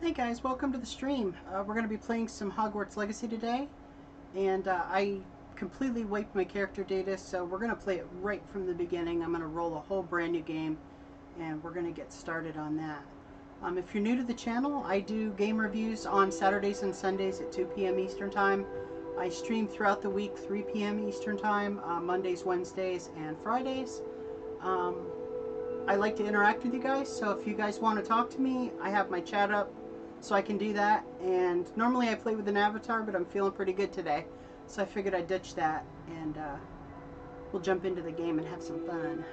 Hey guys, welcome to the stream. We're going to be playing some Hogwarts Legacy today, and I completely wiped my character data, so we're going to play it right from the beginning. I'm going to roll a whole brand new game, and we're going to get started on that. If you're new to the channel, I do game reviews on Saturdays and Sundays at 2 p.m. Eastern Time. I stream throughout the week, 3 p.m. Eastern Time, Mondays, Wednesdays, and Fridays. I like to interact with you guys, so if you guys want to talk to me, I have my chat up so I can do that. And normally I play with an avatar, but I'm feeling pretty good today, so I figured I'd ditch that and we'll jump into the game and have some fun.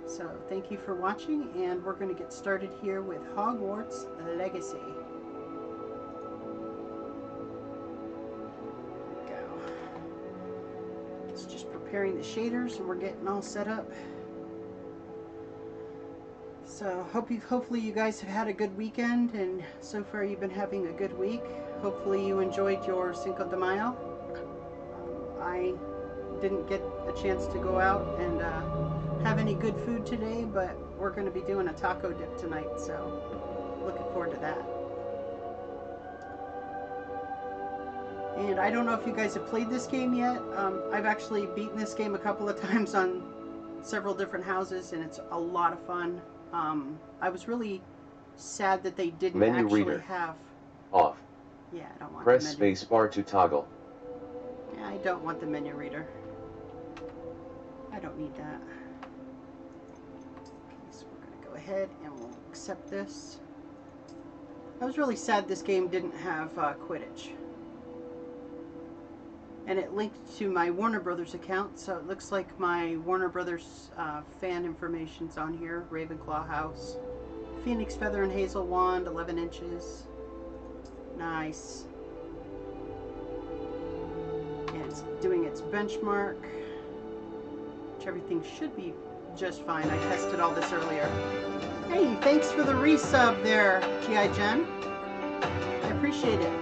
So thank you for watching, and we're going to get started here with Hogwarts Legacy. There we go. It's just preparing the shaders and we're getting all set up. So hopefully you guys have had a good weekend, and so far you've been having a good week. Hopefully you enjoyed your Cinco de Mayo. I didn't get a chance to go out and have any good food today, but we're going to be doing a taco dip tonight, so looking forward to that. And I don't know if you guys have played this game yet. I've actually beaten this game a couple of times on several different houses, and it's a lot of fun. I was really sad that they didn't Menu actually reader. have... Off. Yeah, I don't want Press the menu. space bar to toggle. Yeah, I don't want the menu reader. I don't need that. Okay, so we're going to go ahead and we'll accept this. I was really sad this game didn't have Quidditch. And it linked to my Warner Brothers account, so it looks like my Warner Brothers fan information's on here. Ravenclaw House. Phoenix Feather and Hazel Wand, 11 inches. Nice. And it's doing its benchmark, which everything should be just fine. I tested all this earlier. Hey, thanks for the resub there, G.I. Jen. I appreciate it.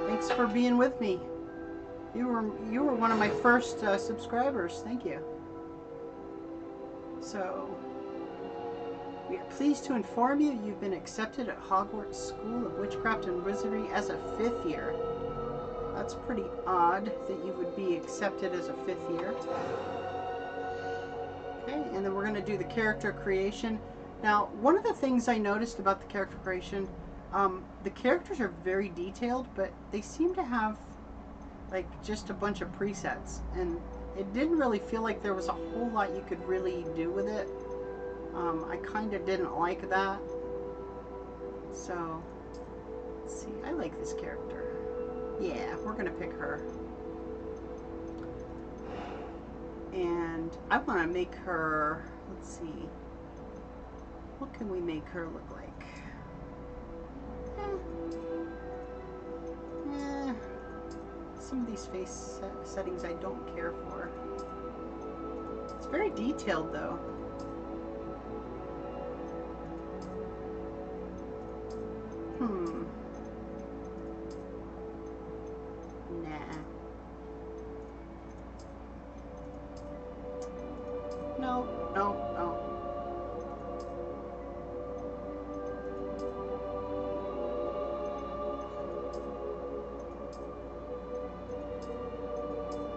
Thanks for being with me. You were one of my first subscribers. Thank you. So, we are pleased to inform you you've been accepted at Hogwarts School of Witchcraft and Wizardry as a 5th year. That's pretty odd that you would be accepted as a 5th year. Okay, and then we're going to do the character creation. Now, one of the things I noticed about the character creation, the characters are very detailed, but they seem to have like just a bunch of presets, and it didn't really feel like there was a whole lot you could really do with it. I kind of didn't like that. So, let's see, I like this character. Yeah, we're gonna pick her. And I want to make her, let's see, what can we make her look like? Some of these face settings I don't care for. It's very detailed though. Nah. No.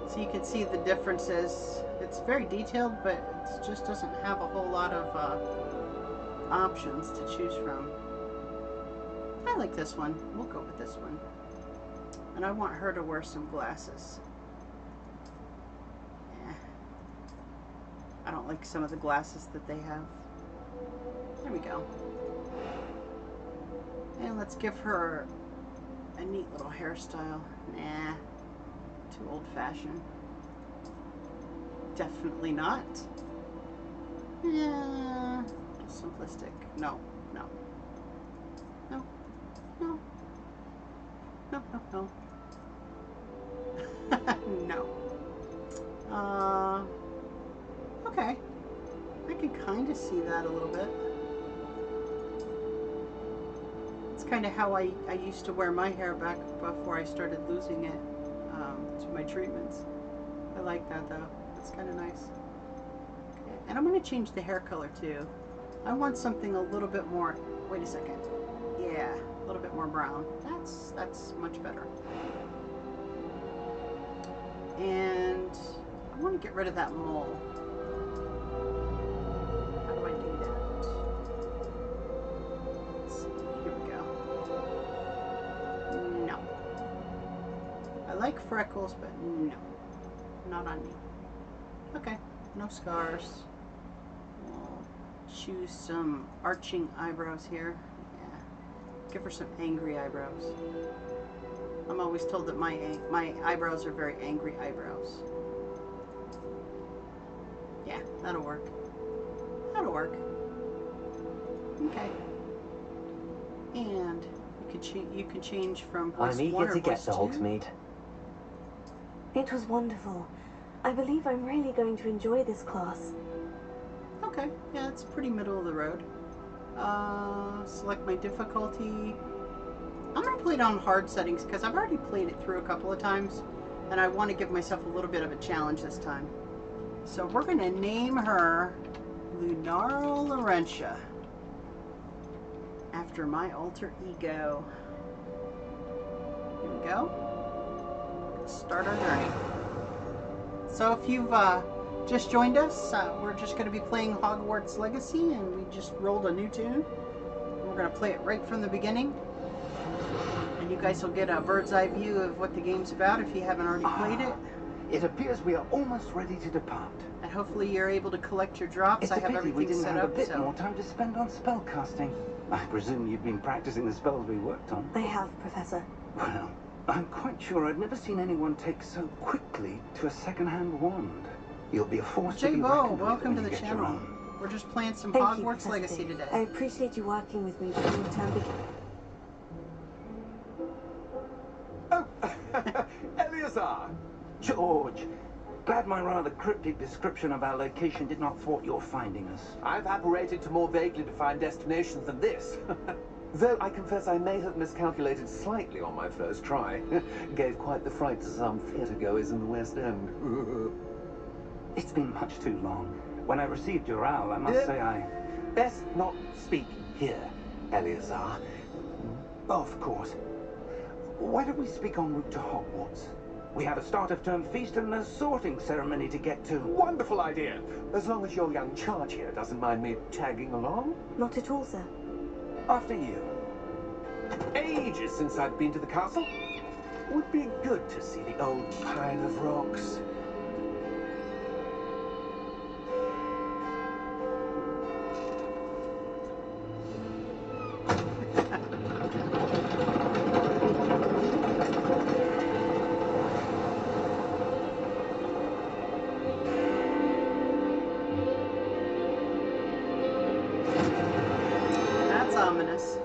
So you can see the differences. It's very detailed, but it just doesn't have a whole lot of options to choose from. I like this one. We'll go with this one. And I want her to wear some glasses. Yeah. I don't like some of the glasses that they have. There we go. And let's give her a neat little hairstyle. Nah. Too old-fashioned. Definitely not. Yeah. Just simplistic. No. No. Okay. I can kind of see that a little bit. It's kind of how I used to wear my hair back before I started losing it to my treatments. I like that though. It's kind of nice. Okay. And I'm going to change the hair color too. I want something a little bit more wait a second. Yeah, a little bit more brown. That's much better. And I want to get rid of that mole. How do I do that? Let's see. Here we go. No. I like freckles, but no. Not on me. Okay. No scars. We'll choose some arching eyebrows here. Yeah. Give her some angry eyebrows. I'm always told that my eyebrows are very angry eyebrows. Yeah, that'll work. That'll work. Okay. And you can change from voice I'm one eager or to get voice to two. Hogsmeade. It was wonderful. I believe I'm really going to enjoy this class. Okay, yeah, it's pretty middle of the road. Select my difficulty. I'm going to play it on hard settings because I've already played it through a couple of times and I want to give myself a little bit of a challenge this time. So we're going to name her Lunaril Laurentia after my alter ego. Here we go. Start our journey. So if you've just joined us, we're just going to be playing Hogwarts Legacy, and we just rolled a new tune. We're going to play it right from the beginning, and you guys will get a bird's eye view of what the game's about if you haven't already played it. It appears we are almost ready to depart. And hopefully you're able to collect your drops. It's I a have pity we everything didn't set have up. a bit more time to spend on spellcasting. I presume you've been practicing the spells we worked on. I have, Professor. Well, I'm quite sure I've never seen anyone take so quickly to a second-hand wand. You'll be a force to be J-Bo, reckoned with welcome to when the you get your channel. own. We're just playing some Thank you, Hogwarts Professor Legacy Fig. today. I appreciate you working with me before the term begins. Oh, Eleazar! George, glad my rather cryptic description of our location did not thwart your finding us. I've apparated to more vaguely defined destinations than this. Though I confess I may have miscalculated slightly on my first try. Gave quite the fright to some theatre goers in the West End. It's been much too long. When I received your owl, I must say I... Best not speak here, Eleazar. Of course. Why don't we speak en route to Hogwarts? We have a start-of-term feast and a sorting ceremony to get to. Wonderful idea! As long as your young charge here doesn't mind me tagging along. Not at all, sir. After you. Ages since I'd been to the castle. Would be good to see the old pile of rocks. That's ominous.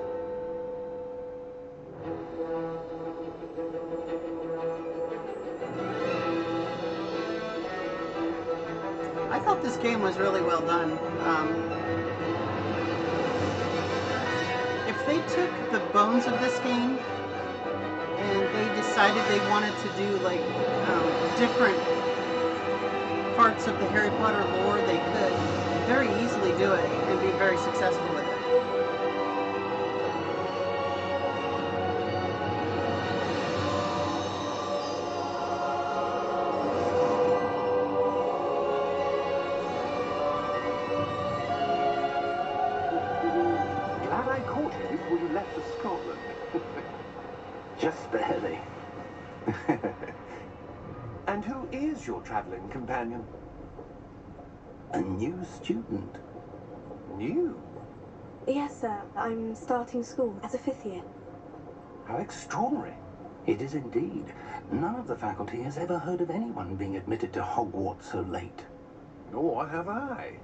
I thought this game was really well done. If they took the bones of this game and they decided they wanted to do like different parts of the Harry Potter lore, they could very easily do it and be very successful with it. Glad I caught you before you left for Scotland. Just barely. And who is your traveling companion? A new student. New? Yes, sir. I'm starting school as a 5th year. How extraordinary. It is indeed. None of the faculty has ever heard of anyone being admitted to Hogwarts so late. Nor have I.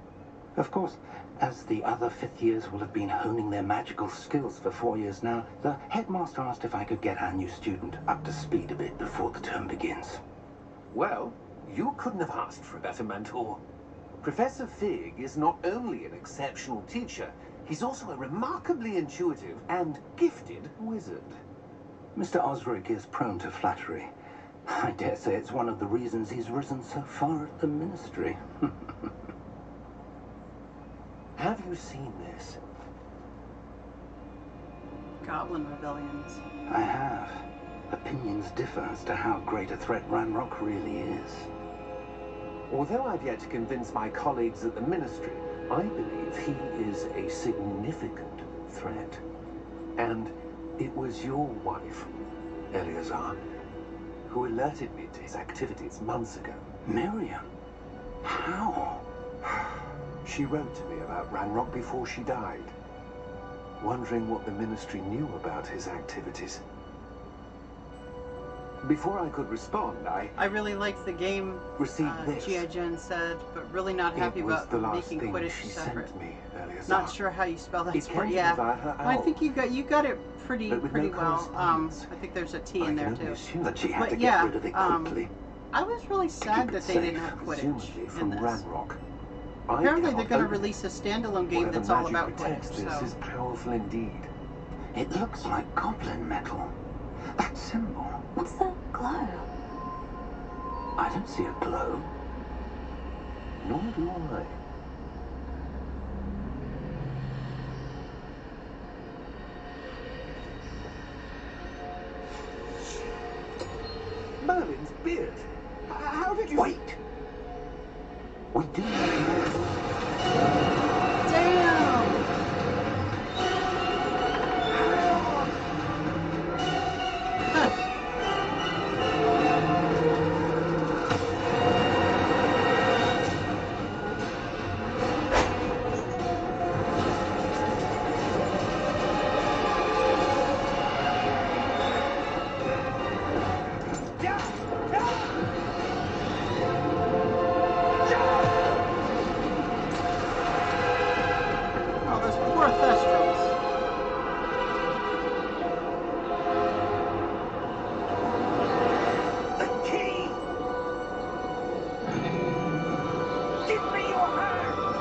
Of course, as the other 5th years will have been honing their magical skills for 4 years now, the headmaster asked if I could get our new student up to speed a bit before the term begins. Well, you couldn't have asked for a better mentor. Professor Fig is not only an exceptional teacher, he's also a remarkably intuitive and gifted wizard. Mr. Osric is prone to flattery. I dare say it's one of the reasons he's risen so far at the ministry. Have you seen this? Goblin rebellions. I have. Opinions differ as to how great a threat Ranrock really is. Although I've yet to convince my colleagues at the Ministry, I believe he is a significant threat. And it was your wife, Eleazar, who alerted me to his activities months ago. Miriam? How? She wrote to me about Ranrock before she died, wondering what the Ministry knew about his activities. Before I could respond, I really liked the game, received this. G.I. Jen said, but really not happy It was about the last making thing Quidditch she separate. sent me, Eleazar. Not sure how you spell that It part. came Yeah, via her I owl. think you got it pretty But with pretty no well. correspondence. I think there's a T I in can there only too. assume That she had But to yeah, get rid of it quickly. I was really sad keep that it they didn't safe, have Quidditch presumably in from this. Ranrock. Apparently they're going to open release a standalone game whatever that's all magic about protects Quidditch. this So is powerful indeed. It looks like goblin metal. That symbol. What's that glow? I don't see a glow. Nor do I. Merlin's beard. How did you... Wait! We do need more. damn. Huh. Oh, those poor Thestrals. The key! Give me your hand!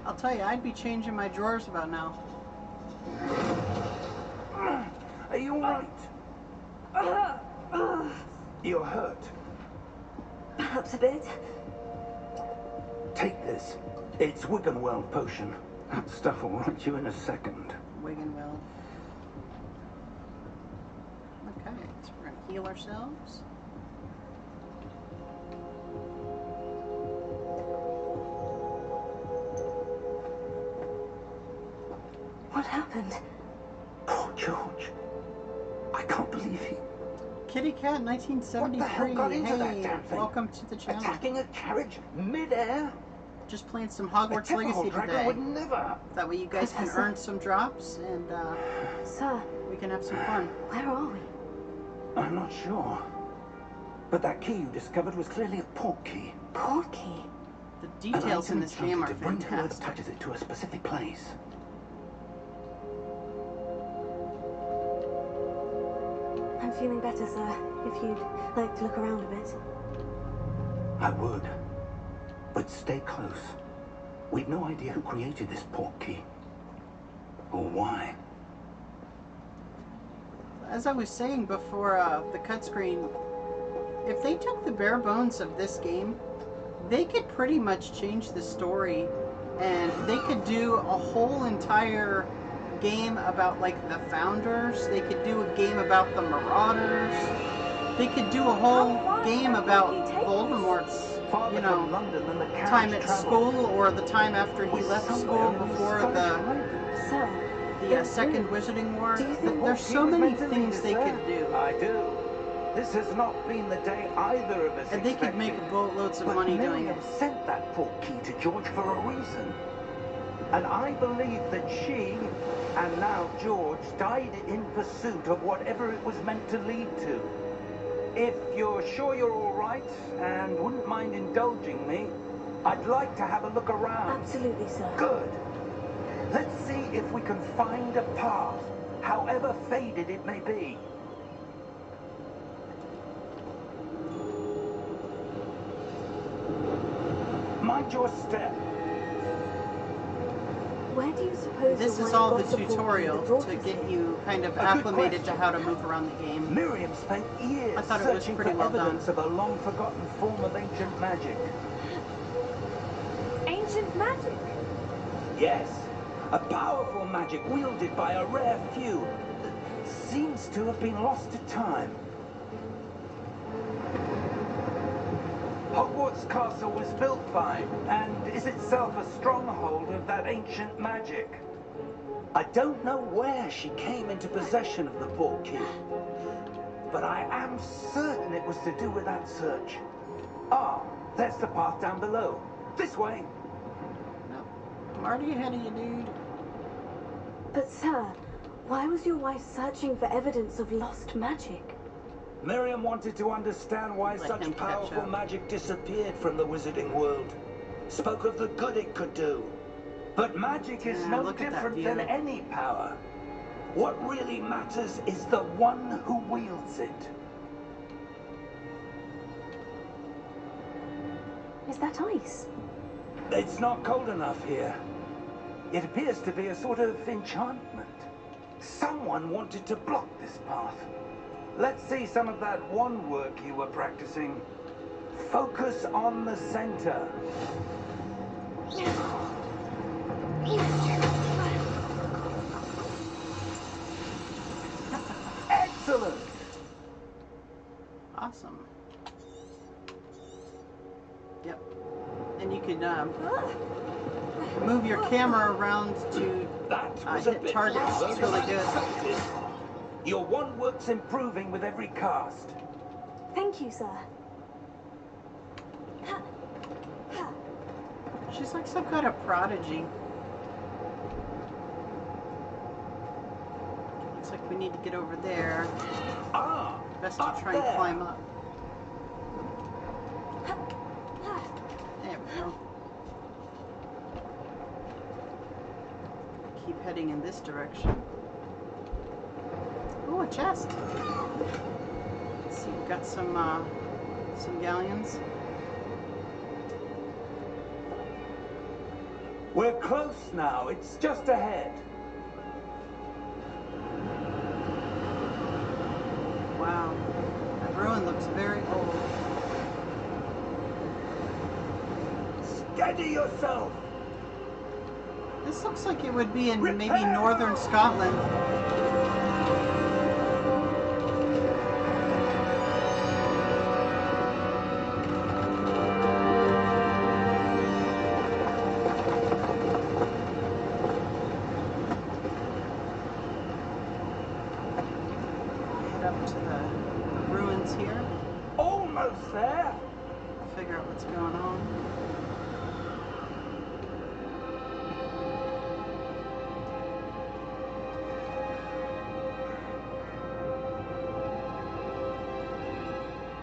I'll tell you, I'd be changing my drawers about now. Are you alright? You're hurt. Perhaps a bit. Take this. It's Wiggenweld potion. That stuff will right you in a second. Wiggenweld. Okay, so we're gonna heal ourselves. What happened? Poor George. I can't believe he... Kitty Cat, What the hell 1973. got into that Hey, damn thing? welcome to the channel. Attacking a carriage mid-air? Just playing some A Hogwarts typical Legacy dragon today. would never. That way you guys can Professor? earn some drops and Sir, we can have some fun. where are we? I'm not sure. But that key you discovered was clearly a port key. Portkey. The An details item in this game are enchanted to bring whoever fantastic. touches it to a specific place. I'm feeling better, sir. If you'd like to look around a bit. I would. But stay close. We've no idea who created this port key. Or why. As I was saying before the cut screen, if they took the bare bones of this game, they could pretty much change the story and they could do a whole entire game about like the founders. They could do a game about the Marauders. They could do a whole game about Voldemort's, you know, time at school or the time after he left school before Sir, the Second Wizarding War. Do you think There's so many things they could do. I do. This has not been the day either of us And they could make expected. boatloads of But money doing it. Miriam sent that port key to George for a reason. And I believe that she, and now George, died in pursuit of whatever it was meant to lead to. If you're sure you're all right and wouldn't mind indulging me, I'd like to have a look around. absolutely, sir. Good. Let's see if we can find a path, however faded it may be. Mind your step. Where do you suppose This your is wife all got the the portkey tutorial that brought to us get here? you kind of A good acclimated to question. how to move around the game. Miriam spent years I thought it was searching pretty for well done. evidence of a long-forgotten form of ancient magic. Ancient magic? Yes, a powerful magic wielded by a rare few that seems to have been lost to time. Hogwarts Castle was built by, and is itself a stronghold of that ancient magic. I don't know where she came into possession of the portkey, but I am certain it was to do with that search. Ah, there's the path down below. This way. Nope. I'm already ahead of you, dude. But sir, why was your wife searching for evidence of lost magic? Miriam wanted to understand why Let him such catch powerful up. magic disappeared from the wizarding world. Spoke of the good it could do. But magic is Yeah, no look at that different than view. any power. What really matters is the one who wields it. Is that ice? It's not cold enough here. It appears to be a sort of enchantment. Someone wanted to block this path. Let's see some of that wand work you were practicing. Focus on the center. Excellent! Awesome. Yep. And you can move your camera around to That was a hit bit targets. closer It's really than I good. expected. Your wand work's improving with every cast. Thank you, sir. She's like some kind of prodigy. Looks like we need to get over there. Ah! Best to up try there. and climb up. There we go. Keep heading in this direction. Oh, a chest. Let's see, we've got some galleons. We're close now. It's just ahead. Wow, that ruin looks very old. Steady yourself. This looks like it would be in maybe Repair! northern Scotland. Head up to the ruins here. Almost there. Figure out what's going on.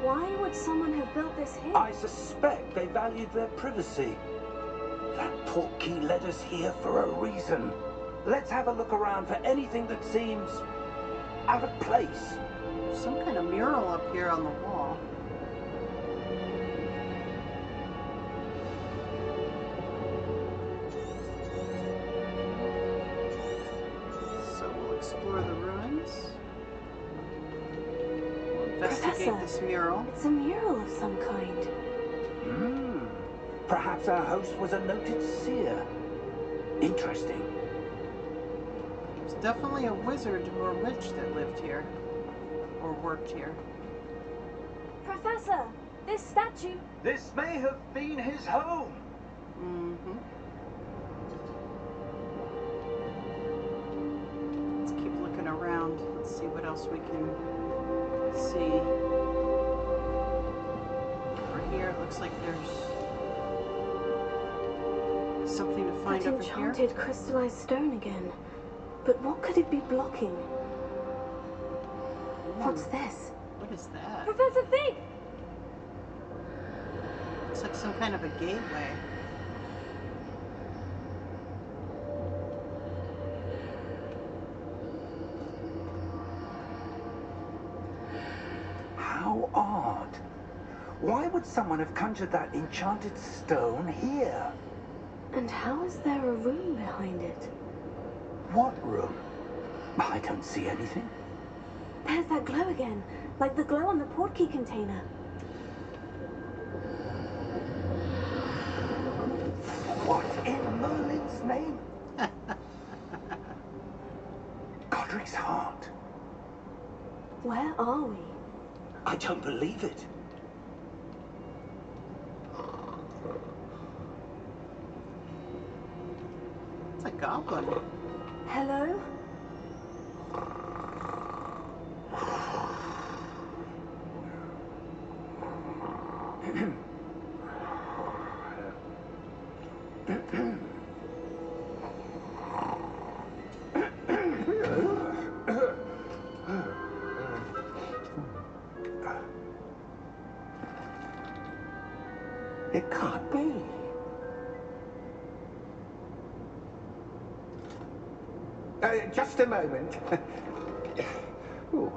Why would someone have built this here? I suspect they valued their privacy. That portkey led us here for a reason. Let's have a look around for anything that seems out of place. There's some kind of mural up here on the wall. So we'll explore the ruins. We'll investigate Professor. this mural. It's a mural of some kind. Hmm. Perhaps our host was a noted seer. Interesting. There's definitely a wizard or witch that lived here. Or worked here. Professor, this statue. This may have been his home. Mm-hmm. Let's keep looking around. Let's see what else we can see. Over here, it looks like there's something to find That over here. enchanted crystallized stone again. But what could it be blocking? What's this? What is that? Professor Fig! Looks like some kind of a gateway. How odd. Why would someone have conjured that enchanted stone here? And how is there a room behind it? What room? I don't see anything. There's that glow again, like the glow on the portkey container. What in Merlin's name? Godric's heart. Where are we? I don't believe it. It's a goblin. Hello? It can't be. Just a moment. Ooh.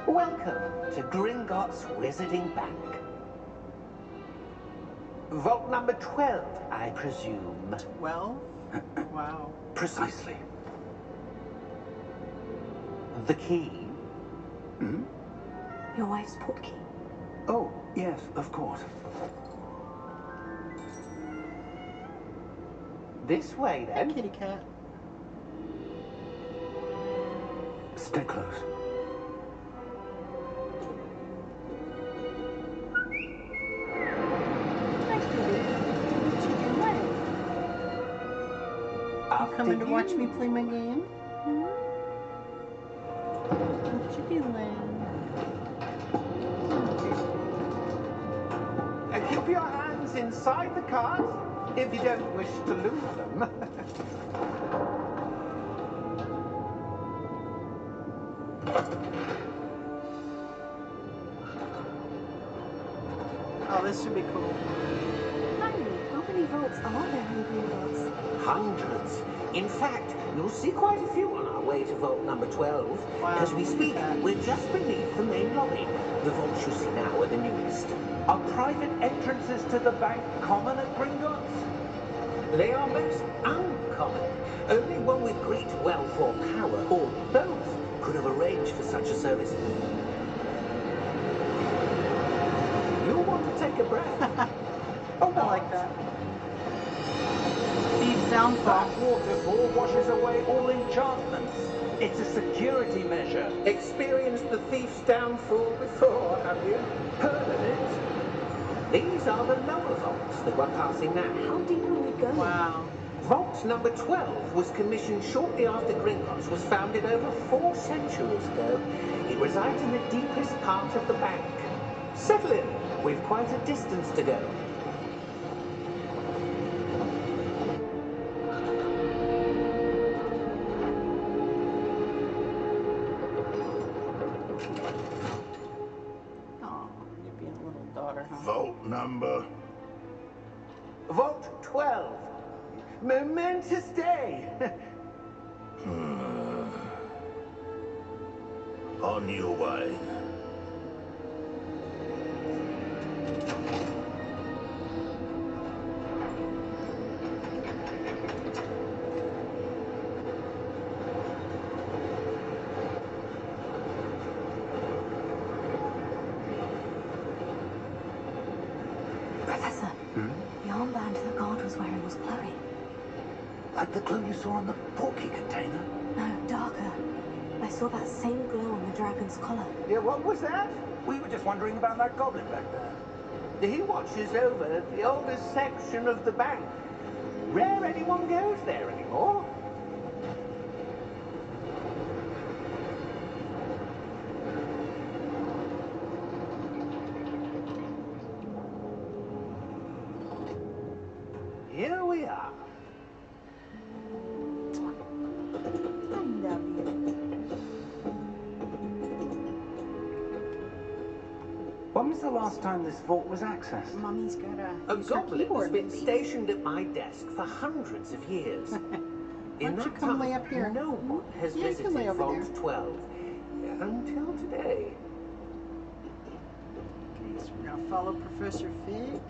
Welcome to Gringotts Wizarding Bank. Vault number 12, I presume. Well, wow. Precisely. The key? Hmm? Your wife's portkey. Oh, yes, of course. This way, Hey, then. kitty cat. Stay close. Hi, Kitty. What you doing? You coming to watch me play my game? Hmm? What you doing? Keep your hands inside the cards if you don't wish to lose them. Oh, this should be cool. Tiny, how many vaults are there in Gringotts? Hundreds. In fact, you'll see quite a few on our way to vault number 12. Wow, As we look at speak, that. we're just beneath the main lobby. The vaults you see now are the newest. Are private entrances to the bank common at Gringotts? They are most uncommon. Only one with great wealth or power, or both, could have arranged for such a service. You'll want to take a breath. Oh, I like that. Thieves downfall. That waterfall washes away all enchantments. It's a security measure. Experienced the thief's downfall before, have you? Heard of it? These are the lower vaults that we're passing now. How deep are we going? Wow. Vault number 12 was commissioned shortly after Gringotts was founded over 4 centuries ago. It resides in the deepest part of the bank. Settle in. We've quite a distance to go. Oh, you're being a little daughter, huh? Vault number. Vault 12. Momentous day. On your way. Professor, the armband the guard was wearing was glowing. Like the glow you saw on the portkey container? No, darker. I saw that same glow on the dragon's collar. Yeah, what was that? We were just wondering about that goblin back there. He watches over the oldest section of the bank. Rare anyone goes there anymore. Here we are. I love you. When was the last time this vault was accessed? Mommy's got A use her goblin has keyboard, been maybe. stationed at my desk for hundreds of years. In don't you that come lay time, up here? no one has Yeah, you can lay visited over Vault there. 12 until today. Okay, so we're gonna follow Professor Fig.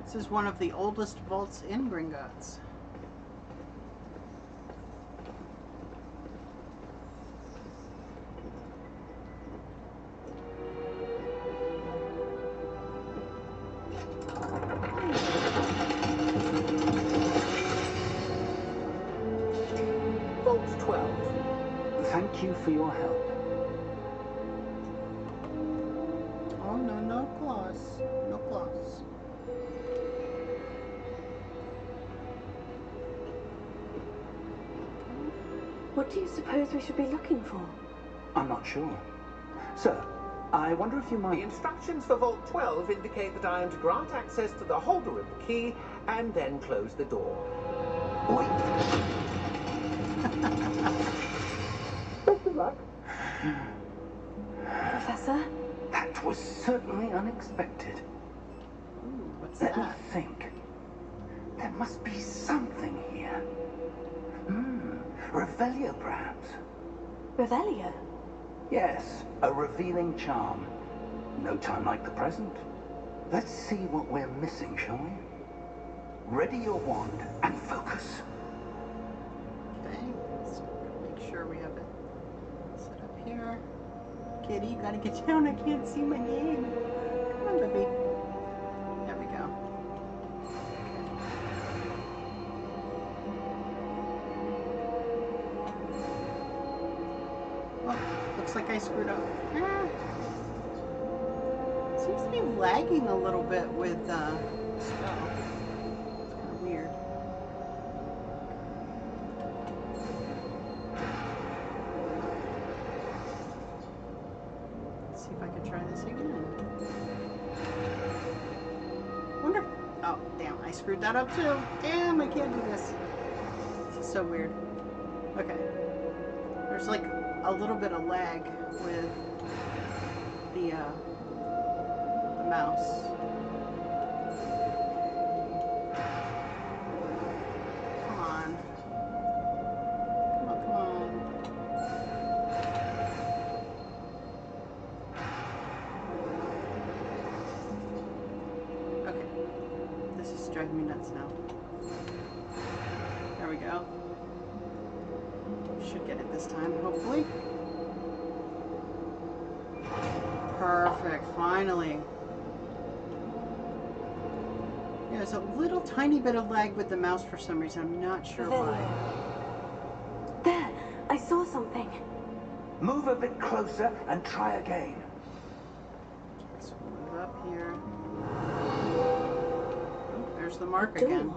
This is one of the oldest vaults in Gringotts. Vault 12. Thank you for your help. Oh no, no gloss, no gloss. What do you suppose we should be looking for? I'm not sure. Sir, I wonder if you The might... instructions for Vault 12 indicate that I am to grant access to the holder of the key and then close the door. Wait! Best of luck. Professor? That was certainly unexpected. Ooh, what's Let me that? think. There must be something here. Revelio, perhaps. Revelio? Yes, a revealing charm. No time like the present. Let's see what we're missing, shall we? Ready your wand and focus. Okay, let's make sure we have it set up here. Kitty, you gotta get down. I can't see my game. Come on, baby. There we go. Oh, looks like I screwed up. Ah. Seems to be lagging a little bit with spell. It's kind of weird. Let's see if I can try this again. Wonder. Oh, damn! I screwed that up too. Damn! I can't do this. This is so weird. Okay. There's like a little bit of lag with the mouse. Come on. Come on, come on. Okay. This is driving me nuts now. There we go. Should get it this time, hopefully. Perfect, finally. Yeah, there's a little tiny bit of lag with the mouse for some reason. I'm not sure why. Revelio. There! I saw something. Move a bit closer and try again. Let's move up here. Oh, there's the mark Door. again.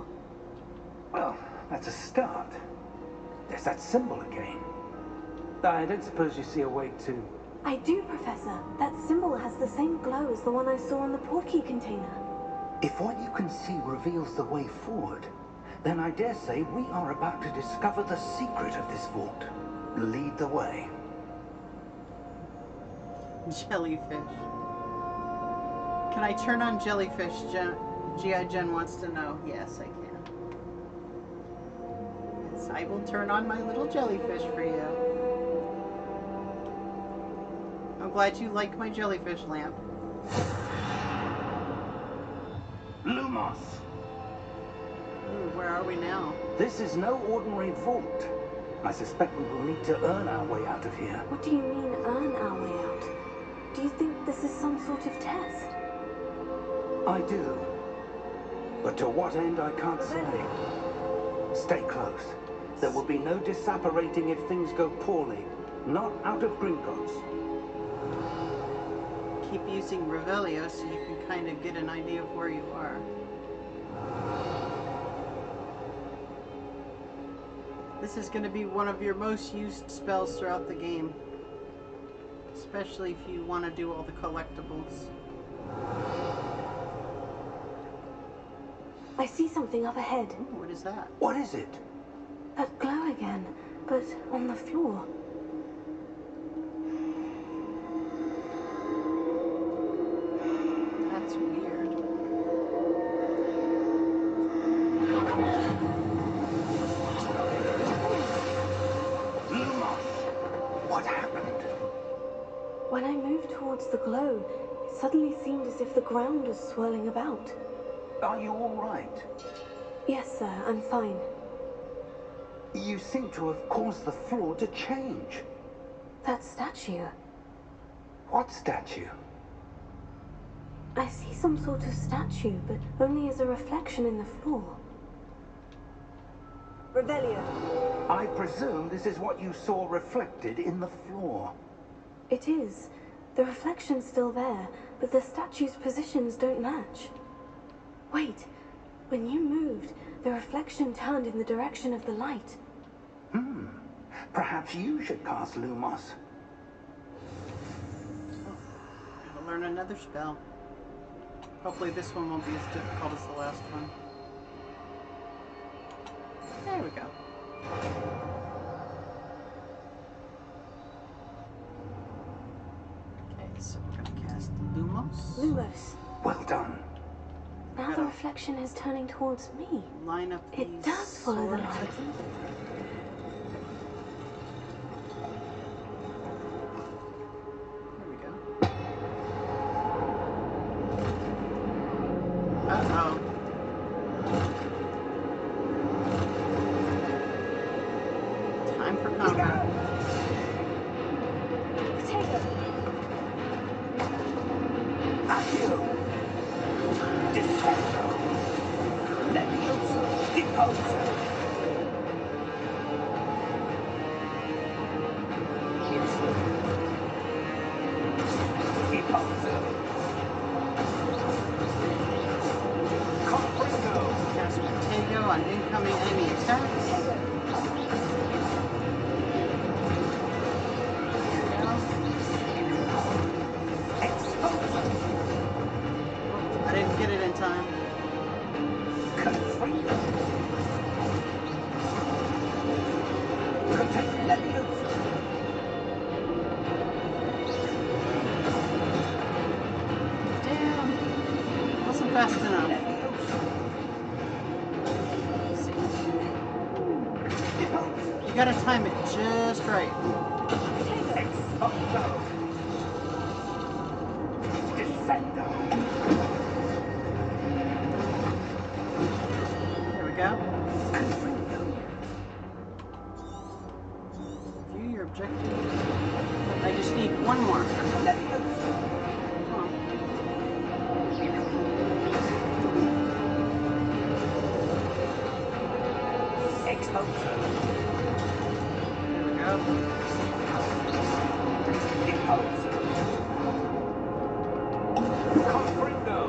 Well, that's a start. There's that symbol again. I don't suppose you see a way to... I do, Professor. That symbol has the same glow as the one I saw on the portkey container. If what you can see reveals the way forward, then I dare say we are about to discover the secret of this vault. Lead the way. Jellyfish. Can I turn on jellyfish? G.I. Jen wants to know. Yes, I can. Yes, I will turn on my little jellyfish for you. I'm glad you like my jellyfish lamp. Lumos! Ooh, where are we now? This is no ordinary vault. I suspect we will need to earn our way out of here. What do you mean, earn our way out? Do you think this is some sort of test? I do. But to what end, I can't say. Stay close. There will be no disapparating if things go poorly. Not out of Gringotts. Keep using Revelio so you can kind of get an idea of where you are. This is going to be one of your most used spells throughout the game. Especially if you want to do all the collectibles. I see something up ahead. Ooh, what is that? What is it? That glow again, but on the floor. That's weird. I moved towards the glow, it suddenly seemed as if the ground was swirling about. Are you all right? Yes, sir, I'm fine. You seem to have caused the floor to change. That statue. What statue? I see some sort of statue, but only as a reflection in the floor. Revelio. I presume this is what you saw reflected in the floor. It is. The reflection's still there, but the statue's positions don't match. Wait. When you moved, the reflection turned in the direction of the light. Perhaps you should cast Lumos. Gotta learn another spell. Hopefully this one won't be as difficult as the last one. There we go. Okay, so we're gonna cast Lumos. Lumos. Well done. Now the reflection is turning towards me. Line up these It does follow the swords, I light. think. There we go. Uh-oh. Time for combat. Potato. Accio. Descendo. Levioso. Deposo. Deposo. Comprendo. Cast Potato on incoming enemy attacks. Exposo. I didn't get it in time. Confringo. Protect Levioso. Damn. Wasn't fast enough. Levioso. Deposo. You gotta time it just right. Exposo. Descendo. There we go. Confringo. View your objective. I just need one more. Levioso. Come on. Exposo. There we go. Deposo. Comprendo.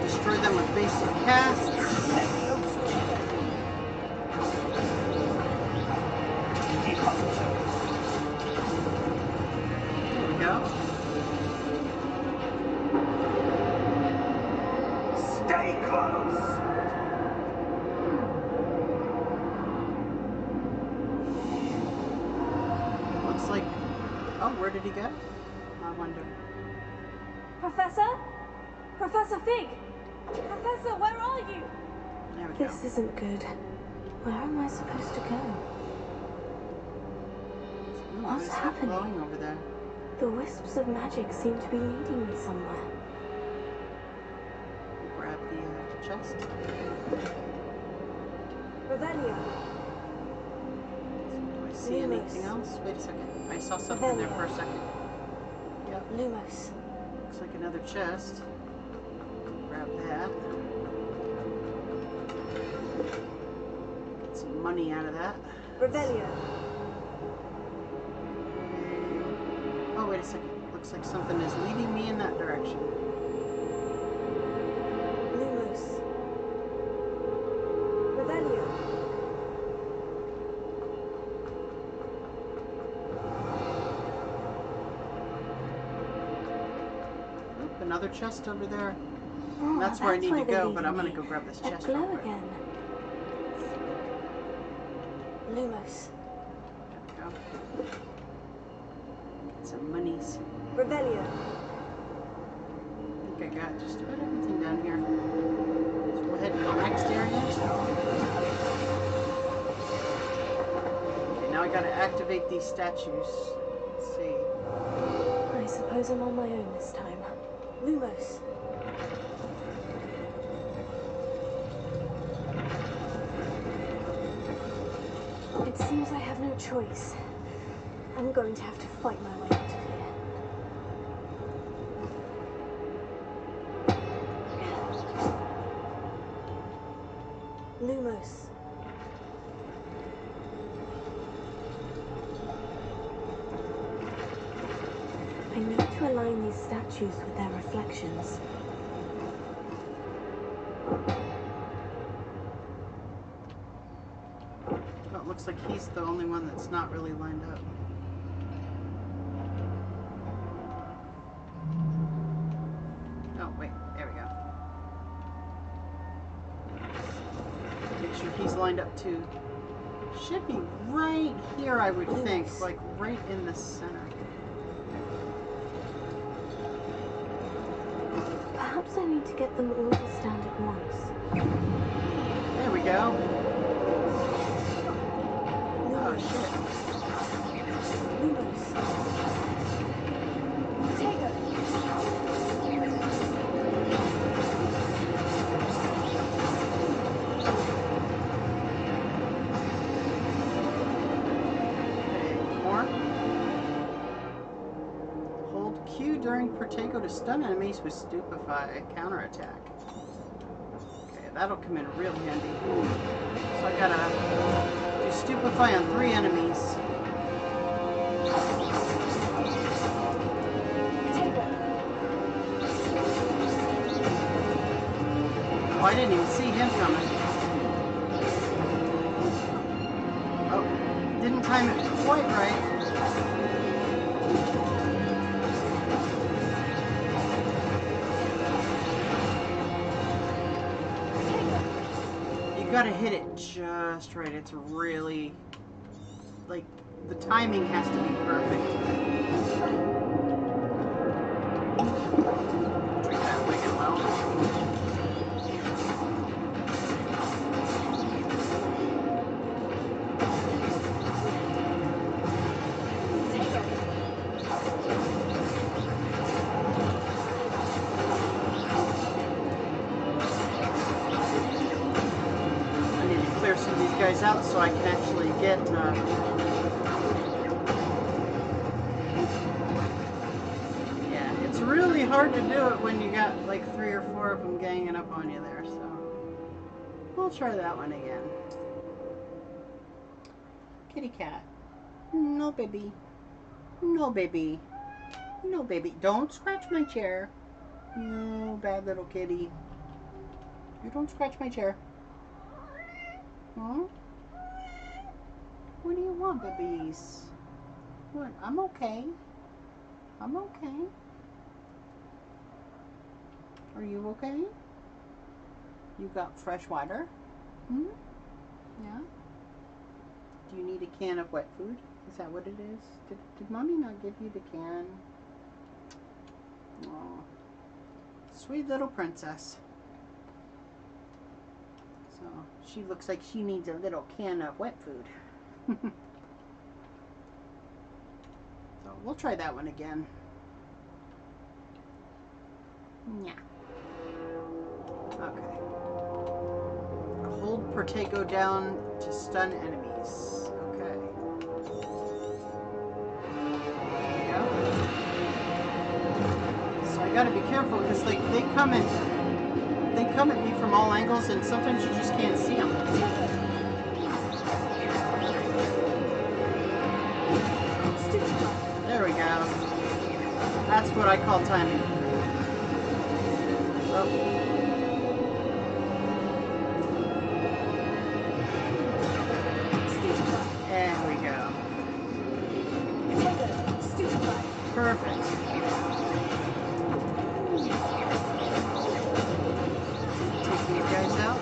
Destroy them with basic casts. Levioso. Deposo. There we go. Stay close. Looks like... Oh, where did he go? I wonder. Professor? Professor Fig! Professor, where are you? There we go. This isn't good. Where am I supposed to go? Ooh, What's what is that happening? glowing over there? The wisps of magic seem to be leading me somewhere. Grab the chest. Revelio. Do I see Lumos. anything else? Wait a second. I saw something there for a second. Yep. Lumos. Looks like another chest. Grab that. Get some money out of that. Revelio. Oh, wait a second. Looks like something is leading me in that direction. Lumos. Revelio. Oop, another chest over there. Oh, That's where I need to they're go, but leading I'm gonna me. go grab this That chest real glow quick. again. Lumos. There we go. Get some monies. Revelio. I think I got just about everything down here. So we'll head to the next area. gotta activate these statues. Let's see. I suppose I'm on my own this time. Lumos. It seems I have no choice. I'm going to have to fight my way out of here. Lumos. I need to align these statues with their reflections. Oh, it looks like he's the only one that's not really lined up. Oh, wait, there we go. Make sure he's lined up too. Should be right here, I would think, like right in the center. Perhaps I need to get them all to stand at once. There we go. Oh, shit. Lumos. Potato. More. Hold Q during Protego to stun enemies with Stupefy counterattack. Okay, that'll come in real handy. So I gotta do Stupefy on 3 enemies. Oh, I didn't even see him coming. Oh, didn't time it quite right. You gotta hit it just right. It's really, like, the timing has to be perfect. Drink that wicked well. Guys out so I can actually get yeah, it's really hard to do it when you got like 3 or 4 of them ganging up on you there, so we'll try that one again. Kitty cat. No baby. No baby. No baby. Don't scratch my chair. No, bad little kitty. You don't scratch my chair. Huh? What do you want, babies? What? I'm okay. I'm okay. Are you okay? You got fresh water? Hmm? Yeah? Do you need a can of wet food? Is that what it is? Did Mommy not give you the can? Oh, sweet little princess. So she looks like she needs a little can of wet food. So we'll try that one again. Yeah. Okay. Hold Protego down to stun enemies. Okay. There we go. So I gotta be careful because like they come at me from all angles and sometimes you just can't see them. There we go. That's what I call timing. Oh. There we go. Perfect. Take these guys out.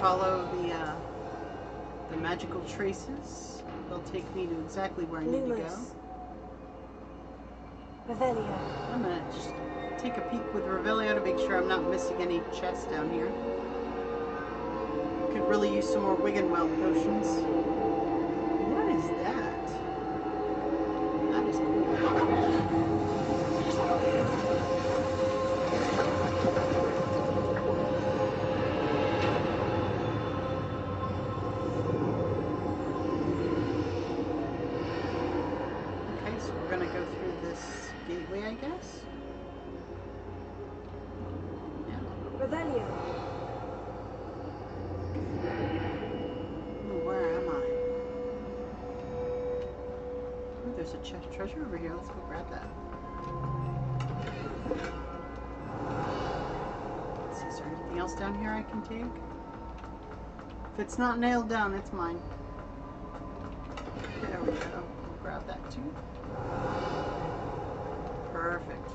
Follow the magical traces. They'll take me to exactly where I need to go. Lumos. Revelio. I'm gonna just take a peek with Revelio to make sure I'm not missing any chests down here. Could really use some more Wiggenweld potions. What is that? That is cool. Okay, so we're gonna go through this gateway, I guess. Yeah. Revelio. Ooh, where am I? Ooh, there's a chest treasure over here. Let's go grab that. Let's see, is there anything else down here I can take? If it's not nailed down, it's mine. There we go. We'll grab that too. Perfect.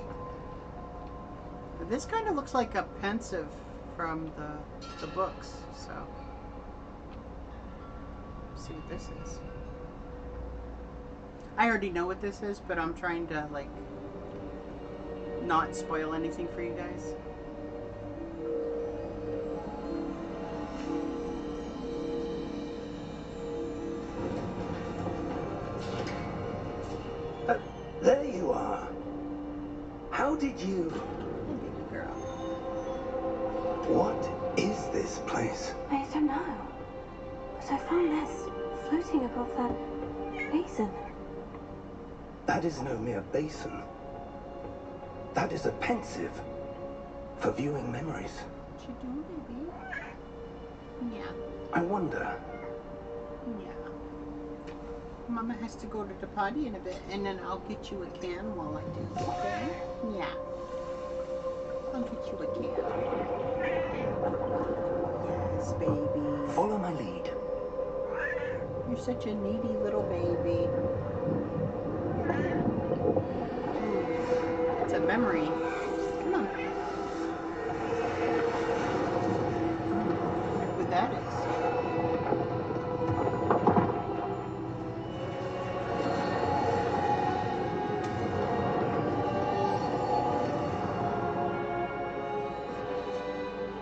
But this kind of looks like a pensive from the books, so let's see what this is. I already know what this is, but I'm trying to like not spoil anything for you guys. There you are. How did you... Hey, baby girl. What is this place? I don't know. But I found this floating above that basin. That is no mere basin. That is a pensive for viewing memories. What you doing, baby? Yeah. I wonder, Yeah. Mama has to go to the potty in a bit, and then I'll get you a can while I do, okay? Yeah. I'll get you a can. Yes, baby. follow my lead. You're such a needy little baby. Ooh, it's a memory. Come on. Look who that is.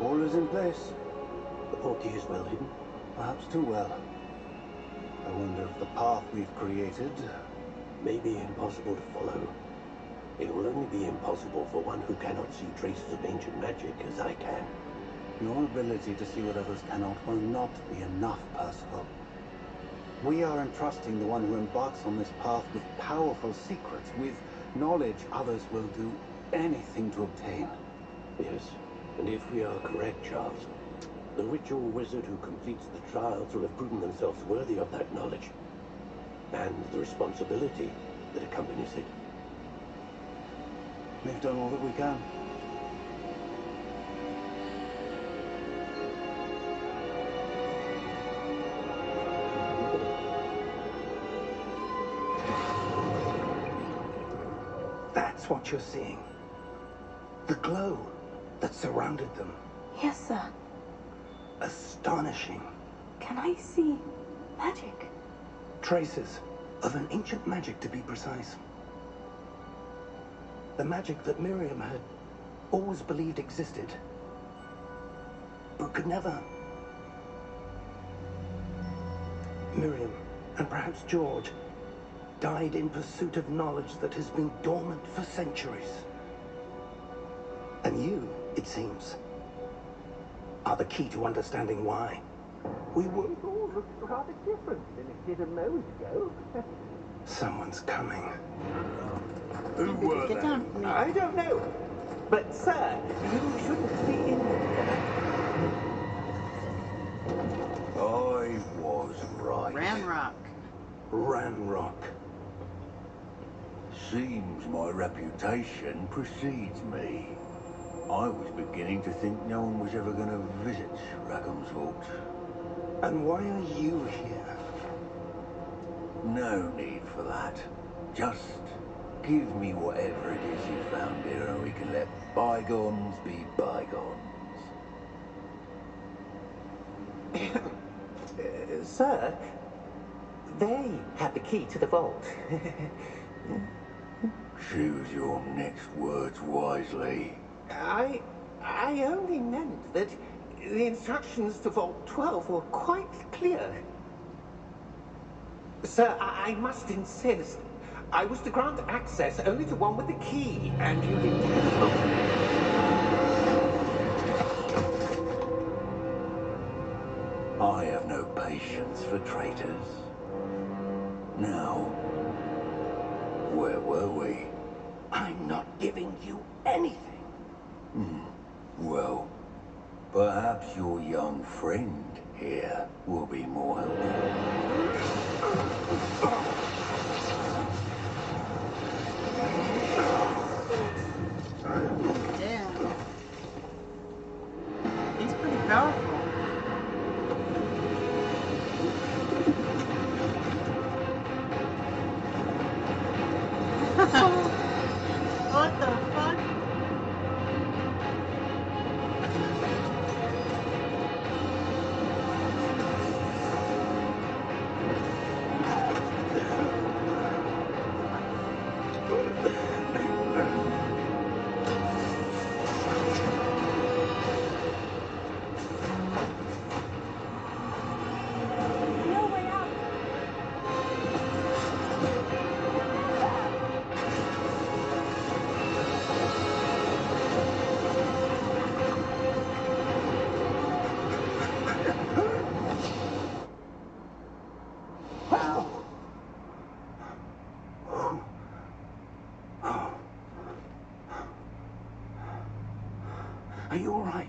All is in place. The portkey is well hidden. Perhaps too well. I wonder if the path we've created... May be impossible to follow. It will only be impossible for one who cannot see traces of ancient magic as I can. Your ability to see what others cannot will not be enough, Percival. We are entrusting the one who embarks on this path with powerful secrets, with knowledge others will do anything to obtain. Yes, and if we are correct, Charles, the ritual wizard who completes the trials will have proven themselves worthy of that knowledge, and the responsibility that accompanies it. We've done all that we can. That's what you're seeing. The glow that surrounded them. Yes, sir. Astonishing. Can I see magic? Traces of an ancient magic, to be precise. The magic that Miriam had always believed existed, but could never. Miriam, and perhaps George, died in pursuit of knowledge that has been dormant for centuries. And you, it seems, are the key to understanding why. We would all look rather different than it did a moment ago. Someone's coming. Who were Get they? down from me. I don't know. But, sir, you shouldn't be in here. I was right. Ranrock. Ranrock. Seems my reputation precedes me. I was beginning to think no one was ever going to visit Rackham's Vault. And why are you here? No need for that. Just give me whatever it is you found here and we can let bygones be bygones. Sir, they had the key to the vault. Choose your next words wisely. I only meant that the instructions to Vault 12 were quite clear. Sir, I must insist. I was to grant access only to one with the key, and you didn't I have no patience for traitors. Now, where were we? I'm not giving you anything. Well, perhaps your young friend here will be more helpful. Damn. He's pretty powerful. What the fuck? No way out. Are you all right?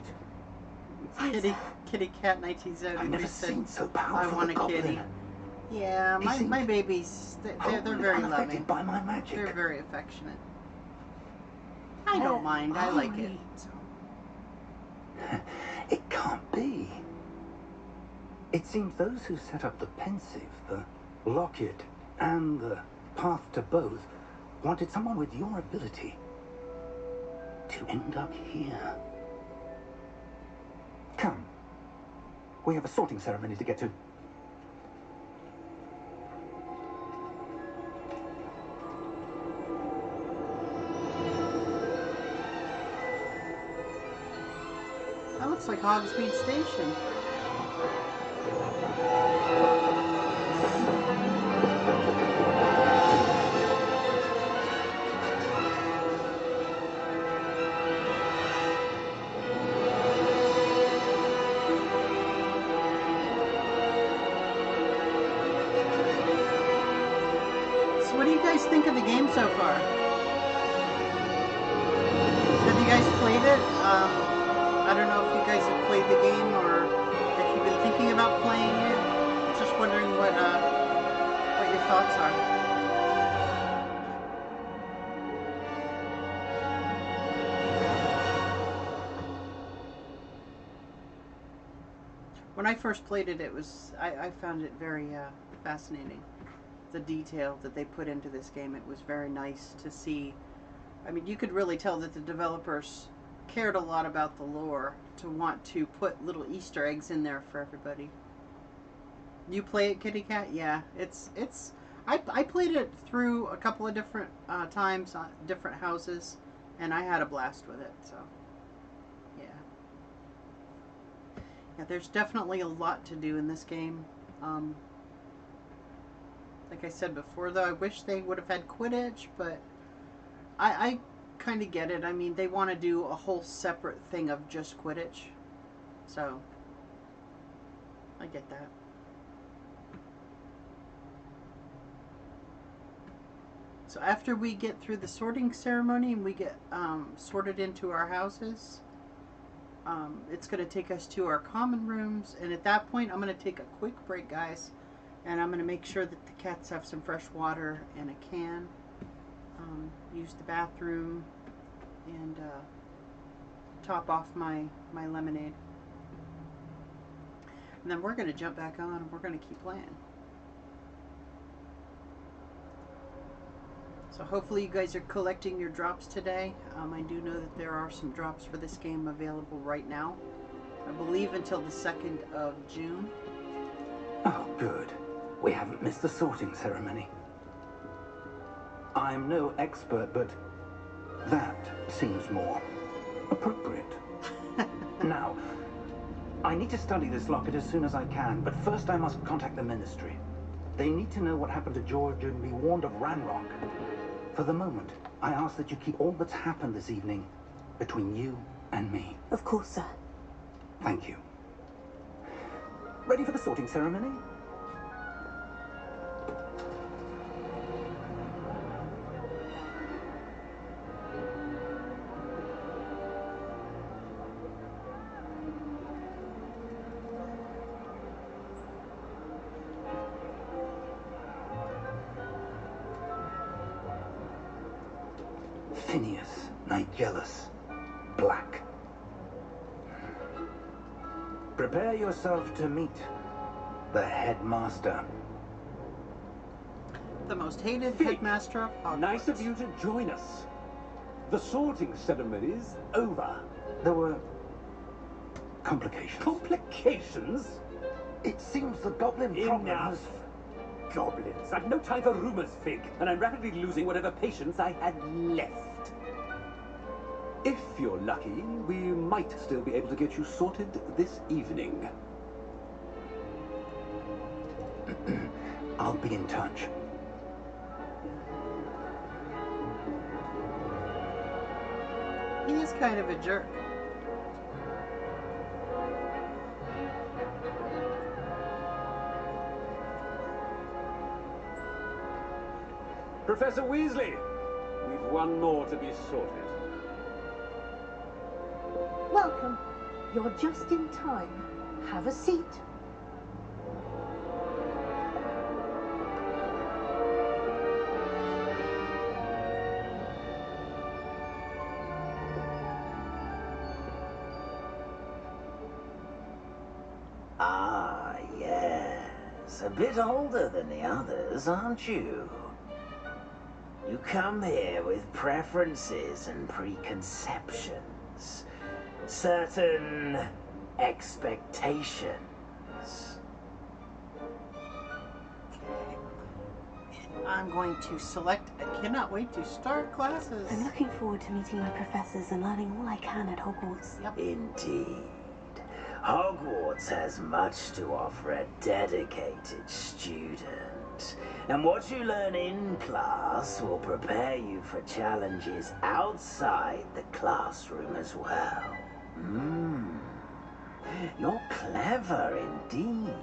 Kitty Cat 1970. I've never seen so I powerful want a a goblin. kitty. Yeah, He seemed my babies, they're wholly very unaffected loving. by my magic. They're very affectionate. I don't mind. I like it. So. It can't be. It seems those who set up the Pensive, the Locket, and the Path to Both wanted someone with your ability to end up here. Come. We have a sorting ceremony to get to. That looks like Hogsmeade Station. So what do you guys think of the game so far? Have you guys played it? I don't know if you guys have played the game or if you've been thinking about playing it. Just wondering what your thoughts are. When I first played it, I found it very fascinating. The detail that they put into this game, it was very nice to see. I mean, you could really tell that the developers cared a lot about the lore to want to put little Easter eggs in there for everybody. You play it, Kitty Cat? Yeah, I played it through a couple of different times on different houses, and I had a blast with it. So, yeah. Yeah, there's definitely a lot to do in this game. Like I said before, though, I wish they would have had Quidditch, but I kind of get it. I mean, they want to do a whole separate thing of just Quidditch. So, I get that. So after we get through the sorting ceremony and we get sorted into our houses, it's going to take us to our common rooms. And at that point, I'm going to take a quick break, guys. And I'm going to make sure that the cats have some fresh water and a can. Use the bathroom and top off my lemonade. And then we're going to jump back on and we're going to keep playing. So hopefully you guys are collecting your drops today. I do know that there are some drops for this game available right now. I believe until the 2nd of June. Oh, good. We haven't missed the sorting ceremony. I'm no expert, but that seems more appropriate. Now, I need to study this locket as soon as I can, but first I must contact the Ministry. They need to know what happened to George and be warned of Ranrock. For the moment, I ask that you keep all that's happened this evening between you and me. Of course, sir. Thank you. Ready for the sorting ceremony? Phineas, Nigellus, Black. Prepare yourself to meet the headmaster. The most hated Fig, headmaster of Hogwarts. Nice of you to join us. The sorting ceremony's over. There were complications. Complications? It seems the goblin problem Enough. has... Goblins. I've no time for rumors, Fig, and I'm rapidly losing whatever patience I had left. If you're lucky, we might still be able to get you sorted this evening. I'll be in touch. He is kind of a jerk. Professor Weasley, we've one more to be sorted. Welcome. You're just in time. Have a seat. Ah, yes. A bit older than the others, aren't you? You come here with preferences and preconceptions. Certain expectations. I'm going to select. I cannot wait to start classes. I'm looking forward to meeting my professors and learning all I can at Hogwarts. Yep. Indeed. Hogwarts has much to offer a dedicated student. And what you learn in class will prepare you for challenges outside the classroom as well. You're clever indeed.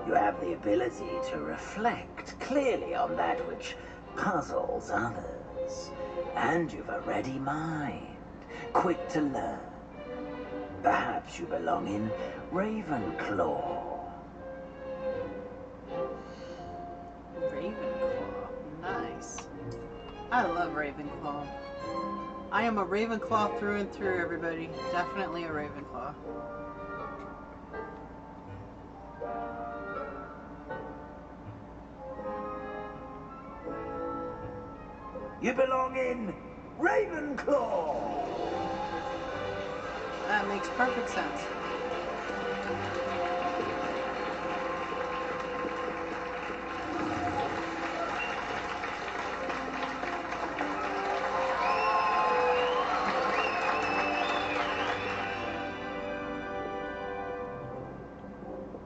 You have the ability to reflect clearly on that which puzzles others. And you've a ready mind, quick to learn. Perhaps you belong in Ravenclaw. Ravenclaw. Nice. I love Ravenclaw. I am a Ravenclaw through and through, everybody. Definitely a Ravenclaw. You belong in Ravenclaw! That makes perfect sense.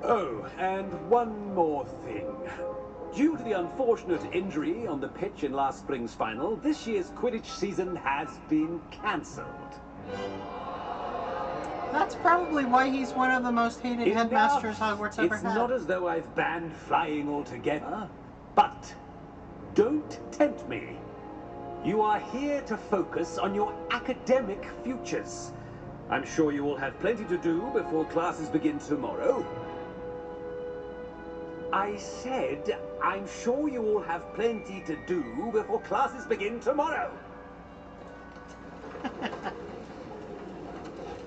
Oh, and one more thing. Due to the unfortunate injury on the pitch in last spring's final, this year's Quidditch season has been cancelled. That's probably why he's one of the most hated headmasters Hogwarts ever It's had. not as though I've banned flying altogether, but don't tempt me. You are here to focus on your academic futures. I'm sure you will have plenty to do before classes begin tomorrow. I said, I'm sure you all have plenty to do before classes begin tomorrow.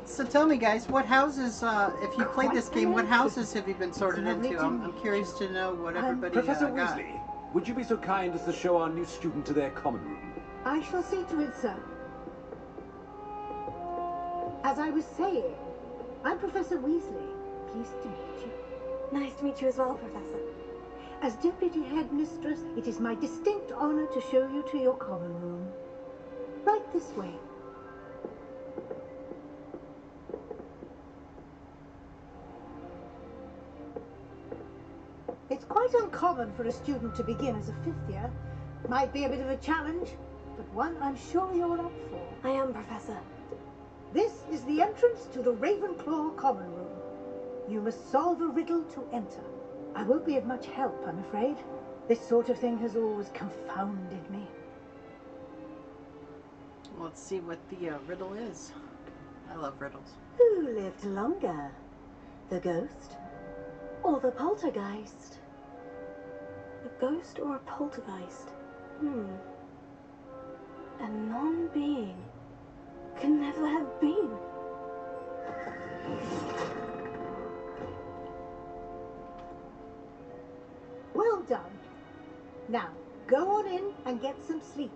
So tell me, guys, what houses, if you played this game, what houses have you been sorted into? I'm curious to know what everybody Professor got. Weasley, would you be so kind as to show our new student to their common room? I shall see to it, sir. As I was saying, I'm Professor Weasley. Pleased to meet you. Nice to meet you as well, Professor. As Deputy Headmistress, it is my distinct honor to show you to your common room. Right this way. It's quite uncommon for a student to begin as a fifth year. Might be a bit of a challenge, but one I'm sure you're up for. I am, Professor. This is the entrance to the Ravenclaw common room. You must solve a riddle to enter. I won't be of much help, I'm afraid. This sort of thing has always confounded me. Let's see what the riddle is. I love riddles. Who lived longer? The ghost or the poltergeist? A ghost or a poltergeist? A non-being can never have been. Well done. Now, go on in and get some sleep.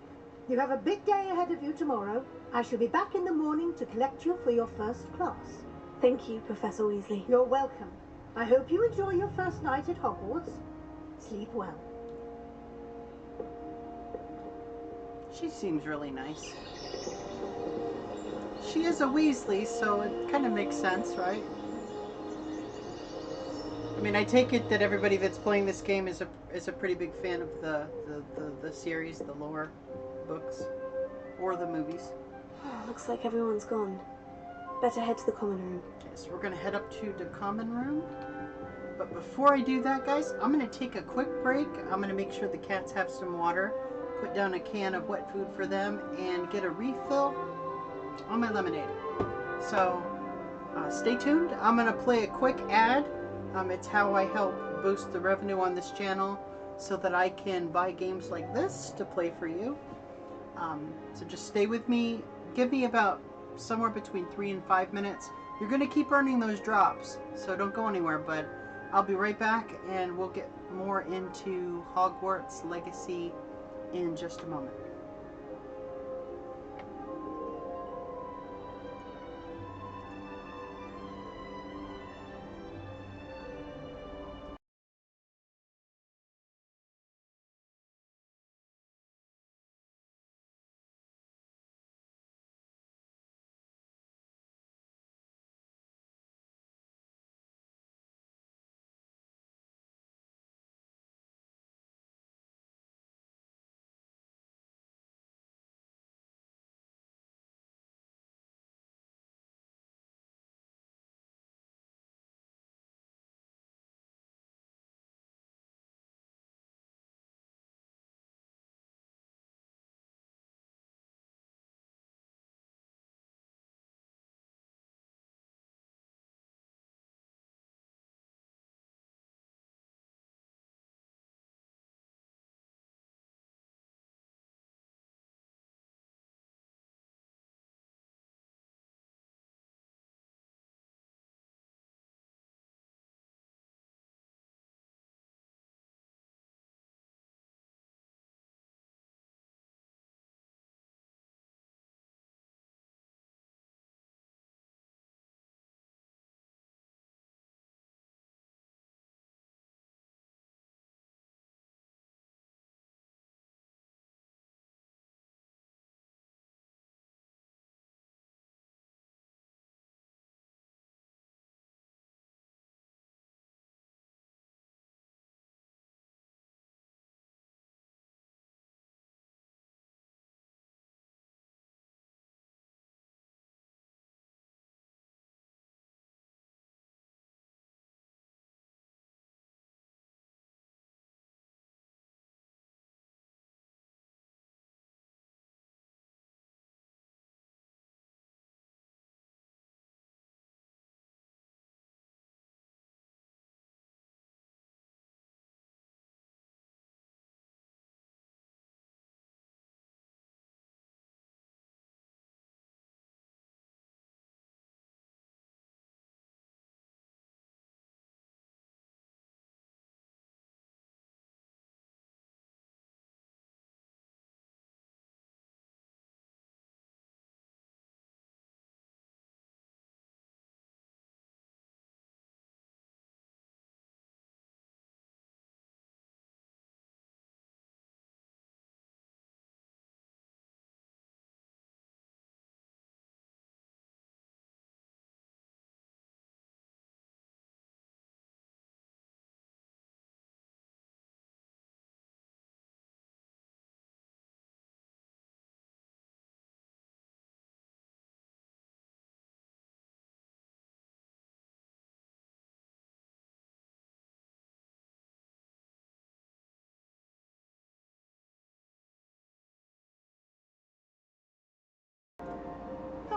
You have a big day ahead of you tomorrow. I shall be back in the morning to collect you for your first class. Thank you, Professor Weasley. You're welcome. I hope you enjoy your first night at Hogwarts. Sleep well. She seems really nice. She is a Weasley, so it kind of makes sense, right? I mean, I take it that everybody that's playing this game is a pretty big fan of the series, the lore books, or the movies. Looks like everyone's gone. Better head to the common room. Okay, so we're gonna head up to the common room. But before I do that, guys, I'm gonna take a quick break. I'm gonna make sure the cats have some water, put down a can of wet food for them, and get a refill on my lemonade. So stay tuned. I'm gonna play a quick ad. It's how I help boost the revenue on this channel so that I can buy games like this to play for you. So just stay with me. Give me about somewhere between 3 and 5 minutes. You're going to keep earning those drops, so don't go anywhere, but I'll be right back and we'll get more into Hogwarts Legacy in just a moment.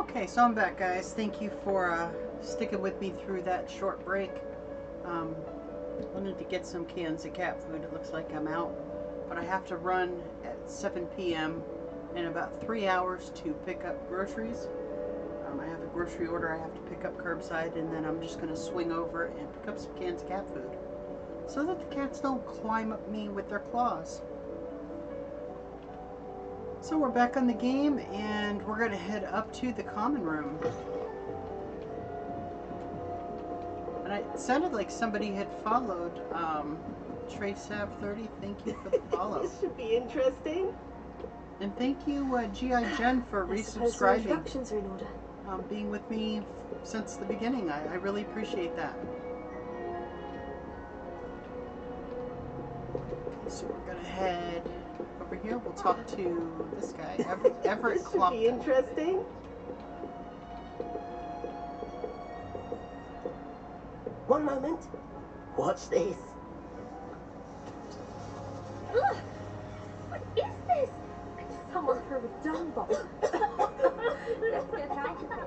Okay, so I'm back, guys. Thank you for sticking with me through that short break. Wanted to get some cans of cat food. It looks like I'm out, but I have to run at 7 p.m. in about 3 hours to pick up groceries. I have a grocery order I have to pick up curbside, and then I'm just going to swing over and pick up some cans of cat food so that the cats don't climb up me with their claws. So we're back on the game, and we're going to head up to the common room. And it sounded like somebody had followed TraceAv30. Thank you for the follow. This should be interesting. And thank you, G.I. Jen, for resubscribing. Instructions are in order. Being with me since the beginning. I really appreciate that. So we're going to head over here. We'll talk to this guy, Everett This should Clompton. be interesting. One moment. Watch this. Ugh! What is this? Someone threw a dung bomb. Let's get out of here.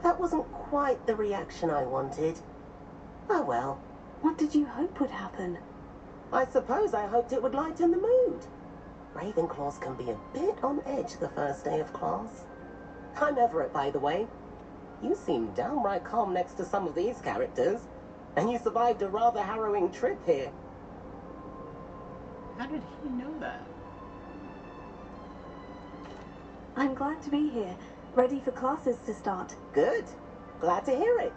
That wasn't quite the reaction I wanted. Oh well. What did you hope would happen? I suppose I hoped it would lighten the mood. Ravenclaws can be a bit on edge the first day of class. I'm Everett, by the way. You seem downright calm next to some of these characters, and you survived a rather harrowing trip here. How did he know that? I'm glad to be here, ready for classes to start. Good. Glad to hear it.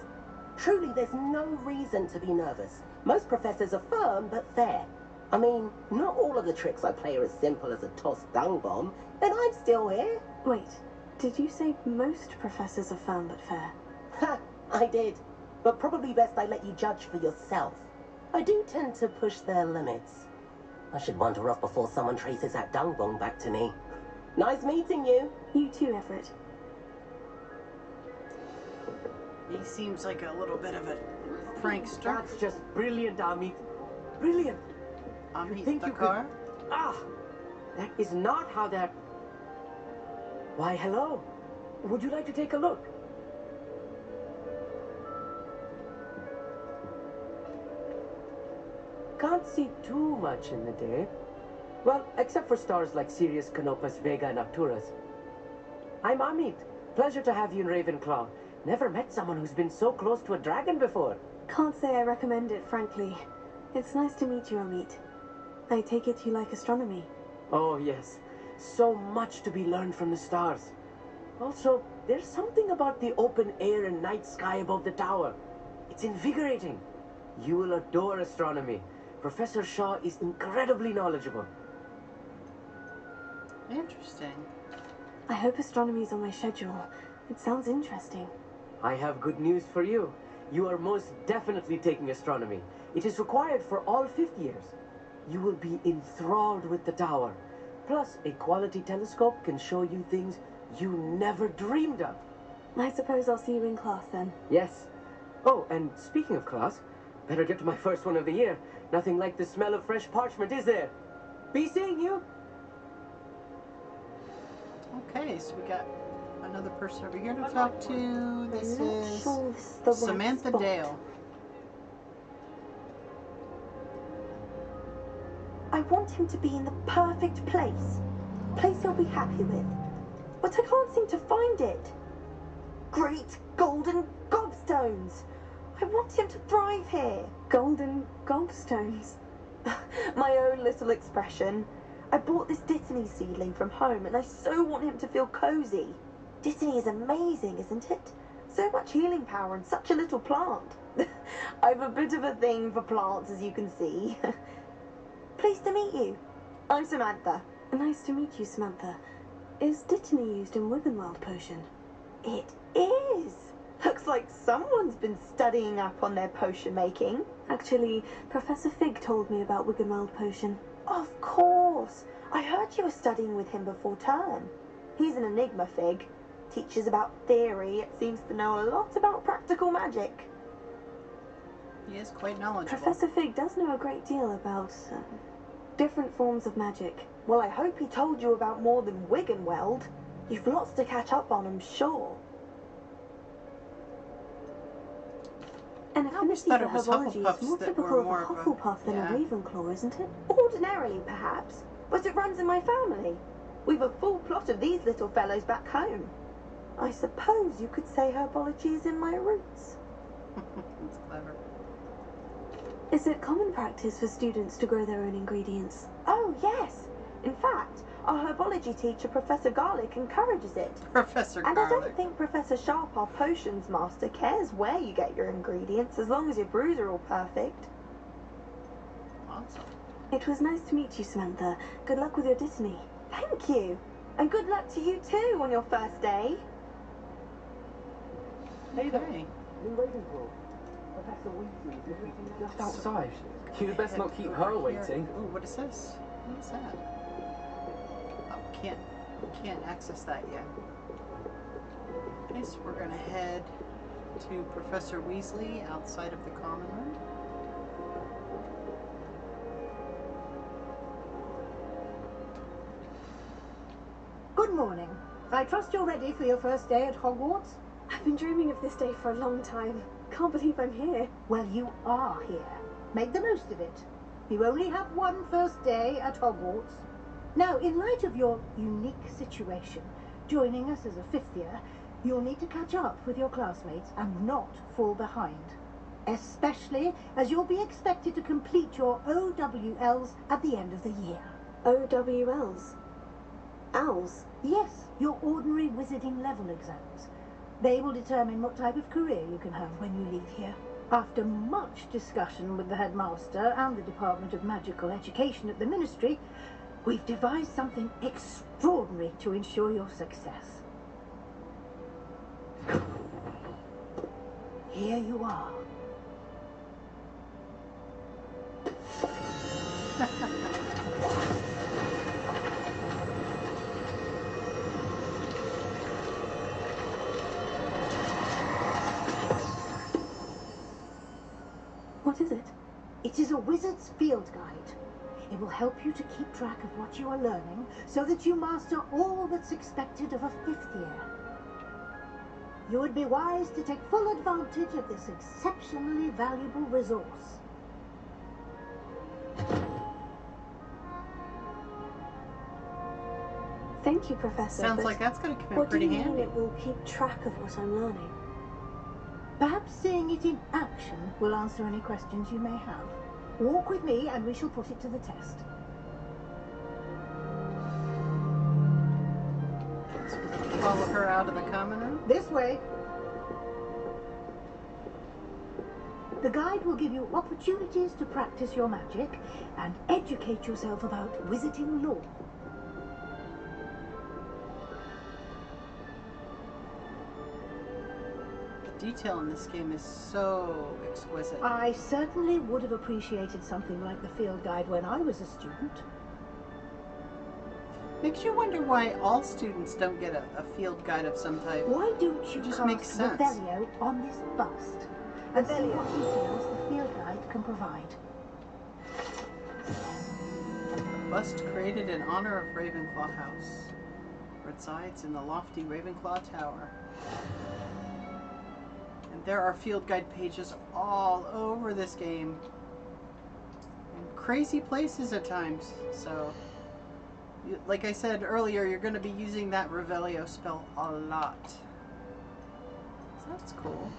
Truly, there's no reason to be nervous. Most professors are firm but fair. I mean, not all of the tricks I play are as simple as a tossed dung bomb, and I'm still here. Wait, did you say most professors are firm but fair? Ha, I did. But probably best I let you judge for yourself. I do tend to push their limits. I should wander off before someone traces that dung bomb back to me. Nice meeting you. You too, Everett. He seems like a little bit of a prankster. That's just brilliant, Amit. Brilliant. Amit think the you could- car? Ah, that is not how that... Why, hello. Would you like to take a look? Can't see too much in the day. Well, except for stars like Sirius, Canopus, Vega, and Arcturus. I'm Amit. Pleasure to have you in Ravenclaw. Never met someone who's been so close to a dragon before. Can't say I recommend it, frankly. It's nice to meet you, Amit. I take it you like astronomy. Oh, yes. So much to be learned from the stars. Also, there's something about the open air and night sky above the tower. It's invigorating. You will adore astronomy. Professor Shaw is incredibly knowledgeable. Interesting. I hope astronomy's on my schedule. It sounds interesting. I have good news for you. You are most definitely taking astronomy. It is required for all 5th years. You will be enthralled with the tower. Plus, a quality telescope can show you things you never dreamed of. I suppose I'll see you in class then. Yes. Oh, and speaking of class, better get to my first one of the year. Nothing like the smell of fresh parchment, is there? Be seeing you. Okay, so we got another person over here to talk to. This I'm not is sure this is the right Samantha spot. Dale. I want him to be in the perfect place. Place he'll be happy with. But I can't seem to find it. Great golden gobstones. I want him to thrive here. Golden gobstones. My own little expression. I bought this Dittany seedling from home and I so want him to feel cozy. Dittany is amazing, isn't it? So much healing power in such a little plant. I've a bit of a thing for plants, as you can see. Pleased to meet you. I'm Samantha. Nice to meet you, Samantha. Is Dittany used in Wiggenweld potion? It is. Looks like someone's been studying up on their potion making. Actually, Professor Fig told me about Wiggenweld potion. Of course. I heard you were studying with him before term. He's an enigma, Fig. Teaches about theory, it seems to know a lot about practical magic. He is quite knowledgeable. Professor Fig does know a great deal about different forms of magic. Well, I hope he told you about more than Wiggenweld. You've lots to catch up on, I'm sure. An I always affinity thought for it was herbology is Hufflepuffs more that typical were of a more of a... Hufflepuff than yeah. a Ravenclaw, isn't it? Ordinarily, perhaps, but it runs in my family. We've a full plot of these little fellows back home. I suppose you could say herbology is in my roots. That's clever. Is it common practice for students to grow their own ingredients? Oh, yes. In fact, our herbology teacher, Professor Garlick, encourages it. Professor And Garlic. I don't think Professor Sharp, our potions master, cares where you get your ingredients, as long as your brews are all perfect. Awesome. It was nice to meet you, Samantha. Good luck with your Dittany. Thank you. And good luck to you too on your first day. Hey there, Okay. New Ravenclaw. Professor Weasley is waiting just outside. You'd best not keep her waiting. Oh, what is this? What is that? Oh, can't access that yet. Okay, so we're gonna head to Professor Weasley outside of the common room. Good morning. I trust you're ready for your first day at Hogwarts? I've been dreaming of this day for a long time. Can't believe I'm here. Well, you are here. Make the most of it. You only have one first day at Hogwarts. Now, in light of your unique situation, joining us as a fifth year, you'll need to catch up with your classmates and not fall behind. Especially as you'll be expected to complete your OWLs at the end of the year. OWLs? Owls? Yes, your ordinary wizarding level exams. They will determine what type of career you can have when you leave here. After much discussion with the headmaster and the Department of Magical Education at the Ministry, we've devised something extraordinary to ensure your success. Here you are. What is it? It is a wizard's field guide. It will help you to keep track of what you are learning so that you master all that's expected of a fifth year. You would be wise to take full advantage of this exceptionally valuable resource. Thank you, Professor. Sounds but like that's going to come in what do pretty you mean handy. it will keep track of what I'm learning? Perhaps seeing it in action will answer any questions you may have. Walk with me and we shall put it to the test. Follow her out of the common room. This way. The guide will give you opportunities to practice your magic and educate yourself about wizarding lore. The detail in this game is so exquisite. I certainly would have appreciated something like the field guide when I was a student. Makes you wonder why all students don't get a field guide of some type. Why don't you It just cast makes sense. Revelio on this bust and see what details the field guide can provide? A bust created in honor of Ravenclaw House resides in the lofty Ravenclaw Tower. And there are field guide pages all over this game. In crazy places at times. So, like I said earlier, you're going to be using that Revelio spell a lot. So that's cool.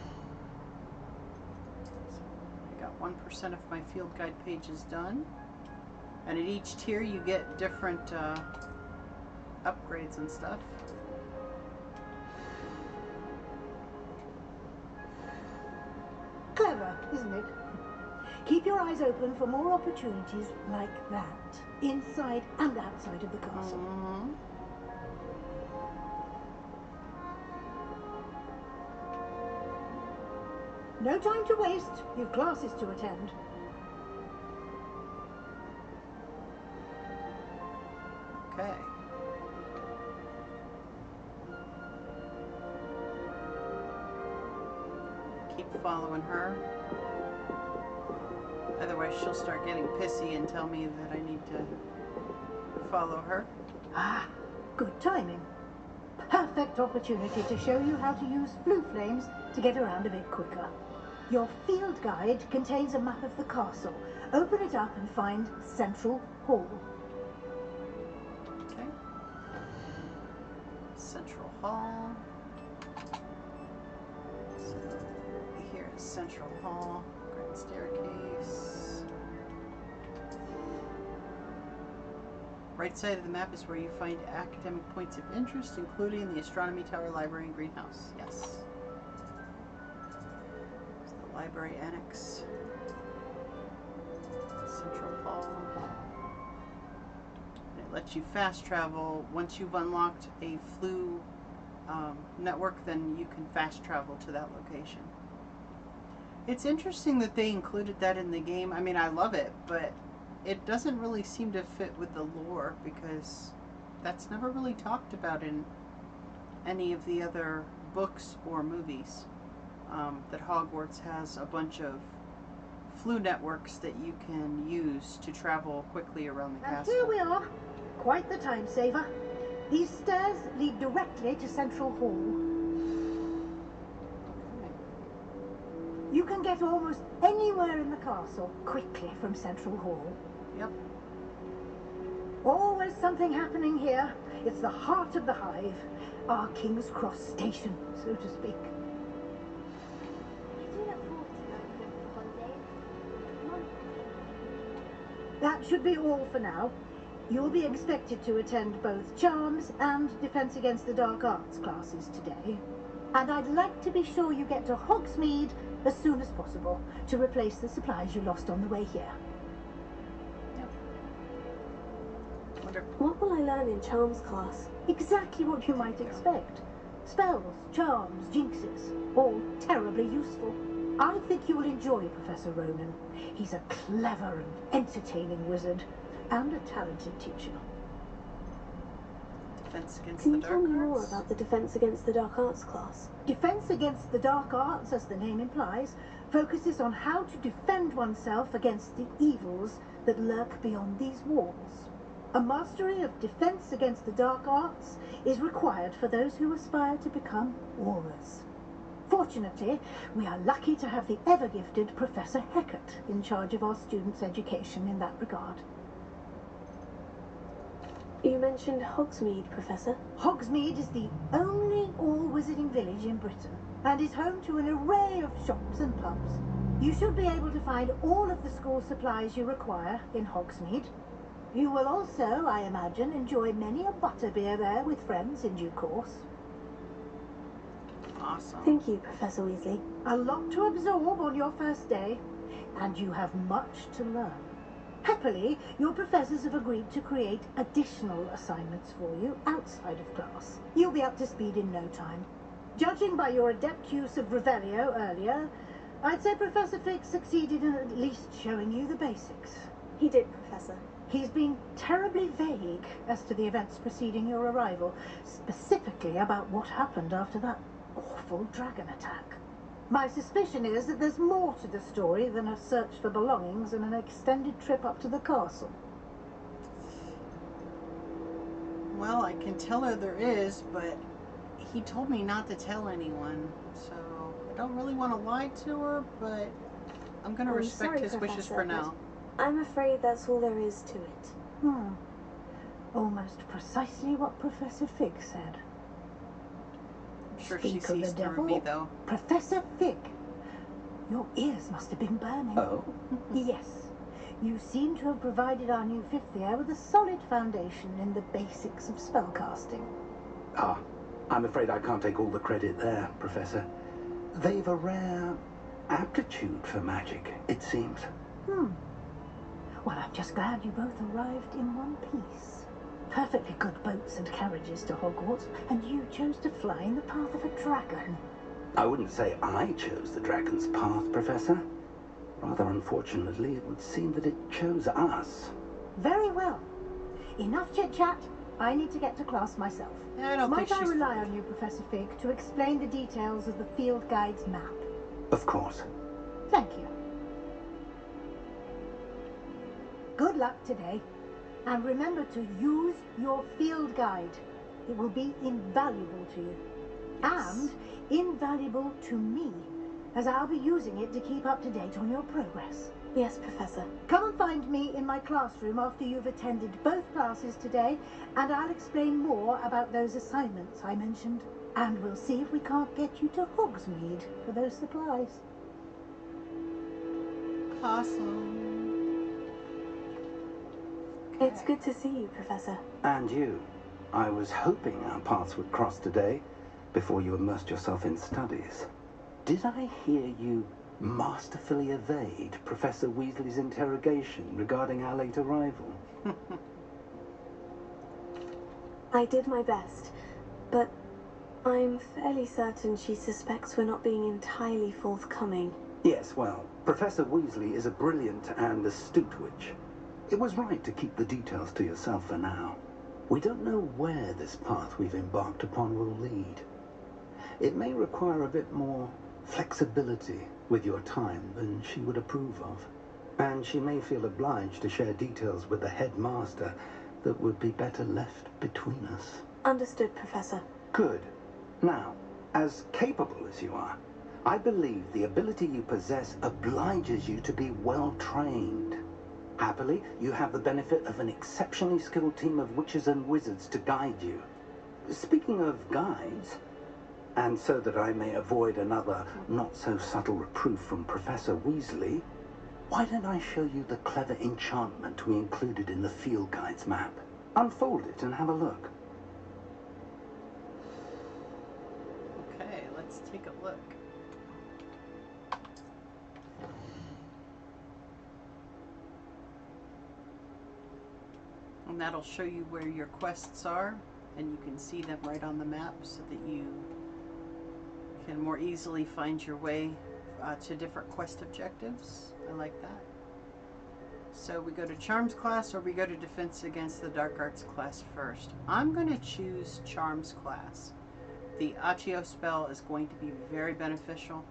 I got 1% of my field guide pages done. And at each tier you get different upgrades and stuff. Clever, isn't it? Keep your eyes open for more opportunities like that, inside and outside of the castle. Mm-hmm. No time to waste. You've classes to attend. Okay. Keep following her. Otherwise she'll start getting pissy and tell me that I need to follow her. Ah, good timing. perfect opportunity to show you how to use flue flames to get around a bit quicker. Your field guide contains a map of the castle. Open it up and find Central Hall. Okay. Central Hall. So here is Central Hall. Grand staircase. Right side of the map is where you find academic points of interest, including the Astronomy Tower, Library, and Greenhouse. Yes. It's the Library Annex. Central Hall. And it lets you fast travel. Once you've unlocked a flue network, then you can fast travel to that location. It's interesting that they included that in the game. I mean, I love it, but it doesn't really seem to fit with the lore because that's never really talked about in any of the other books or movies. That Hogwarts has a bunch of flue networks that you can use to travel quickly around the And castle. here we are. Quite the time saver. These stairs lead directly to Central Hall. You can get almost anywhere in the castle quickly from Central Hall. Yep. Always something happening here. It's the heart of the hive. Our King's Cross station, so to speak. I do look forward to going home for holidays. Mum. That should be all for now. You'll be expected to attend both Charms and Defense Against the Dark Arts classes today. And I'd like to be sure you get to Hogsmeade as soon as possible to replace the supplies you lost on the way here. What will I learn in Charms class? Exactly what you might expect. Spells, charms, jinxes, all terribly useful. I think you will enjoy Professor Ronan. He's a clever and entertaining wizard, and a talented teacher. Defense Against Can the you Dark tell me Arts? more about the Defense Against the Dark Arts class? Defense Against the Dark Arts, as the name implies, focuses on how to defend oneself against the evils that lurk beyond these walls. A mastery of Defense Against the Dark Arts is required for those who aspire to become Aurors. Fortunately, we are lucky to have the ever-gifted Professor Hecat in charge of our students' education in that regard. You mentioned Hogsmeade, Professor. Hogsmeade is the only all-wizarding village in Britain and is home to an array of shops and pubs. You should be able to find all of the school supplies you require in Hogsmeade. You will also, I imagine, enjoy many a butterbeer there with friends in due course. Awesome. Thank you, Professor Weasley. A lot to absorb on your first day, and you have much to learn. Happily, your professors have agreed to create additional assignments for you outside of class. You'll be up to speed in no time. Judging by your adept use of Revelio earlier, I'd say Professor Fig succeeded in at least showing you the basics. He did, Professor. He's been terribly vague as to the events preceding your arrival, specifically about what happened after that awful dragon attack. My suspicion is that there's more to the story than a search for belongings and an extended trip up to the castle. Well, I can tell her there is, but he told me not to tell anyone, so I don't really want to lie to her, but I'm going to respect sorry, his wishes Professor, for now. I'm afraid that's all there is to it. Almost precisely what Professor Fig said. I'm sure Speak she of the sees through devil. me, though. Professor Fig, your ears must have been burning. Oh? Yes. You seem to have provided our new fifth year with a solid foundation in the basics of spellcasting. Ah, I'm afraid I can't take all the credit there, Professor. They've a rare aptitude for magic, it seems. Well, I'm just glad you both arrived in one piece. Perfectly good boats and carriages to Hogwarts, and you chose to fly in the path of a dragon. I wouldn't say I chose the dragon's path, Professor. Rather unfortunately, it would seem that it chose us. Very well. Enough chit-chat. I need to get to class myself. I don't Might think I she's... rely on you, Professor Fig, to explain the details of the field guide's map? Of course. Thank you. Good luck today. And remember to use your field guide. It will be invaluable to you. And invaluable to me, as I'll be using it to keep up to date on your progress. Yes, Professor. Come and find me in my classroom after you've attended both classes today, and I'll explain more about those assignments I mentioned. And we'll see if we can't get you to Hogsmeade for those supplies. Awesome. It's good to see you, Professor. And you. I was hoping our paths would cross today, before you immersed yourself in studies. Did I hear you masterfully evade Professor Weasley's interrogation regarding our late arrival? I did my best, but I'm fairly certain she suspects we're not being entirely forthcoming. Yes, well, Professor Weasley is a brilliant and astute witch. It was right to keep the details to yourself for now. We don't know where this path we've embarked upon will lead. It may require a bit more flexibility with your time than she would approve of. And she may feel obliged to share details with the headmaster that would be better left between us. Understood, Professor. Good. Now, as capable as you are, I believe the ability you possess obliges you to be well trained. Happily, you have the benefit of an exceptionally skilled team of witches and wizards to guide you. Speaking of guides, and so that I may avoid another not-so-subtle reproof from Professor Weasley, why don't I show you the clever enchantment we included in the field guide's map? Unfold it and have a look. Okay, let's take a look. And that'll show you where your quests are, and you can see them right on the map so that you can more easily find your way to different quest objectives. I like that. So we go to Charms class or we go to Defense Against the Dark Arts class first. I'm going to choose Charms class. The Accio spell is going to be very beneficial,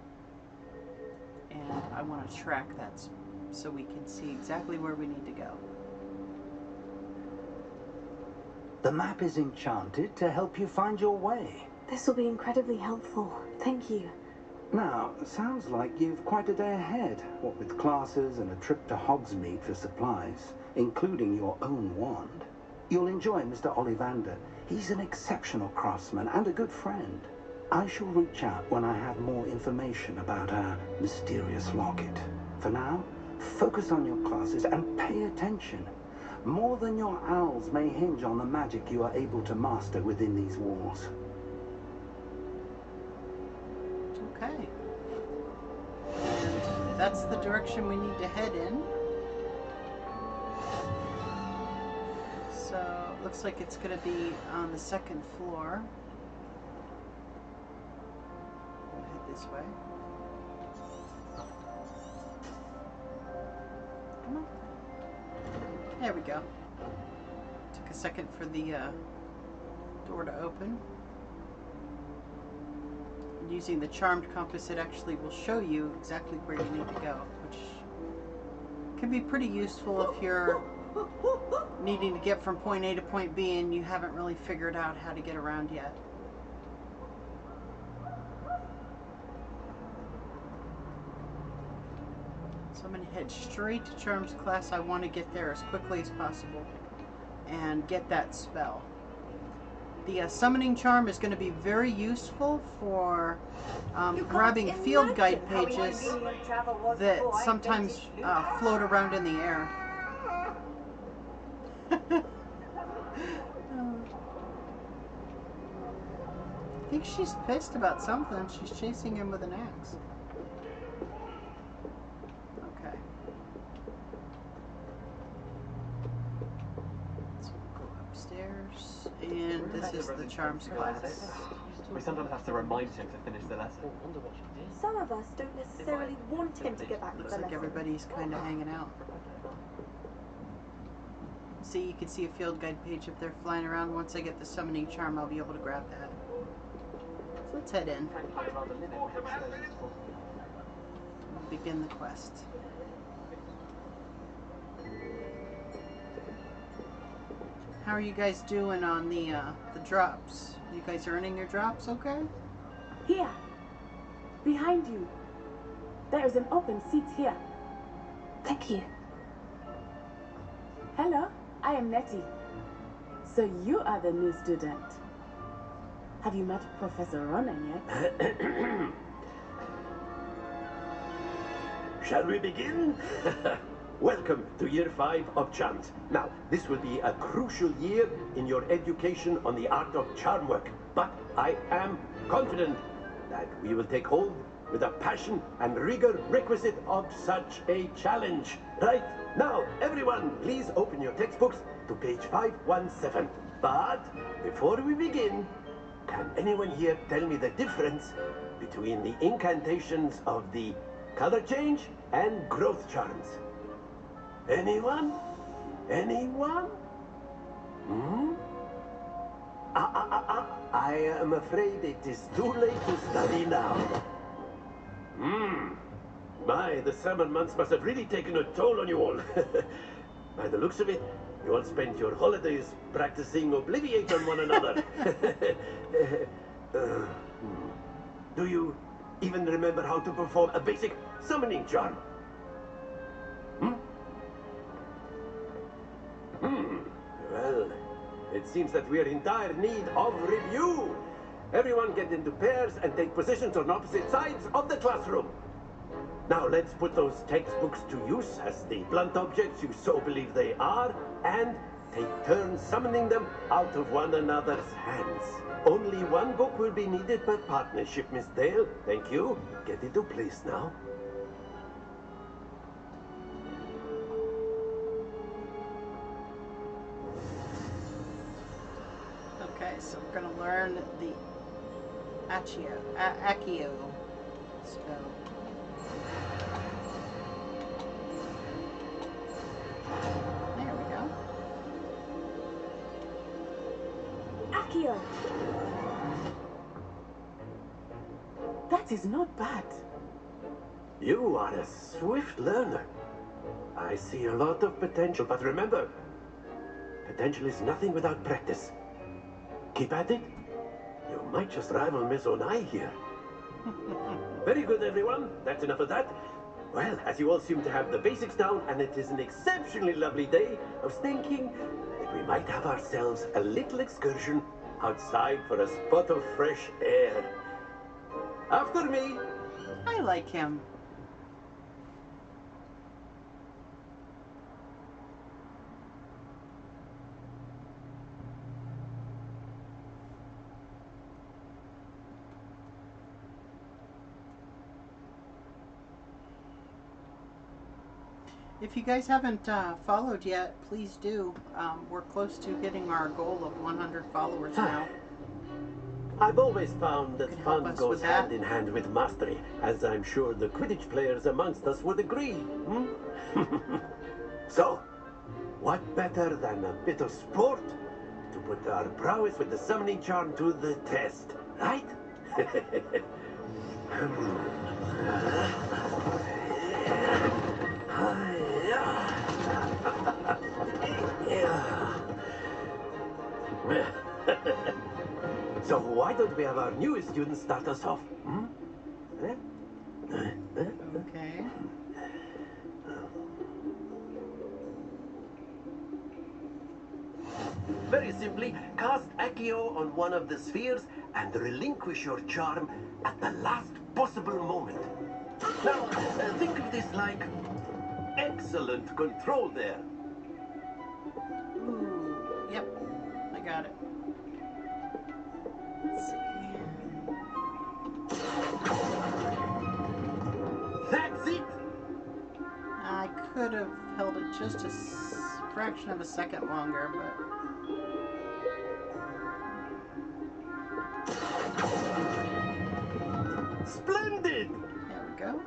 and I want to track that so we can see exactly where we need to go. The map is enchanted to help you find your way. This will be incredibly helpful. Thank you. Now, sounds like you've quite a day ahead, what with classes and a trip to Hogsmeade for supplies, including your own wand. You'll enjoy Mr. Ollivander. He's an exceptional craftsman and a good friend. I shall reach out when I have more information about our mysterious locket. For now, focus on your classes and pay attention. More than your owls may hinge on the magic you are able to master within these walls. Okay. And that's the direction we need to head in. So, it looks like it's going to be on the second floor. We'll head this way. Come on. There we go. Took a second for the door to open. Using the charmed compass, it actually will show you exactly where you need to go, which can be pretty useful if you're needing to get from point A to point B and you haven't really figured out how to get around yet. So I'm going to head straight to Charms class. I want to get there as quickly as possible and get that spell. The summoning charm is going to be very useful for grabbing field guide pages that sometimes float around in the air. I think she's pissed about something. She's chasing him with an axe. Okay. So we'll go upstairs, and this is the Charms class. We sometimes have to remind him to finish the lesson. Some of us don't necessarily want him to get back to the Looks lesson. like everybody's kind of hanging out. See, you can see a field guide page if they're flying around. Once I get the summoning charm, I'll be able to grab that. So let's head in. We'll begin the quest. How are you guys doing on the drops? You guys earning your drops okay? Here. Behind you. There is an open seat here. Thank you. Hello, I am Nettie. So you are the new student. Have you met Professor Ronan yet? Shall we begin? Welcome to year 5 of charms. Now, this will be a crucial year in your education on the art of charm work. But I am confident that we will take hold with the passion and rigor requisite of such a challenge. Right? Now, everyone, please open your textbooks to page 517. But before we begin, can anyone here tell me the difference between the incantations of the color change and growth charms? Anyone? Anyone? I am afraid it is too late to study now. My, the summer months must have really taken a toll on you all. By the looks of it, you all spent your holidays practicing Obliviate on one another. Do you even remember how to perform a basic summoning charm? Well, it seems that we are in dire need of review. Everyone get into pairs and take positions on opposite sides of the classroom. Now let's put those textbooks to use as the blunt objects you so believe they are, and take turns summoning them out of one another's hands. Only one book will be needed per partnership, Miss Dale. Thank you. Get into place now. Okay, so we're going to learn the Accio spell. There we go. Accio. That is not bad. You are a swift learner. I see a lot of potential, but remember, potential is nothing without practice. Keep at it. You might just rival Miss Onai here. Very good, everyone. That's enough of that. Well, as you all seem to have the basics down, and it is an exceptionally lovely day, I was thinking that we might have ourselves a little excursion outside for a spot of fresh air. After me. I like him. If you guys haven't followed yet, please do. We're close to hitting our goal of 100 followers now. I've always found that fun goes hand in hand with mastery, as I'm sure the Quidditch players amongst us would agree. So, what better than a bit of sport to put our prowess with the summoning charm to the test, right? So why don't we have our newest student start us off? Okay. Very simply, cast Accio on one of the spheres and relinquish your charm at the last possible moment. Now, think of this like excellent control there. Ooh, yep, I got it. Let's see. That's it! I could have held it just a fraction of a second longer, but... Splendid! There we go.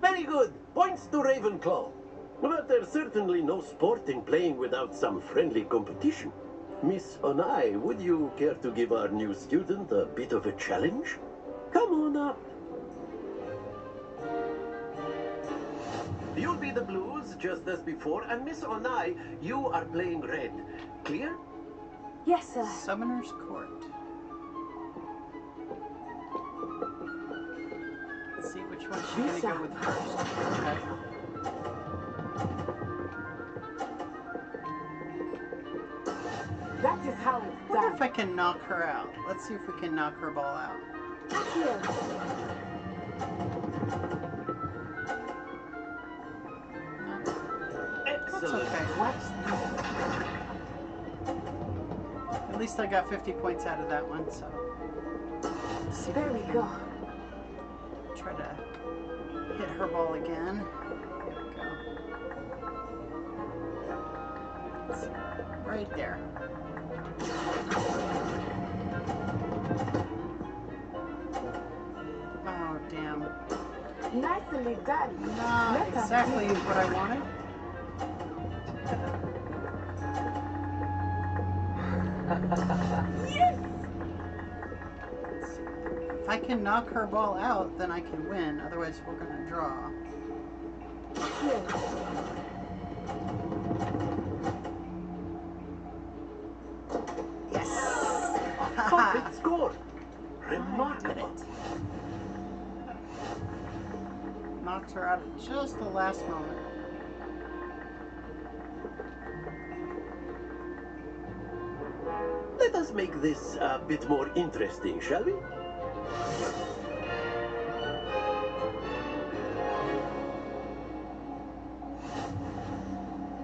Very good. Points to Ravenclaw. But there's certainly no sport in playing without some friendly competition. Miss Onai, would you care to give our new student a bit of a challenge? Come on up. You'll be the blues, just as before, and Miss Onai, you are playing red. Clear? Yes, sir. Summoner's Court. Let's see which one she's gonna go with first. Okay. That is how it's I wonder done. if I can knock her out. Let's see if we can knock her ball out. Here. Excellent. Okay. At least I got 50 points out of that one, so. Let's see if There we go. try to hit her ball again. There we go. Let's see. Right there. Oh, damn. Nicely done. Not Let us exactly see. what I wanted. Yes! If I can knock her ball out, then I can win. Otherwise, we're going to draw. Here. Yes! Perfect score. Remarkable. Knocks her out at just the last moment. Let us make this a bit more interesting, shall we?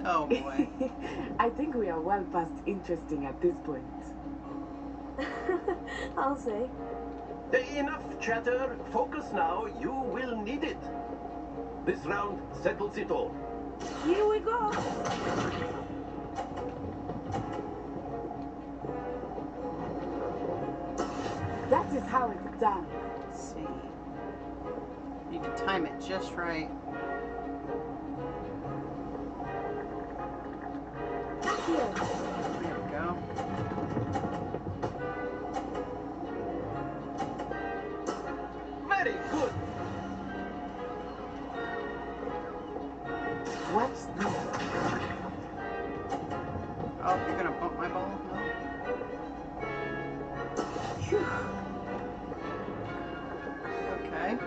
Oh boy. I think we are well past interesting at this point. I'll say. Enough chatter. Focus now. You will need it. This round settles it all. Here we go. That is how it's done. Let's see. Need to time it just right. Here. There we go. Very good. Watch this. Oh, you're gonna bump my ball? No? Phew. Okay.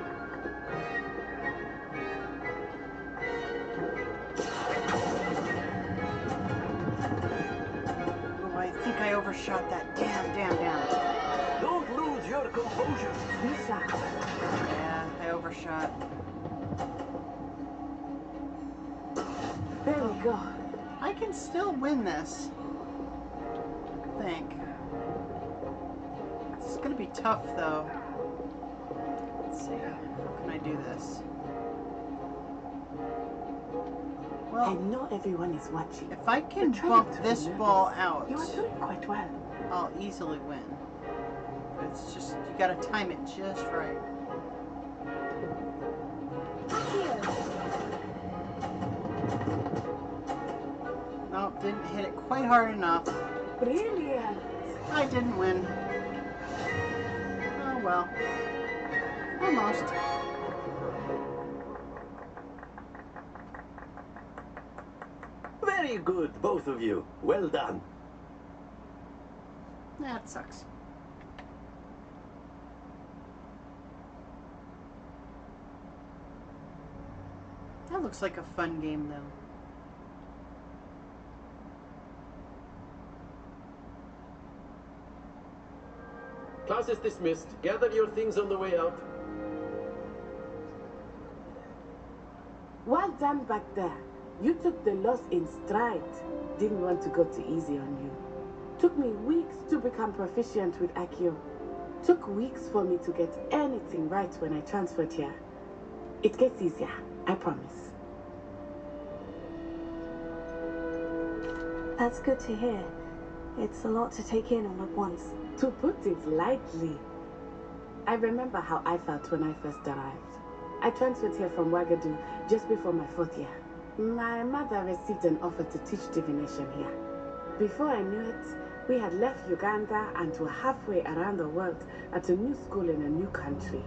Oh, I think I overshot that. Damn. Don't lose your composure. Lisa. Yeah, I overshot. There we go. I can still win this. I think. It's gonna be tough though. Let's see. How can I do this? Well, I know everyone is watching. if I can But try bump not to this be ball nervous. out, You are doing quite well. I'll easily win. But it's just, you gotta time it just right. Nope, didn't hit it quite hard enough. Brilliant. I didn't win. Oh well. Almost. Very good, both of you. Well done. That sucks. That looks like a fun game though. Class is dismissed. Gather your things on the way out. Well done back there. You took the loss in stride. Didn't want to go too easy on you. Took me weeks to become proficient with Accio. Took weeks for me to get anything right when I transferred here. It gets easier, I promise. That's good to hear. It's a lot to take in all at once. To put it lightly, I remember how I felt when I first arrived. I transferred here from Ouagadougou just before my 4th year. My mother received an offer to teach divination here. Before I knew it, we had left Uganda and were halfway around the world at a new school in a new country.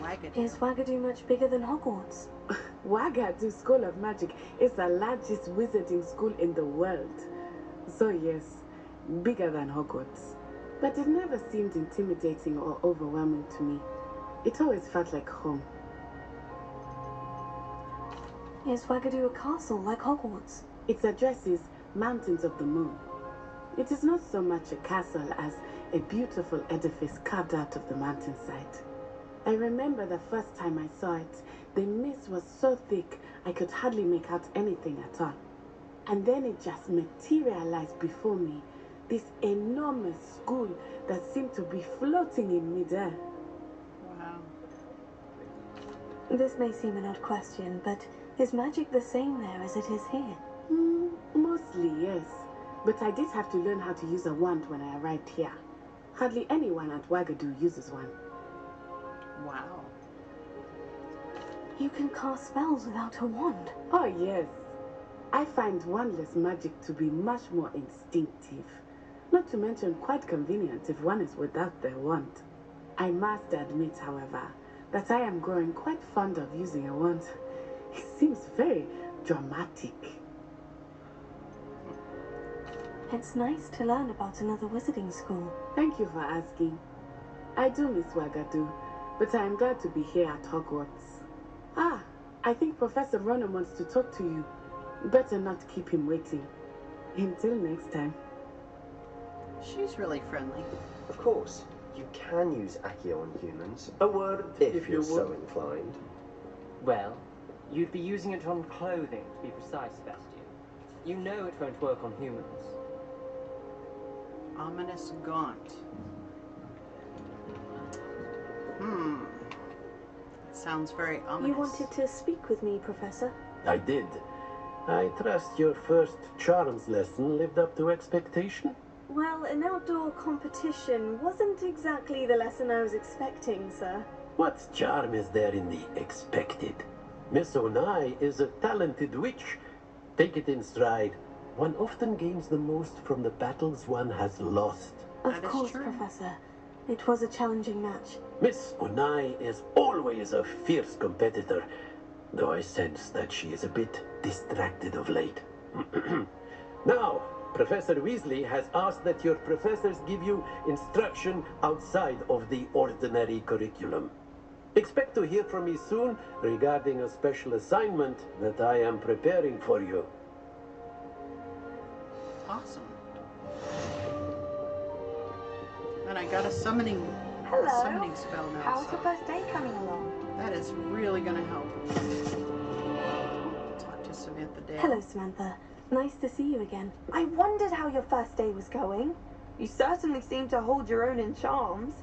Wow. Wagadu. Is Wagadu much bigger than Hogwarts? Wagadu School of Magic is the largest wizarding school in the world. So yes, bigger than Hogwarts. But it never seemed intimidating or overwhelming to me. It always felt like home. Is Wagadu a castle like Hogwarts? Its address is Mountains of the Moon. It is not so much a castle as a beautiful edifice carved out of the mountainside. I remember the first time I saw it, the mist was so thick I could hardly make out anything at all. And then it just materialized before me, this enormous school that seemed to be floating in midair. Wow. This may seem an odd question, but is magic the same there as it is here? Mostly, yes. But I did have to learn how to use a wand when I arrived here. Hardly anyone at Wagadu uses one. Wow. You can cast spells without a wand. Oh, yes. I find wandless magic to be much more instinctive. Not to mention quite convenient if one is without their wand. I must admit, however, that I am growing quite fond of using a wand. It seems very dramatic. It's nice to learn about another wizarding school. Thank you for asking. I do miss Wagadu, but I am glad to be here at Hogwarts. Ah, I think Professor Ronan wants to talk to you. Better not keep him waiting. Until next time. She's really friendly. Of course, you can use Accio on humans. A word if you're so inclined. Well, you'd be using it on clothing, to be precise, Sebastian. You know it won't work on humans. Ominous gaunt. Sounds very ominous. You wanted to speak with me, Professor? I did. I trust your first charms lesson lived up to expectation? Well, an outdoor competition wasn't exactly the lesson I was expecting, sir. What charm is there in the expected? Miss Onai is a talented witch. Take it in stride. One often gains the most from the battles one has lost. Of course, Professor. It was a challenging match. Miss Onai is always a fierce competitor, though I sense that she is a bit distracted of late. Now, Professor Weasley has asked that your professors give you instruction outside of the ordinary curriculum. Expect to hear from me soon regarding a special assignment that I am preparing for you. Awesome. And I got a summoning spell now. How's your first day coming along? That is really going to help. Talk to Samantha Dale. Hello, Samantha. Nice to see you again. I wondered how your first day was going. You certainly seem to hold your own in charms.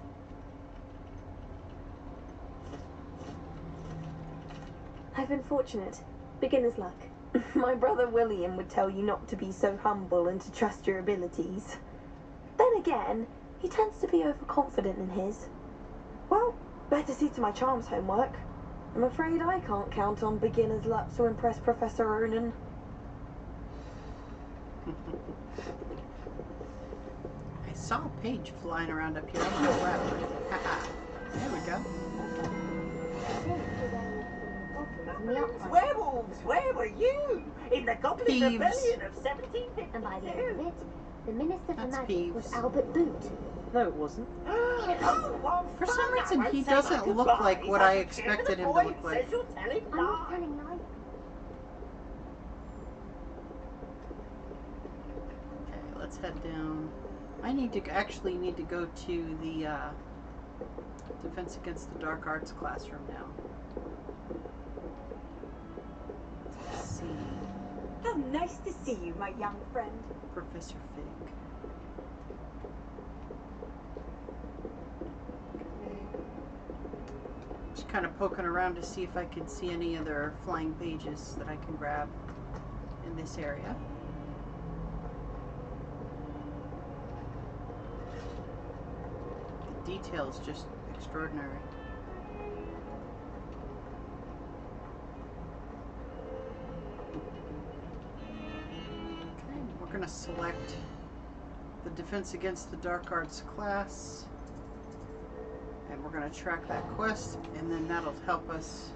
I've been fortunate. Beginner's luck. My brother William would tell you not to be so humble and to trust your abilities. Then again, he tends to be overconfident in his. Well, better see to my charms homework. I'm afraid I can't count on beginner's luck to impress Professor Ronan. I saw a page flying around up here. I'm gonna grab it. Haha. There we go. Werewolves, where were you? In the Goblin Peeves. Rebellion of 1752. And by the end of it, the Minister for That's Magic was Peeves. Albert Boot. No, it wasn't. Oh, well, For some fine, I reason, won't he say my doesn't look goodbyes. like what I As the expected him to boy look like. says you're telling I'm not lies. telling lies. Okay, let's head down. I actually need to go to the Defense Against the Dark Arts classroom now. Let's see. How nice to see you, my young friend. Professor Fig. Just kind of poking around to see if I can see any other flying pages that I can grab in this area. The detail's just extraordinary. Okay, we're going to select the Defense Against the Dark Arts class. And we're going to track that quest, and then that'll help us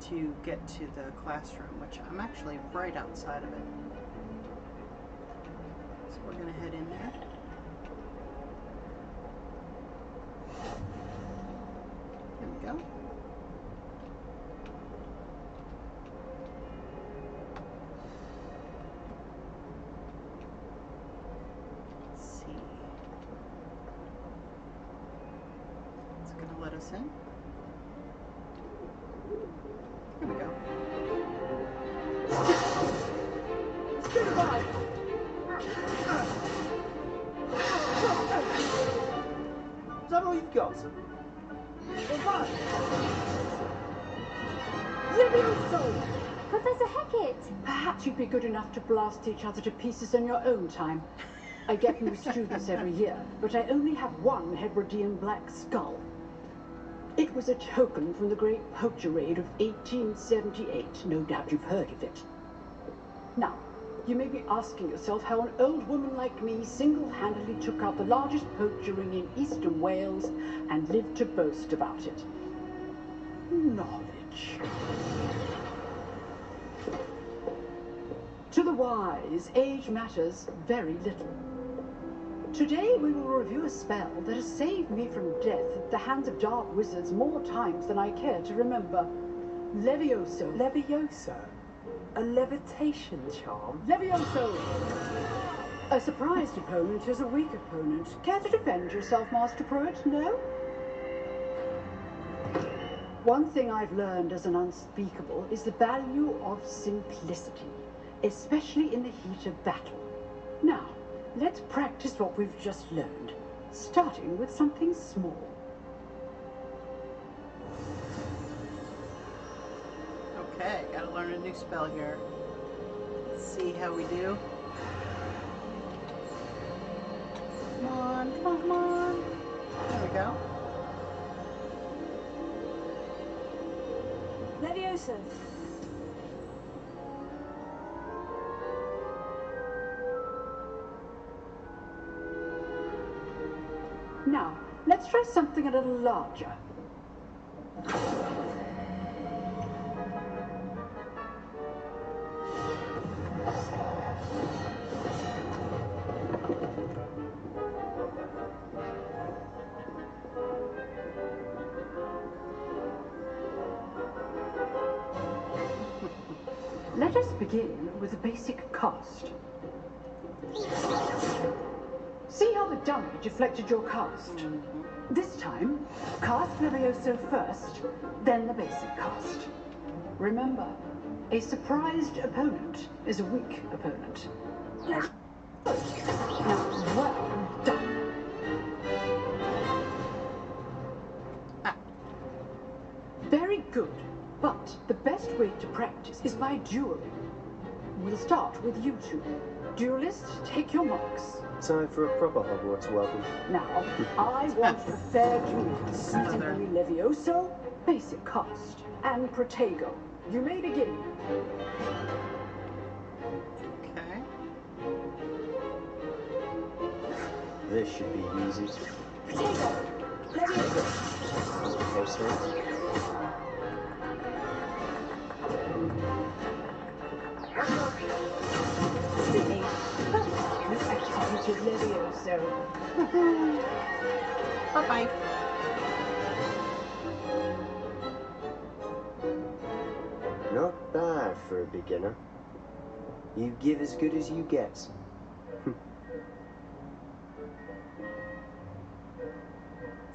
to get to the classroom, which I'm actually right outside of it. So we're going to head in there. There we go. Let's see. It's going to let us in. Here we go. Stand by! Is that all you've got? Levioso! Professor Hackett! Perhaps you'd be good enough to blast each other to pieces in your own time. I get new students every year, but I only have one Hebridean black skull. It was a token from the Great Poacher Raid of 1878. No doubt you've heard of it. Now, you may be asking yourself how an old woman like me single-handedly took out the largest poacher ring in eastern Wales and lived to boast about it. Knowledge. To the wise, age matters very little. Today we will review a spell that has saved me from death at the hands of dark wizards more times than I care to remember. Levioso. Levioso? A levitation charm? Levioso! A surprised opponent is a weak opponent. Care to defend yourself, Master Pruitt? No? One thing I've learned as an unspeakable is the value of simplicity, especially in the heat of battle. Now, let's practice what we've just learned, starting with something small. Okay, gotta learn a new spell here. Let's see how we do. Come on, come on, come on. There we go. Levioso. Now, let's try something a little larger. Let us begin with a basic cast. See how the dummy deflected your cast? This time, cast Levioso first, then the basic cast. Remember, a surprised opponent is a weak opponent. Now, well done. Very good, but the best way to practice is by dueling. We'll start with you two. Duelists, take your marks. Time for a proper Hogwarts welcome. Now, I want a fair duel. Simply Levioso, basic cast, and Protego. You may begin. Okay. This should be easy. Protego. Levioso. No, sir. Silly. You executed Levioso. Bye-bye. Not bad for a beginner. You give as good as you get.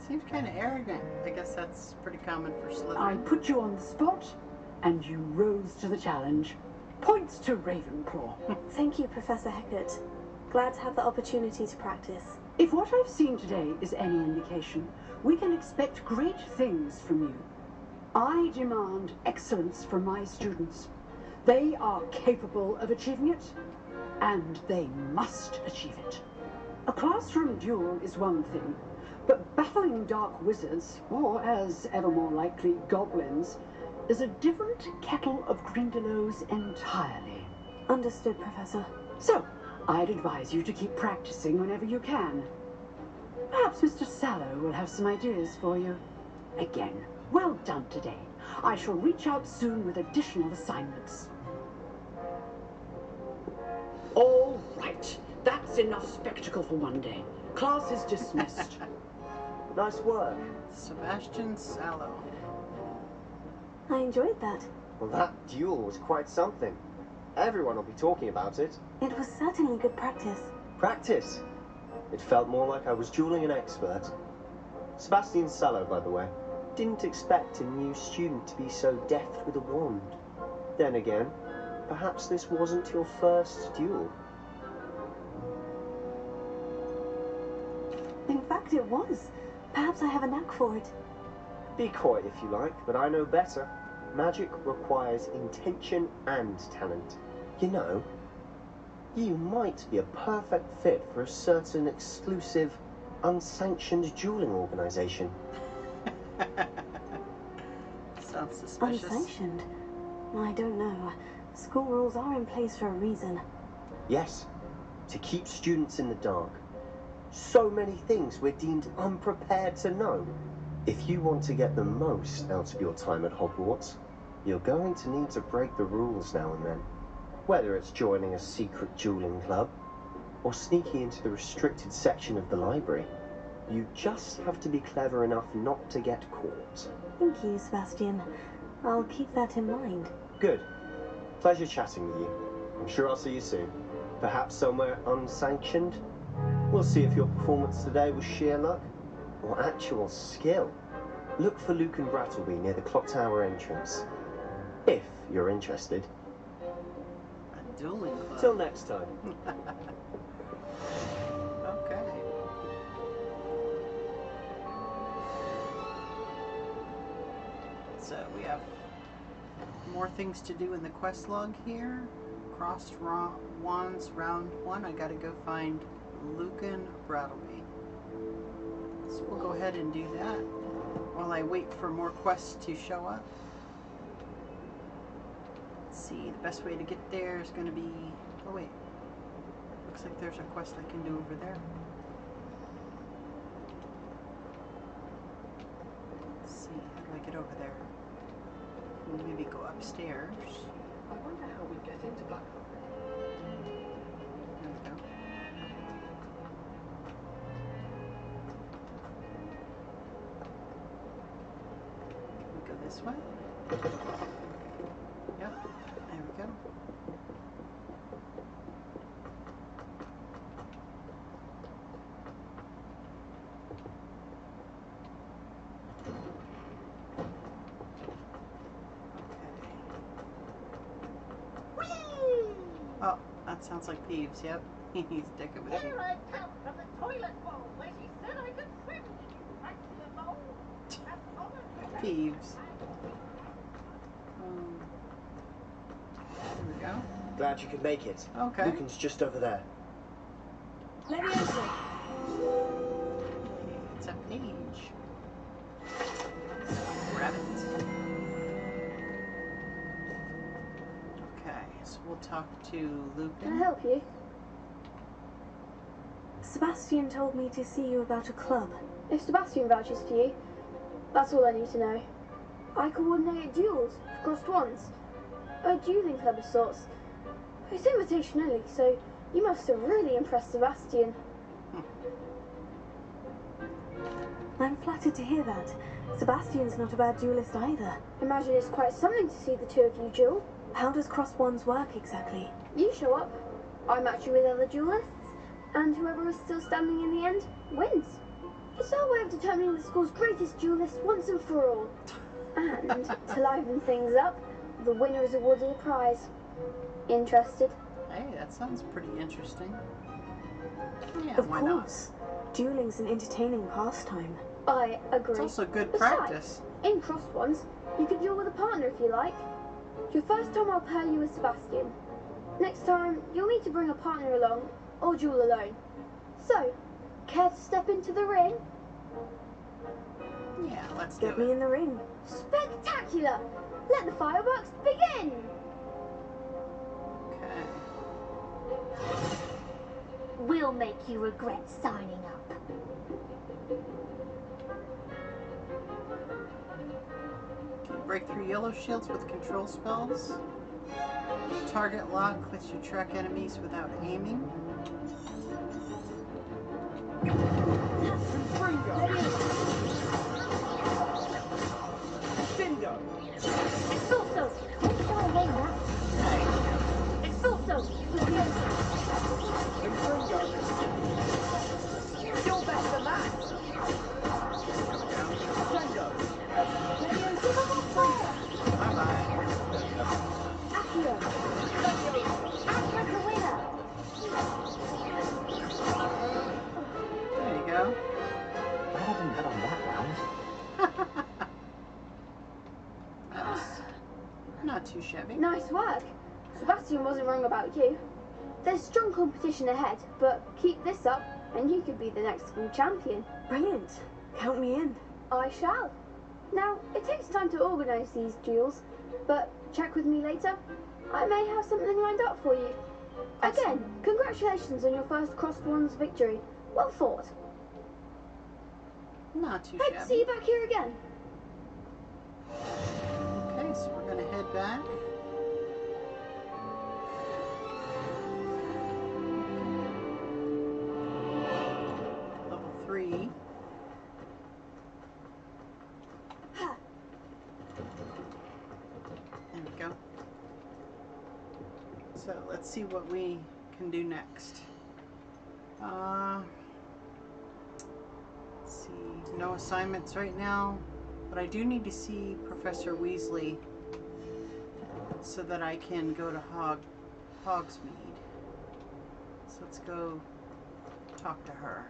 Seems kind of arrogant. I guess that's pretty common for Slytherin. I put you on the spot, and you rose to the challenge. Points to Ravenclaw. Thank you, Professor Hackett. Glad to have the opportunity to practice. If what I've seen today is any indication, we can expect great things from you. I demand excellence from my students. They are capable of achieving it, and they must achieve it. A classroom duel is one thing, but battling dark wizards, or as ever more likely, goblins, is a different kettle of Grindylows entirely. Understood, Professor. So, I'd advise you to keep practicing whenever you can. Perhaps Mr. Sallow will have some ideas for you. Again, well done today. I shall reach out soon with additional assignments. All right, that's enough spectacle for one day. Class is dismissed. Nice work. Sebastian Sallow. I enjoyed that. Well, that duel was quite something. Everyone will be talking about it. It was certainly good practice. Practice? It felt more like I was dueling an expert. Sebastian Sallow, by the way. Didn't expect a new student to be so deft with a wand. Then again, perhaps this wasn't your first duel. In fact, it was. Perhaps I have a knack for it. Be coy if you like, but I know better. Magic requires intention and talent. You know, you might be a perfect fit for a certain exclusive, unsanctioned dueling organization. Sounds suspicious. Unsanctioned? I don't know. School rules are in place for a reason. Yes, to keep students in the dark. So many things we're deemed unprepared to know. If you want to get the most out of your time at Hogwarts, you're going to need to break the rules now and then. Whether it's joining a secret dueling club, or sneaking into the restricted section of the library, you just have to be clever enough not to get caught. Thank you, Sebastian. I'll keep that in mind. Good. Pleasure chatting with you. I'm sure I'll see you soon. Perhaps somewhere unsanctioned? We'll see if your performance today was sheer luck or actual skill. Look for Luke and Brattleby near the clock tower entrance. If you're interested. A dueling club. Till next time. Okay. So we have more things to do in the quest log here. Crossed wands round 1. I gotta go find Lucan Brattleby. So we'll go ahead and do that while I wait for more quests to show up. Let's see, the best way to get there is gonna be... Oh wait, looks like there's a quest I can do over there. Let's see, how do I get over there? We'll maybe go upstairs. I wonder how we get into Blackpool. There we go. Can we go this way? Yep, there we go. Oh, that sounds like Peeves, yep. He's dicking with you. I come from the toilet bowl where she said I could swim. Did you practice the bowl? Peeves. There we go. Glad you could make it. Okay. Lucan's just over there. Leviosa. It's a page. Grab it. Okay, so we'll talk to Lucan. Can I help you? Sebastian told me to see you about a club. If Sebastian vouches for you, that's all I need to know. I coordinate duels for crossed wands. A dueling club of sorts. It's invitation only, so you must have really impressed Sebastian. I'm flattered to hear that. Sebastian's not a bad duelist either. Imagine it's quite something to see the two of you duel. How does crossed wands work exactly? You show up, I match you with other duelists, and whoever is still standing in the end wins. It's our way of determining the school's greatest duelist once and for all. And to liven things up, the winner is awarded a prize. Interested? Hey, that sounds pretty interesting. Yeah, Of why course. Dueling's an entertaining pastime. I agree. It's also good Besides, practice. in crossed ones, you can duel with a partner if you like. Your first time I'll pair you with Sebastian. Next time, you'll need to bring a partner along, or duel alone. So, care to step into the ring? Yeah, let's do Get it. me in the ring. Spectacular! Let the fireworks begin! Okay. We'll make you regret signing up. break through yellow shields with control spells. Target lock lets you track enemies without aiming. Bingo! Exulso! Make sure I name that. Exulso! Bingo! You're better than that! Bingo! Bye-bye. Accio! Abracadabra! There you go. Glad I didn't head on that round. That was not too shabby. Nice work. Sebastian wasn't wrong about you. There's strong competition ahead, but keep this up and you could be the next school champion. Brilliant. Count me in. I shall. Now, it takes time to organise these duels, but check with me later. I may have something lined up for you. Again, congratulations on your first cross-wands victory. Well fought. Not too Hope to see shabby. you back here again. Okay, so we're going to head back. Level 3. There we go. So let's see what we can do next. Let's see, no assignments right now, but I do need to see Professor Weasley so that I can go to Hogsmeade. So let's go talk to her.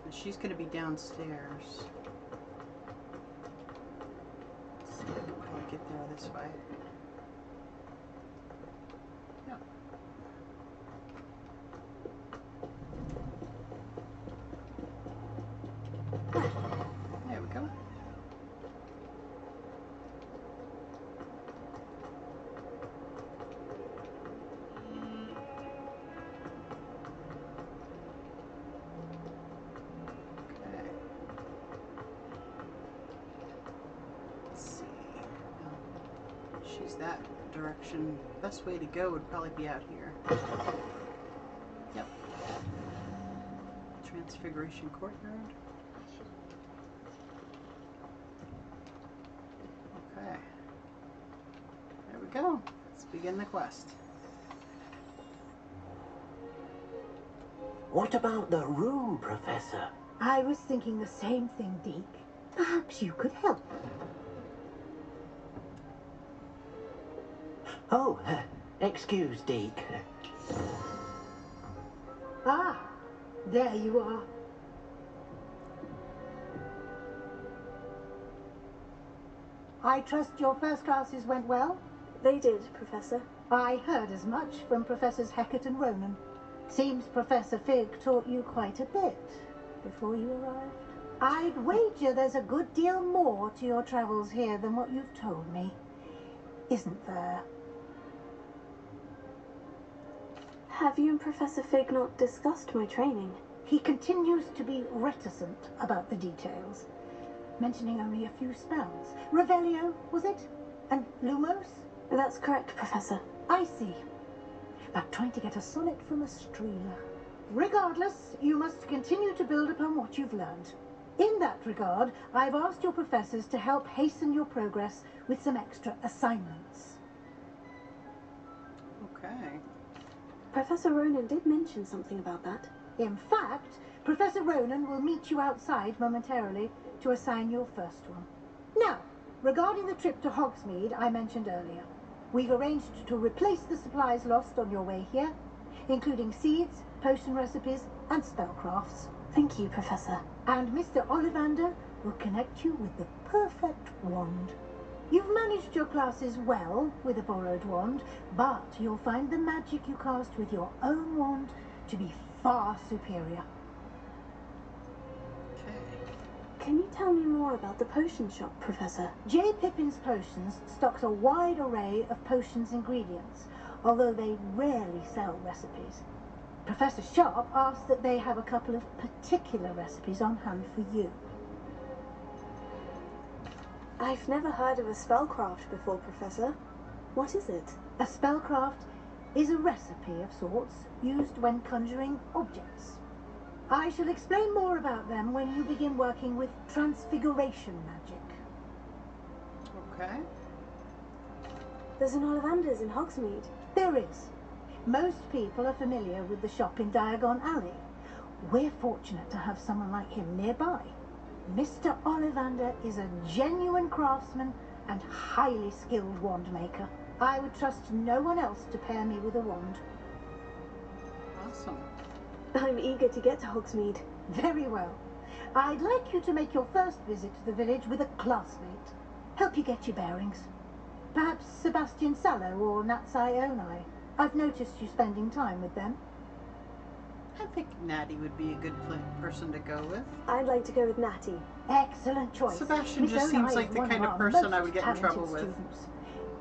And she's going to be downstairs. Let's see if I can probably get there this way. Yep. There we go. Okay. Let's see. She's that direction. Best way to go would probably be out here. Yep. Transfiguration Courtyard. Okay. There we go. Let's begin the quest. What about the room, Professor? I was thinking the same thing, Deke. Perhaps you could help. Oh, excuse, Deke. Ah, there you are. I trust your first classes went well? They did, Professor. I heard as much from Professors Hecat and Ronan. Seems Professor Fig taught you quite a bit before you arrived. I'd wager there's a good deal more to your travels here than what you've told me. Isn't there? Have you and Professor Fig not discussed my training? He continues to be reticent about the details, mentioning only a few spells. Revelio, was it? And Lumos? That's correct, Professor. I see. Like trying to get a sonnet from a streeler. Regardless, you must continue to build upon what you've learned. In that regard, I've asked your professors to help hasten your progress with some extra assignments. Okay. Professor Ronan did mention something about that. In fact, Professor Ronan will meet you outside momentarily to assign your first one. Now, regarding the trip to Hogsmeade I mentioned earlier, we've arranged to replace the supplies lost on your way here, including seeds, potion recipes, and spellcrafts. Thank you, Professor. And Mr. Ollivander will connect you with the perfect wand. You've managed your classes well with a borrowed wand, but you'll find the magic you cast with your own wand to be far superior. Can you tell me more about the potion shop, Professor? J. Pippin's Potions stocks a wide array of potions ingredients, although they rarely sell recipes. Professor Sharp asks that they have a couple of particular recipes on hand for you. I've never heard of a spellcraft before, Professor. What is it? A spellcraft is a recipe of sorts used when conjuring objects. I shall explain more about them when you begin working with transfiguration magic. Okay. There's an Ollivander's in Hogsmeade. There is. Most people are familiar with the shop in Diagon Alley. We're fortunate to have someone like him nearby. Mr. Ollivander is a genuine craftsman and highly skilled wand maker. I would trust no one else to pair me with a wand. Awesome. I'm eager to get to Hogsmeade. Very well. I'd like you to make your first visit to the village with a classmate. Help you get your bearings. Perhaps Sebastian Sallow or Natsai Onai. I've noticed you spending time with them. I think Natty would be a good person to go with. I'd like to go with Natty. Excellent choice. Sebastian Miss just Onai seems is like the one kind of of our person I most would get in trouble talented with. students.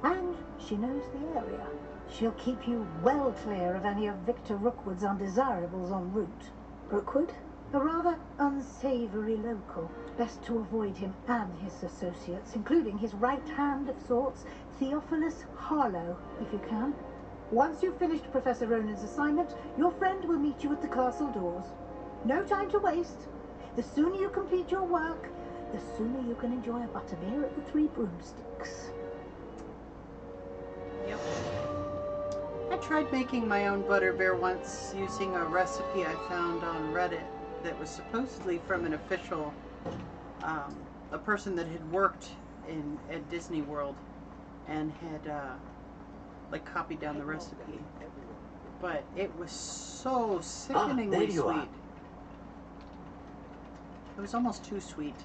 And she knows the area. She'll keep you well clear of any of Victor Rookwood's undesirables en route. Rookwood? A rather unsavory local. Best to avoid him and his associates, including his right hand of sorts, Theophilus Harlow, if you can. Once you've finished Professor Ronan's assignment, your friend will meet you at the castle doors. No time to waste. The sooner you complete your work, the sooner you can enjoy a butterbeer at the Three Broomsticks. Yep. I tried making my own butterbeer once using a recipe I found on Reddit that was supposedly from an official, a person that had worked at Disney World and had like copied down the recipe. But it was so sickeningly sweet. It was almost too sweet.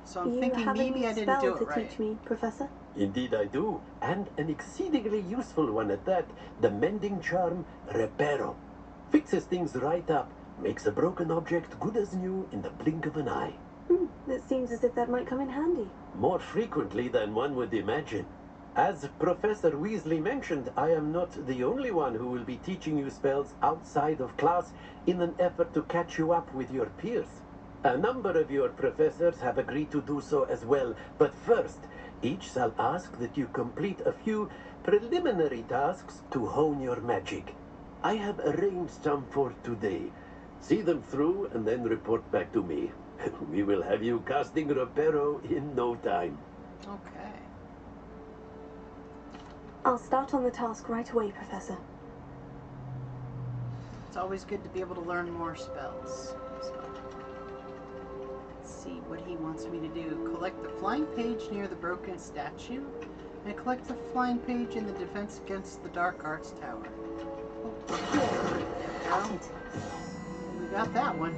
So I'm thinking maybe I didn't do it right. Teach me, Professor? Indeed I do, and an exceedingly useful one at that. The mending charm Reparo. Fixes things right up, makes a broken object good as new in the blink of an eye. It seems as if that might come in handy. More frequently than one would imagine. As Professor Weasley mentioned, I am not the only one who will be teaching you spells outside of class in an effort to catch you up with your peers. A number of your professors have agreed to do so as well, but first, each shall ask that you complete a few preliminary tasks to hone your magic. I have arranged some for today. See them through and then report back to me. We will have you casting Reparo in no time. Okay. I'll start on the task right away, Professor. It's always good to be able to learn more spells. So, let's see what he wants me to do. Collect the flying page near the broken statue, and collect the flying page in the defense against the dark arts tower. Oh, there we go. We got that one.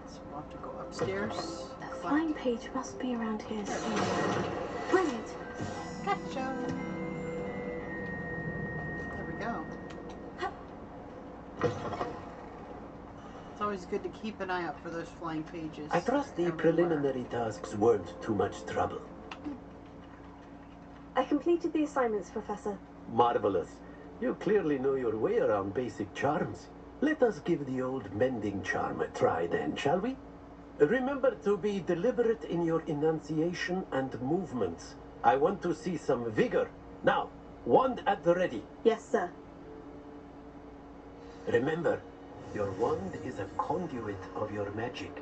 So we'll have to go upstairs. The flying page must be around here somewhere. Brilliant. Gotcha. There we go. It's always good to keep an eye out for those flying pages. I trust the preliminary tasks weren't too much trouble. I completed the assignments, Professor. Marvelous. You clearly know your way around basic charms. Let us give the old mending charm a try then, shall we? Remember to be deliberate in your enunciation and movements. I want to see some vigor. Now, wand at the ready. Yes, sir. Remember, your wand is a conduit of your magic.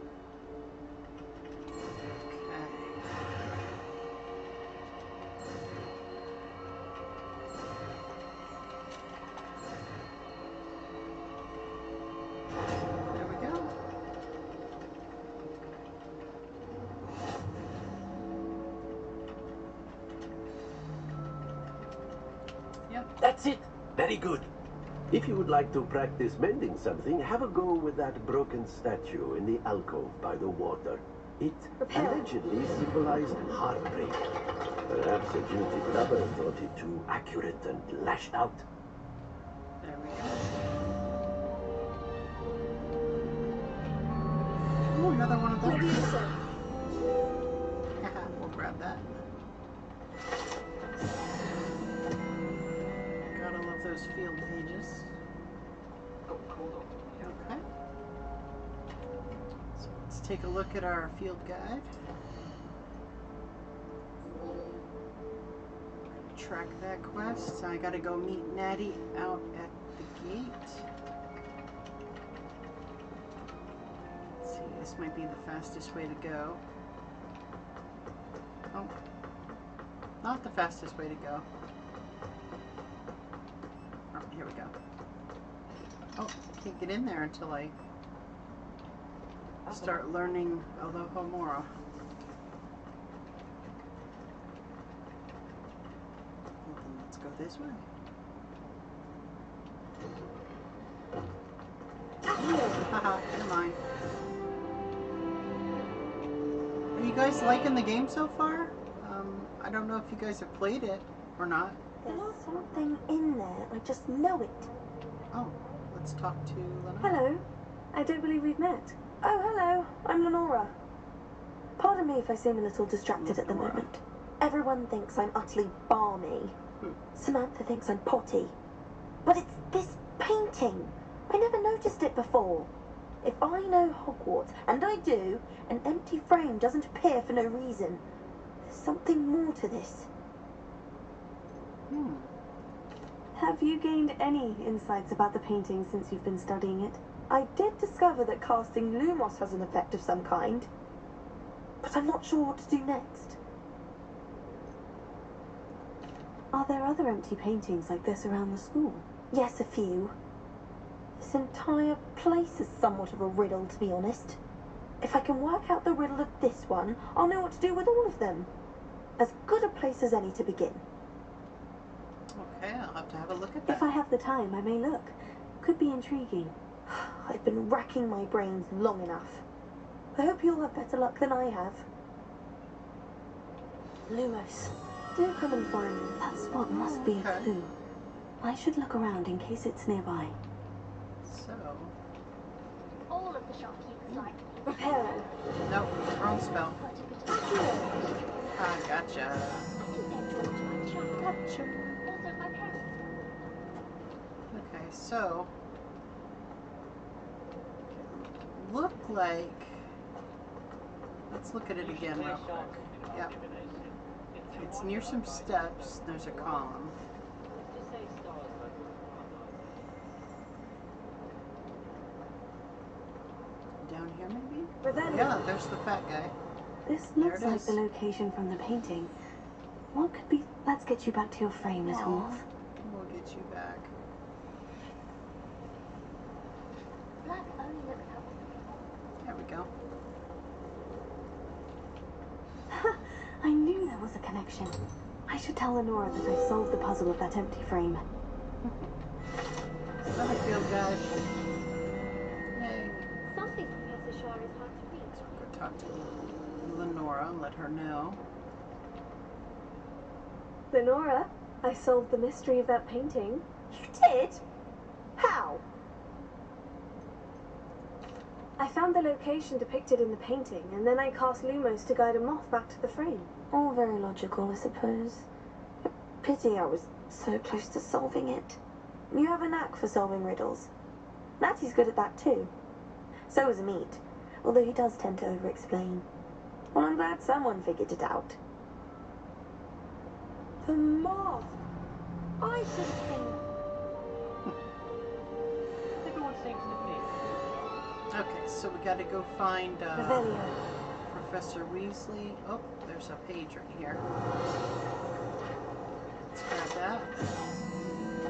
That's it. Very good. If you would like to practice mending something, have a go with that broken statue in the alcove by the water. It allegedly symbolized heartbreak. Perhaps a guilty lover thought it too accurate and lashed out. There we go. Ooh, another one of those. We'll grab that. Gotta love those field pages. Oh, hold on. Okay. So let's take a look at our field guide. Track that quest. So I gotta go meet Natty out at the gate. Let's see, this might be the fastest way to go. Oh, not the fastest way to go. Oh, here we go. Oh, can't get in there until I start learning Alohomora. Let's go this way. Haha, never mind. Are you guys liking the game so far? I don't know if you guys have played it or not. There's something in there. I just know it. Oh, let's talk to Lunaril. Hello. I don't believe we've met. Oh, hello. I'm Lenora. Pardon me if I seem a little distracted at the moment. Everyone thinks I'm utterly balmy. Samantha thinks I'm potty. But it's this painting. I never noticed it before. If I know Hogwarts, and I do, an empty frame doesn't appear for no reason. There's something more to this. Have you gained any insights about the painting since you've been studying it? I did discover that casting Lumos has an effect of some kind, but I'm not sure what to do next. Are there other empty paintings like this around the school? Yes, a few. This entire place is somewhat of a riddle, to be honest. If I can work out the riddle of this one, I'll know what to do with all of them. As good a place as any to begin. Okay, I'll have to have a look at that. If I have the time, I may look. Could be intriguing. I've been racking my brains long enough. I hope you'll have better luck than I have. Lumos. Do come and find me. That spot must be a clue. I should look around in case it's nearby. So... All of the shopkeepers like me. Prepare. Nope, wrong spell. Ah, gotcha. Gotcha. Also, my parents. Okay, so... Look like... Let's look at it again real quick. Yep. It's near some steps. There's a column. Down here, maybe? Yeah, there's the fat guy. This looks like the location from the painting. What could be... Let's get you back to your frame, little moth. We'll get you back. Black only looks helpful. There we go. I knew there was a connection. I should tell Lenora that I solved the puzzle of that empty frame. Another field guide. Yay. Something Professor Shar is hard to read. Go talk to Lenora and let her know. Lenora, I solved the mystery of that painting. You did? How? I found the location depicted in the painting, and then I cast Lumos to guide a moth back to the frame. All very logical, I suppose. Pity I was so close to solving it. You have a knack for solving riddles. Natty's good at that too. So is Meat, although he does tend to over-explain. Well, I'm glad someone figured it out. The moth! I should have seen it. Everyone seems to be. Okay, so we gotta go find Revelio. Professor Weasley. Oh, there's a page right here. Let's grab that.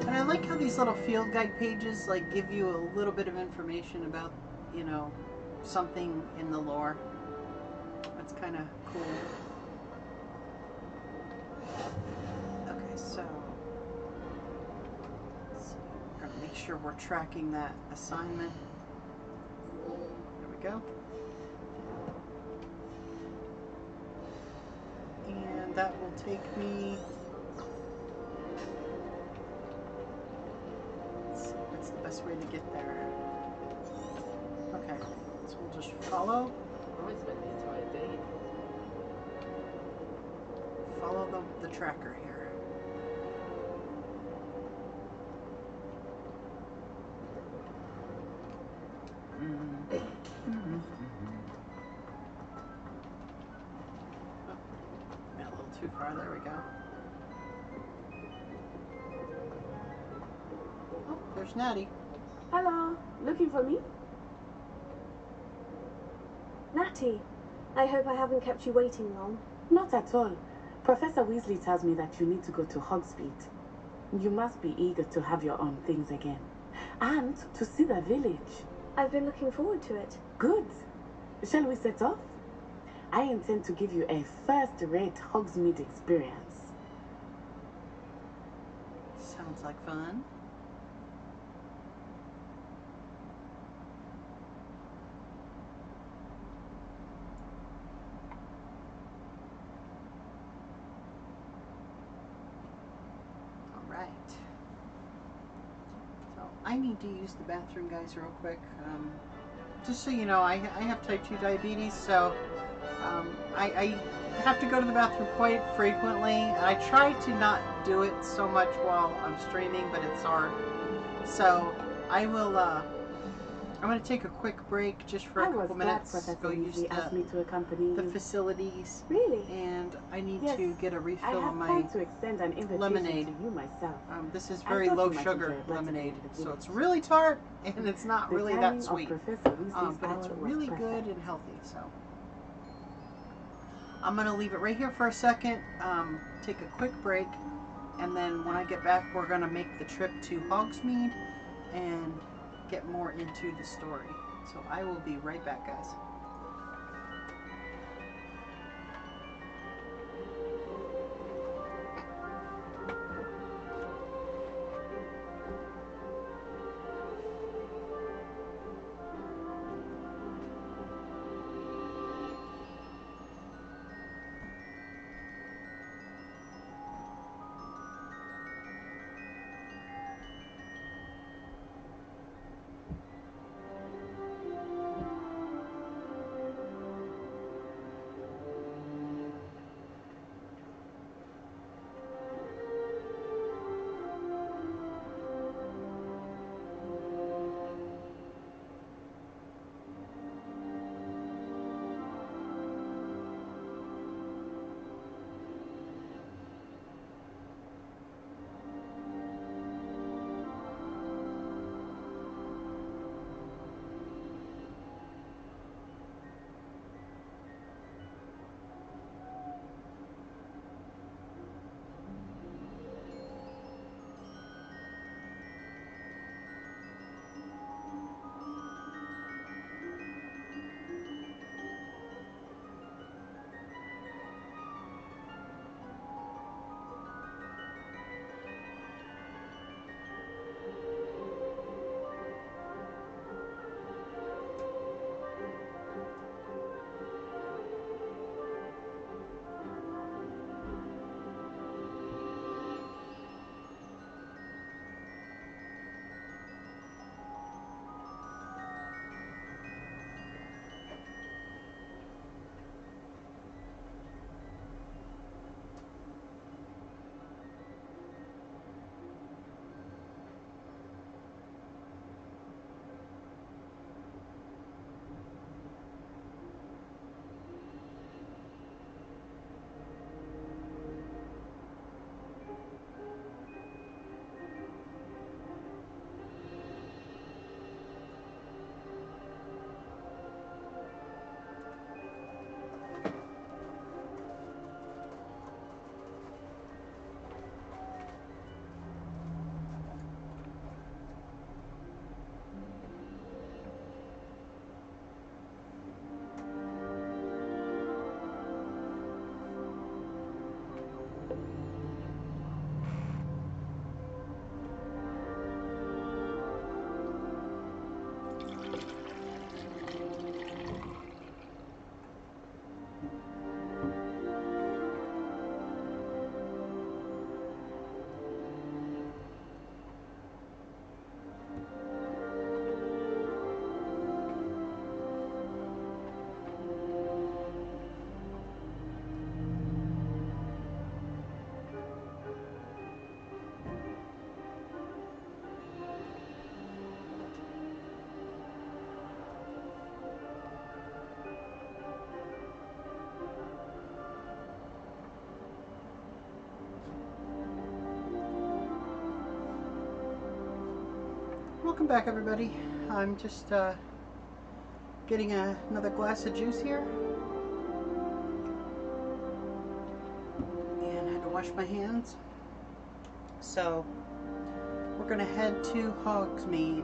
And I like how these little field guide pages like give you a little bit of information about, you know, something in the lore. That's kind of cool. Okay, so we're gonna make sure we're tracking that assignment. There we go. And that will take me... Let's see, what's the best way to get there? Okay, so we'll just follow. I spent the entire day. Follow the tracker here. too far. There we go. Oh, there's Natty. Hello. Looking for me? Natty, I hope I haven't kept you waiting long. Not at all. Professor Weasley tells me that you need to go to Hogsmeade. You must be eager to have your own things again. And to see the village. I've been looking forward to it. Good. Shall we set off? I intend to give you a first-rate Hogsmeade experience. Sounds like fun. Alright. So I need to use the bathroom, guys, real quick. Just so you know, I have type 2 diabetes, so I have to go to the bathroom quite frequently. I try to not do it so much while I'm streaming, but it's hard. So I will, I'm going to take a quick break just for a couple minutes. Go use the facilities. Really? And I need Yes, to get a refill I of my planned to extend an invitation lemonade. to you myself. This is I very thought low you might sugar enjoy a lemonade, bite of so the it's really tart and it's not The really timing that of sweet. Professor Weasley's But it's hour was really perfect. good and healthy. So I'm gonna leave it right here for a second, take a quick break, and then when I get back, we're gonna make the trip to Hogsmeade and get more into the story. So I will be right back, guys. Welcome back, everybody. I'm just getting another glass of juice here. And I had to wash my hands. So, we're going to head to Hogsmeade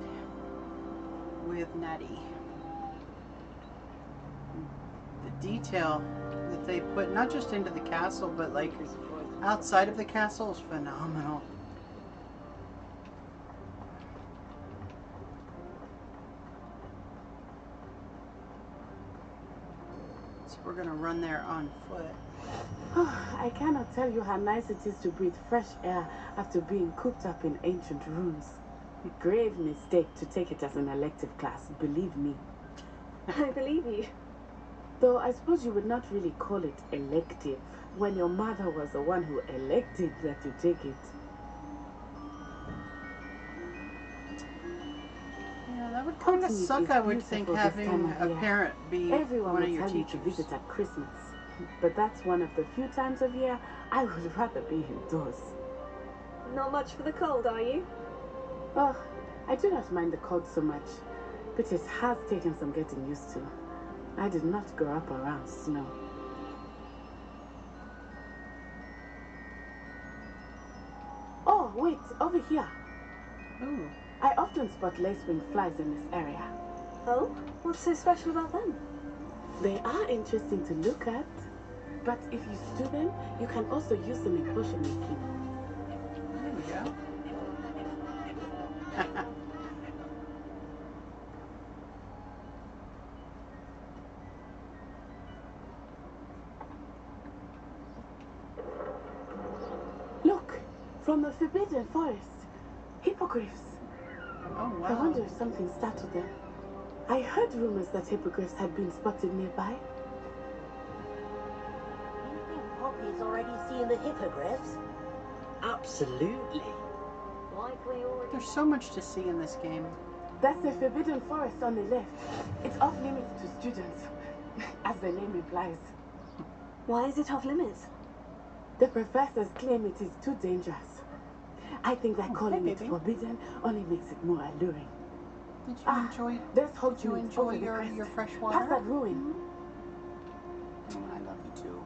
with Natty. The detail that they put, not just into the castle, but like outside of the castle is phenomenal. We're going to run there on foot. I cannot tell you how nice it is to breathe fresh air after being cooped up in ancient rooms. Grave mistake to take it as an elective class, believe me. I believe you. Though I suppose you would not really call it elective when your mother was the one who elected that you take it. Yeah, that would kind of suck, I would think, having a parent be Everyone one of will your tell you teachers. to visit at Christmas, but that's one of the few times of year I would rather be indoors. Not much for the cold, are you? Oh, I do not mind the cold so much, but it has taken some getting used to. I did not grow up around snow. Oh, wait, over here. Ooh. I often spot lacewing flies in this area. Oh? What's so special about them? They are interesting to look at, but if you stew them, you can also use them in potion making. There we go. Look, from the Forbidden Forest, hippogriffs. Oh, wow. I wonder if something startled them. I heard rumors that hippogriffs had been spotted nearby. You think Poppy's already seen the hippogriffs? Absolutely. Likely already. There's so much to see in this game. That's the Forbidden Forest on the left. It's off limits to students, as the name implies. Why is it off limits? The professors claim it is too dangerous. I think that calling it baby. forbidden only makes it more alluring. Did you enjoy? There's Did you Hogsmeade enjoy over the crest. your fresh Past water? that ruin. Oh, I love you too.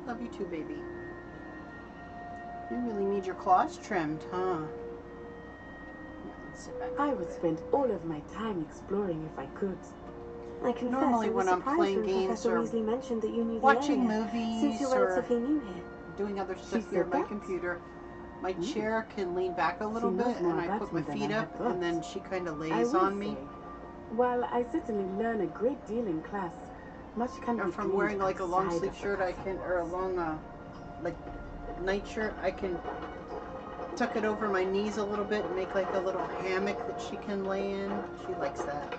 Love you too, baby. You really need your claws trimmed, huh? Yeah, let's sit back. I would spend all of my time exploring if I could. I confess, Normally I was when I'm surprised playing when games Professor or Weasley mentioned that you knew the watching area, movies since you're or relatively new here. doing other stuff She here said at my that? computer, my chair can lean back a little knows bit more and I about put my me than feet I up had thought. and then she kind of I lays will on me. say, while I certainly learn a great deal in class, much can Or be if I'm gleaned wearing like a long outside sleeve of the shirt, I castle can, or a walls. long like night shirt, I can tuck it over my knees a little bit and make like a little hammock that she can lay in. She likes that.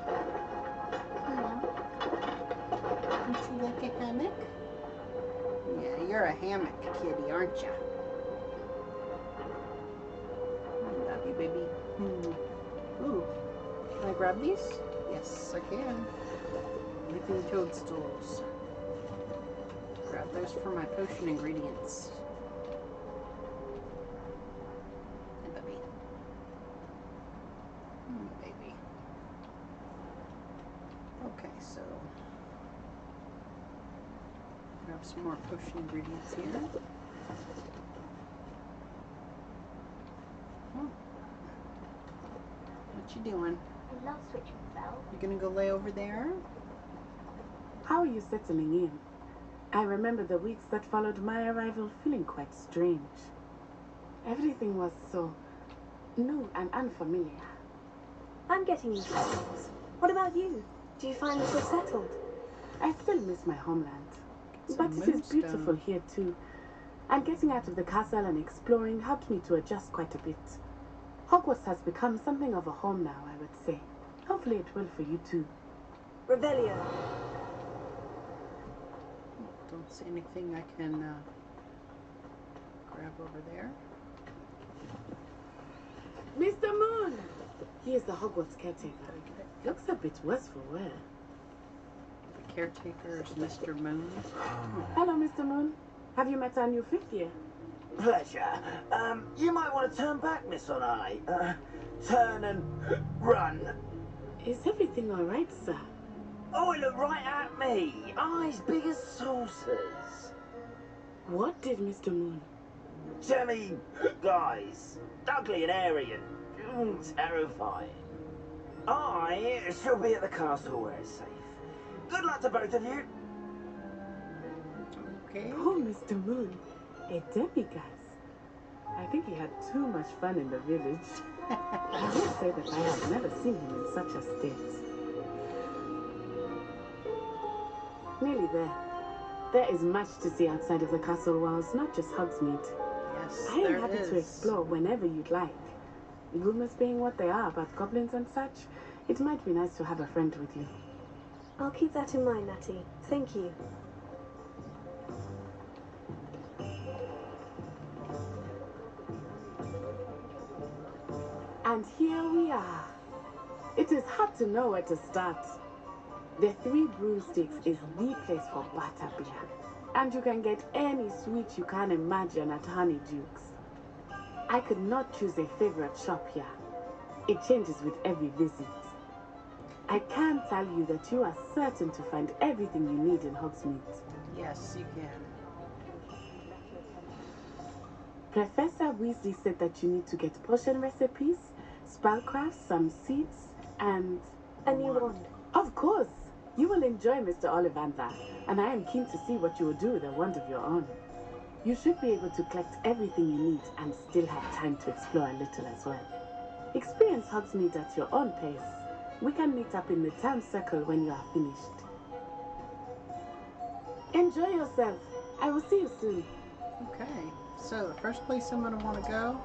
Don't you like a hammock? Yeah, you're a hammock kitty, aren't you? I love you, baby. Ooh, can I grab these? Yes, I can. Living toadstools. Grab those for my potion ingredients. Hey, baby. Baby. Okay, so grab some more potion ingredients here. Oh. What you doing? I love switching the bell. You gonna go lay over there? How are you settling in? I remember the weeks that followed my arrival feeling quite strange. Everything was so new and unfamiliar. I'm getting used to things. What about you? Do you find yourself settled? I still miss my homeland. But Some it is beautiful moonstone. here too. And getting out of the castle and exploring helped me to adjust quite a bit. Hogwarts has become something of a home now, I would say. Hopefully it will for you too. Revelio. Don't see anything I can grab over there. Mr. Moon! He is the Hogwarts caretaker. Looks a bit worse for wear. The caretaker is Mr. Moon. Hello, Mr. Moon. Have you met our new fifth year? Pleasure. You might want to turn back, Miss Onai. turn and run. Is everything all right, sir? Oh, it looked right at me. Eyes big as saucers. What did Mr. Moon? Jemmy guys. Ugly and hairy and terrifying. I shall be at the castle where it's safe. Good luck to both of you. Okay. Poor Mr. Moon. A demiguise. I think he had too much fun in the village. I will say that I have never seen him in such a state. Nearly there. There is much to see outside of the castle walls, not just Hogsmeade. Yes, I am there happy is. to explore whenever you'd like. Rumors being what they are about goblins and such, it might be nice to have a friend with you. I'll keep that in mind, Natty. Thank you. And here we are. It is hard to know where to start. The Three Broomsticks is the place for butterbeer. And you can get any sweet you can imagine at Honeydukes. I could not choose a favorite shop here. It changes with every visit. I can tell you that you are certain to find everything you need in Hogsmeade. Yes, you can. Professor Weasley said that you need to get potion recipes, spellcrafts, some seeds, and... a new wand. Of course! You will enjoy Mr. Ollivander, and I am keen to see what you will do with a wand of your own. You should be able to collect everything you need and still have time to explore a little as well. Experience Hogsmeade at your own pace. We can meet up in the town circle when you are finished. Enjoy yourself. I will see you soon. Okay, so the first place I'm going to want to go,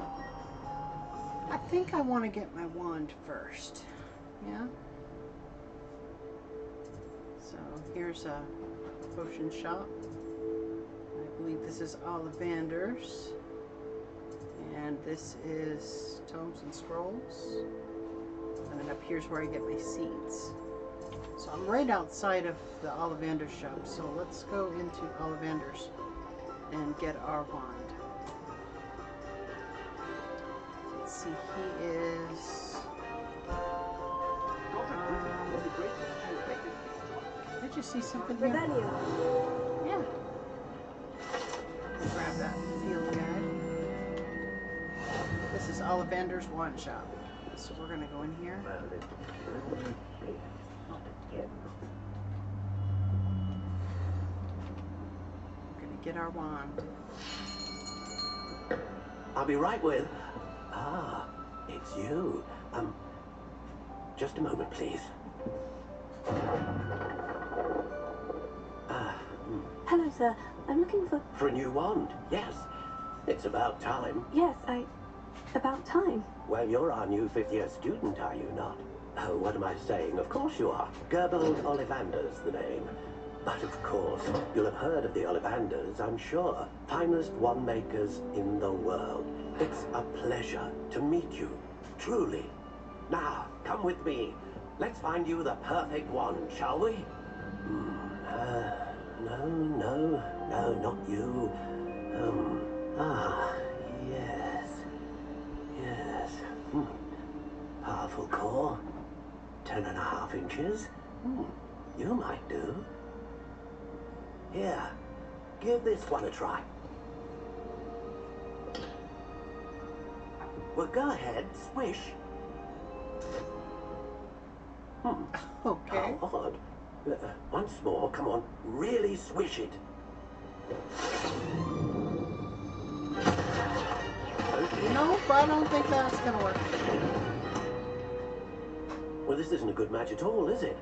I think I want to get my wand first. Yeah? So here's a potion shop. I believe this is Ollivander's. And this is Tomes and Scrolls. And then up here's where I get my seeds. So I'm right outside of the Ollivander shop. So let's go into Ollivander's and get our wand. Let's see, he is... Did you see something here? Rebellion. Yeah. Grab that field guide. This is Ollivander's wand shop. So we're gonna go in here. We're gonna get our wand. I'll be right with... Ah, it's you. Just a moment, please. Hello, sir. I'm looking for... For a new wand, yes. It's about time. Yes, about time. Well, you're our new fifth-year student, are you not? Oh, what am I saying? Of course you are. Gerbold Ollivander's the name. But of course, you'll have heard of the Ollivanders, I'm sure. Finest wand makers in the world. It's a pleasure to meet you, truly. Now, come with me. Let's find you the perfect wand, shall we? No, not you. Yes. Powerful core. 10.5 inches. You might do. Here, give this one a try. Well, go ahead, swish. Okay. How odd. Once more, come on, really swish it. Nope, I don't think that's gonna work. Well, this isn't a good match at all, is it?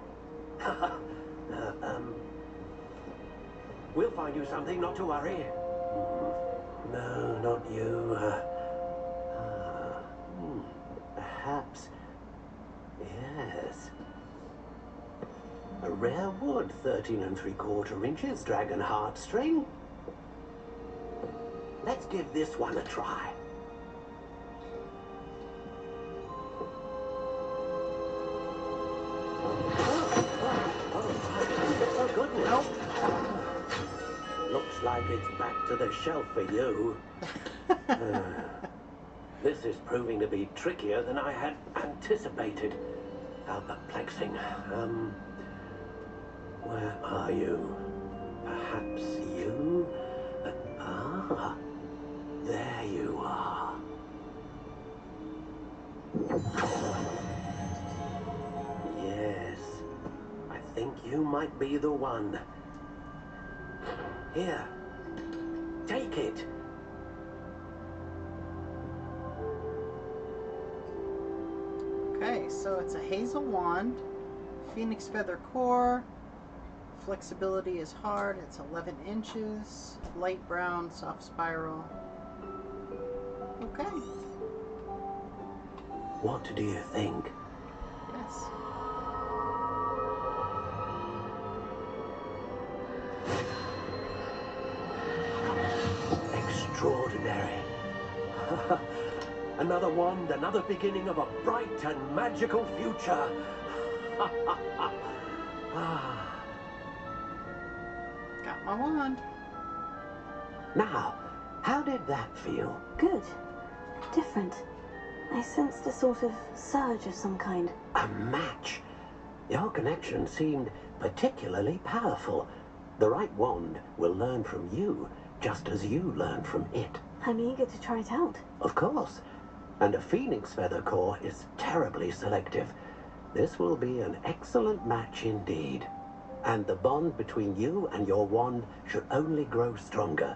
We'll find you something, not to worry. No, not you. Perhaps. Yes. A rare wood, 13 3/4 inches, dragon heartstring. Let's give this one a try. Oh, goodness. Nope. Looks like it's back to the shelf for you. This is proving to be trickier than I had anticipated. How perplexing. Where are you? Perhaps you? Ah, there you are. Yes, I think you might be the one. Here, take it. Okay, so it's a hazel wand, phoenix feather core, flexibility is hard, it's 11 inches, light brown, soft spiral. Okay. What do you think? Yes. Extraordinary. Another wand, another beginning of a bright and magical future. Got my wand. Now, how did that feel? Good. Different. I sensed a sort of surge of some kind. A match. Your connection seemed particularly powerful. The right wand will learn from you, just as you learn from it. I'm eager to try it out. Of course. And a phoenix feather core is terribly selective. This will be an excellent match indeed. And the bond between you and your wand should only grow stronger.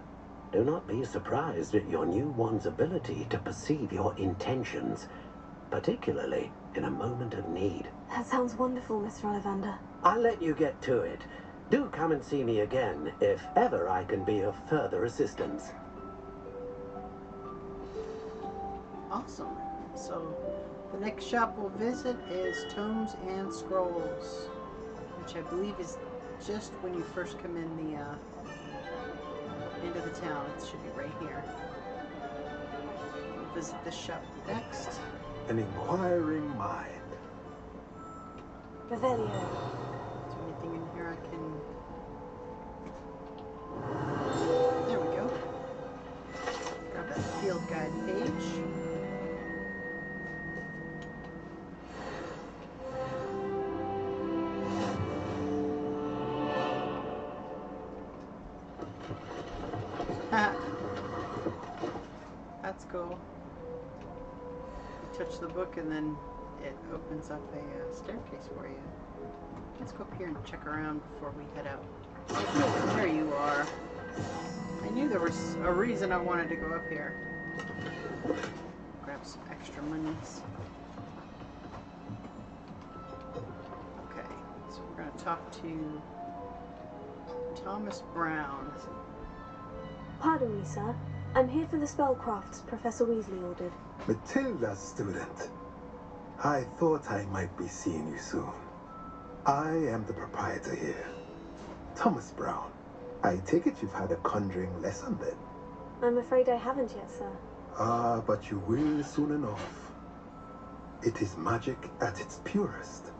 Do not be surprised at your new wand's ability to perceive your intentions, particularly in a moment of need. That sounds wonderful, Mr. Ollivander. I'll let you get to it. Do come and see me again if ever I can be of further assistance. Awesome. So the next shop we'll visit is Tomes and Scrolls, which I believe is just when you first come in the into the town. It should be right here. We'll visit this shop next. An inquiring mind. Revelio. Is there anything in here I can... There we go. Grab that field guide page. That's cool. You touch the book and then it opens up a staircase for you. Let's go up here and check around before we head out. There you are. I knew there was a reason I wanted to go up here. Grab some extra monies. Okay, so we're going to talk to Thomas Brown. Pardon me, sir. I'm here for the spellcrafts Professor Weasley ordered. Matilda's student. I thought I might be seeing you soon. I am the proprietor here, Thomas Brown. I take it you've had a conjuring lesson then? I'm afraid I haven't yet, sir. Ah, but you will soon enough. It is magic at its purest,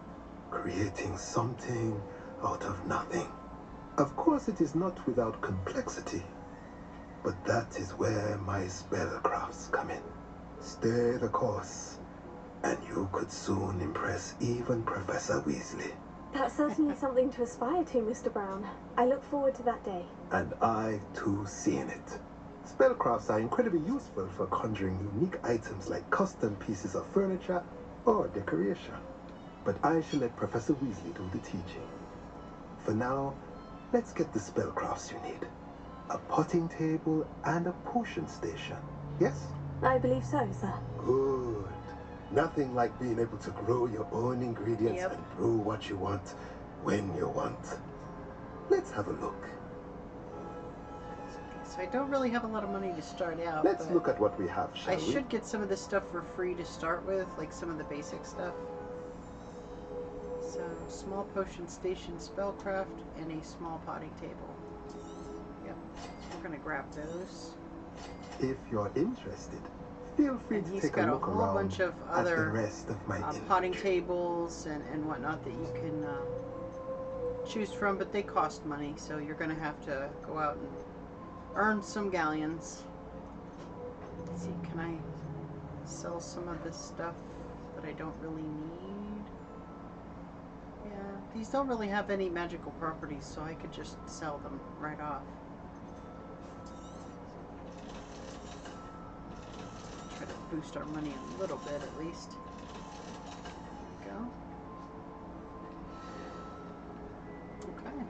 creating something out of nothing. Of course, it is not without complexity, but that is where my spellcrafts come in. Stay the course, and you could soon impress even Professor Weasley. That's certainly something to aspire to, Mr. Brown. I look forward to that day. And I, too, seeing it. Spellcrafts are incredibly useful for conjuring unique items like custom pieces of furniture or decoration. But I shall let Professor Weasley do the teaching. For now, let's get the spellcrafts you need. A potting table and a potion station. Yes? I believe so, sir. Good. Nothing like being able to grow your own ingredients and brew what you want when you want. Let's have a look. So I don't really have a lot of money to start out. Let's look at what we have, shall I we? should get some of this stuff for free to start with, like some of the basic stuff. So, small potion station spellcraft and a small potting table. Yep, so we're gonna grab those. If you're interested, feel free to take a look got a whole around bunch of at the other rest of my potting tables and whatnot that you can choose from, but they cost money, so you're gonna have to go out and earn some galleons. Let's see, can I Sell some of this stuff that I don't really need. Yeah, these don't really have any magical properties, so I could just sell them right off. Try to boost our money a little bit at least. There we go. Okay.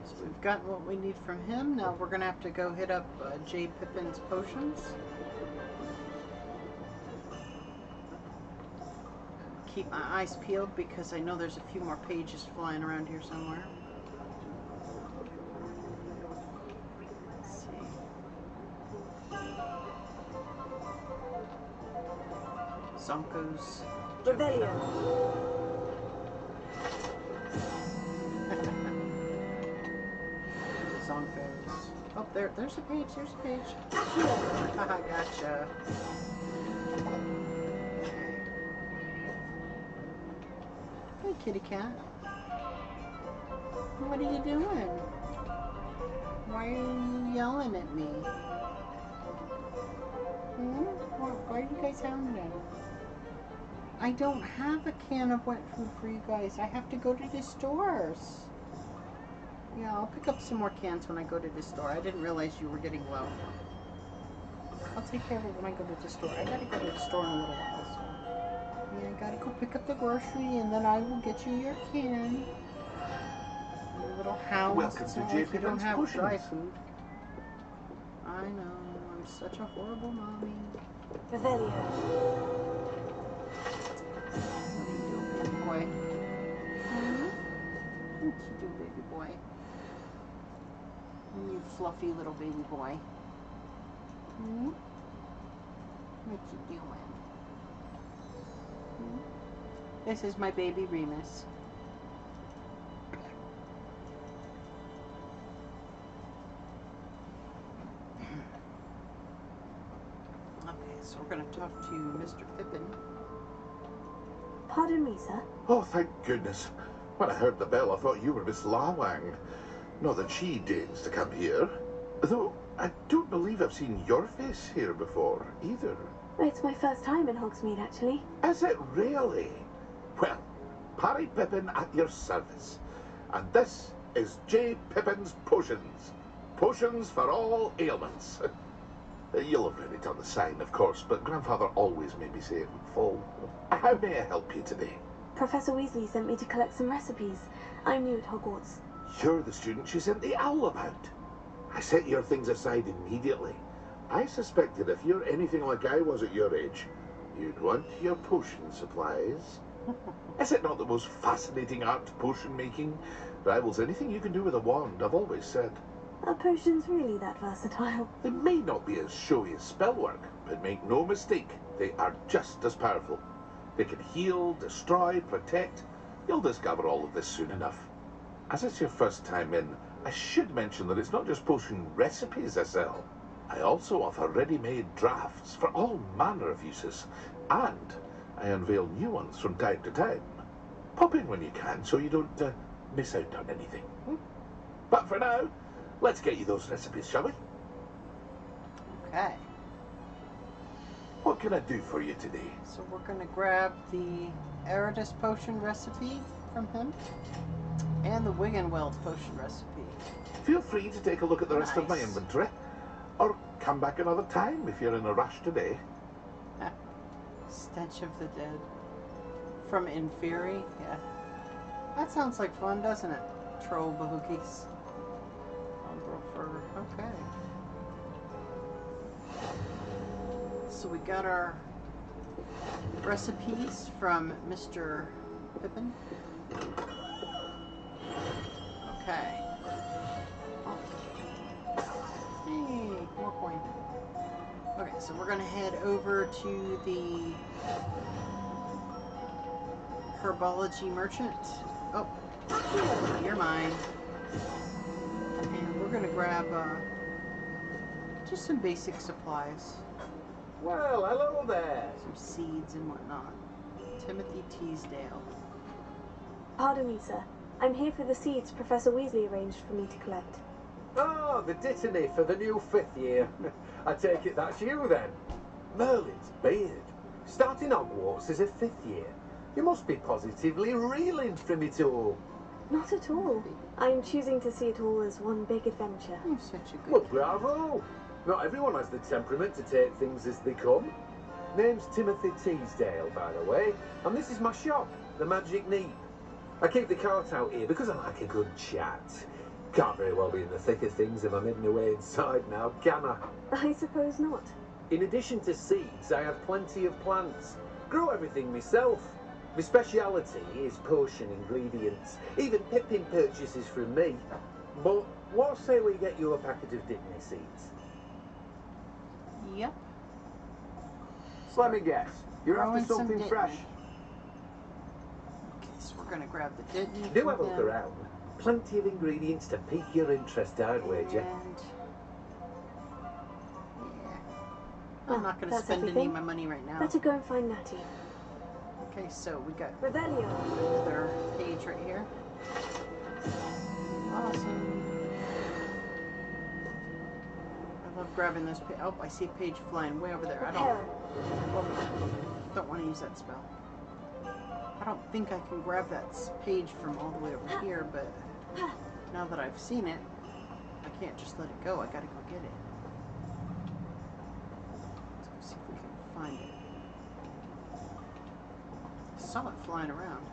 So we've gotten what we need from him. Now we're going to have to go hit up J. Pippin's potions. Keep my eyes peeled because I know there's a few more pages flying around here somewhere. Let's see. Zonko's Rebellion. Zonko's. Oh, there's a page. There's a page. Haha, gotcha. Hey, kitty cat. What are you doing? Why are you yelling at me? Why are you guys hounding? I don't have a can of wet food for you guys. I have to go to the stores. Yeah, I'll pick up some more cans when I go to the store. I didn't realize you were getting low. I'll take care of it when I go to the store. I gotta go to the store in a little while, so... Yeah, I gotta go pick up the grocery and then I will get you your can. You little hound. Welcome to J. If you don't Pippin's have Potions. dry food. I know, I'm such a horrible mommy. Revelio. What do you do, baby boy? What you do, baby boy? You fluffy little baby boy. What you doing? This is my baby Remus. Okay, so we're going to talk to Mr. Pippin. Pardon me, sir. Oh, thank goodness. When I heard the bell, I thought you were Miss Lawang. Not that she deigns to come here. Though, I don't believe I've seen your face here before, either. It's my first time in Hogsmeade, actually. Is it really? Well, Parry Pippin at your service. And this is J. Pippin's Potions. Potions for all ailments. You'll have read it on the sign, of course, but Grandfather always made me say it in full. How may I help you today? Professor Weasley sent me to collect some recipes. I'm new at Hogwarts. You're the student she sent the owl about. I set your things aside immediately. I suspected if you're anything like I was at your age, you'd want your potion supplies. Is it not the most fascinating art, potion making? Rivals anything you can do with a wand, I've always said. Are potions really that versatile? They may not be as showy as spellwork, but make no mistake, they are just as powerful. They can heal, destroy, protect. You'll discover all of this soon enough. As it's your first time in, I should mention that it's not just potion recipes I sell. I also offer ready-made drafts for all manner of uses, and I unveil new ones from time to time. Pop in when you can so you don't miss out on anything. But for now, let's get you those recipes, shall we? Okay. What can I do for you today? So we're going to grab the Eridus potion recipe from him and the Wiggenweld potion recipe. Feel free to take a look at the rest of my inventory, or come back another time if you're in a rush today. Stench of the Dead. From Inferi? Yeah. That sounds like fun, doesn't it? Troll bahookies. Umbral fur. Okay. So we got our recipes from Mr. Pippin. Okay. Oh. Hey, more coin. Okay, so we're gonna head over to the herbology merchant. Oh, you're mine. And we're gonna grab just some basic supplies. Well, hello there. Some seeds and whatnot. Timothy Teasdale. Pardon me, sir. I'm here for the seeds Professor Weasley arranged for me to collect. Oh, the dittany for the new 5th year. I take it that's you then. Merlin's beard. Starting Hogwarts as a 5th year. You must be positively reeling from it all. Not at all. I'm choosing to see it all as one big adventure. You're such a good Well, bravo! Not everyone has the temperament to take things as they come. Name's Timothy Teasdale, by the way, and this is my shop, the Magic Neep. I keep the cart out here because I like a good chat. Can't very well be in the thick of things if I'm hidden away inside now, can I? I suppose not. In addition to seeds, I have plenty of plants. Grow everything myself. My speciality is potion ingredients. Even Pippin purchases from me. But what say we get you a packet of dittany seeds? Yep. Let me guess. You're Growing after something some fresh. dittany. Okay, so we're gonna grab the dittany. Do from have a look him. around. Plenty of ingredients to pique your interest, I'd wager. And I'm not going to that's spend any everything. of my money right now. Better go and find Natty. Okay, so we got Revelio. another page right here. Awesome. I love grabbing those. Oh, I see a page flying way over there. I don't want to use that spell. I don't think I can grab that page from all the way over here, but now that I've seen it, I can't just let it go. I gotta go get it. Let's go see if we can find it. I saw it flying around.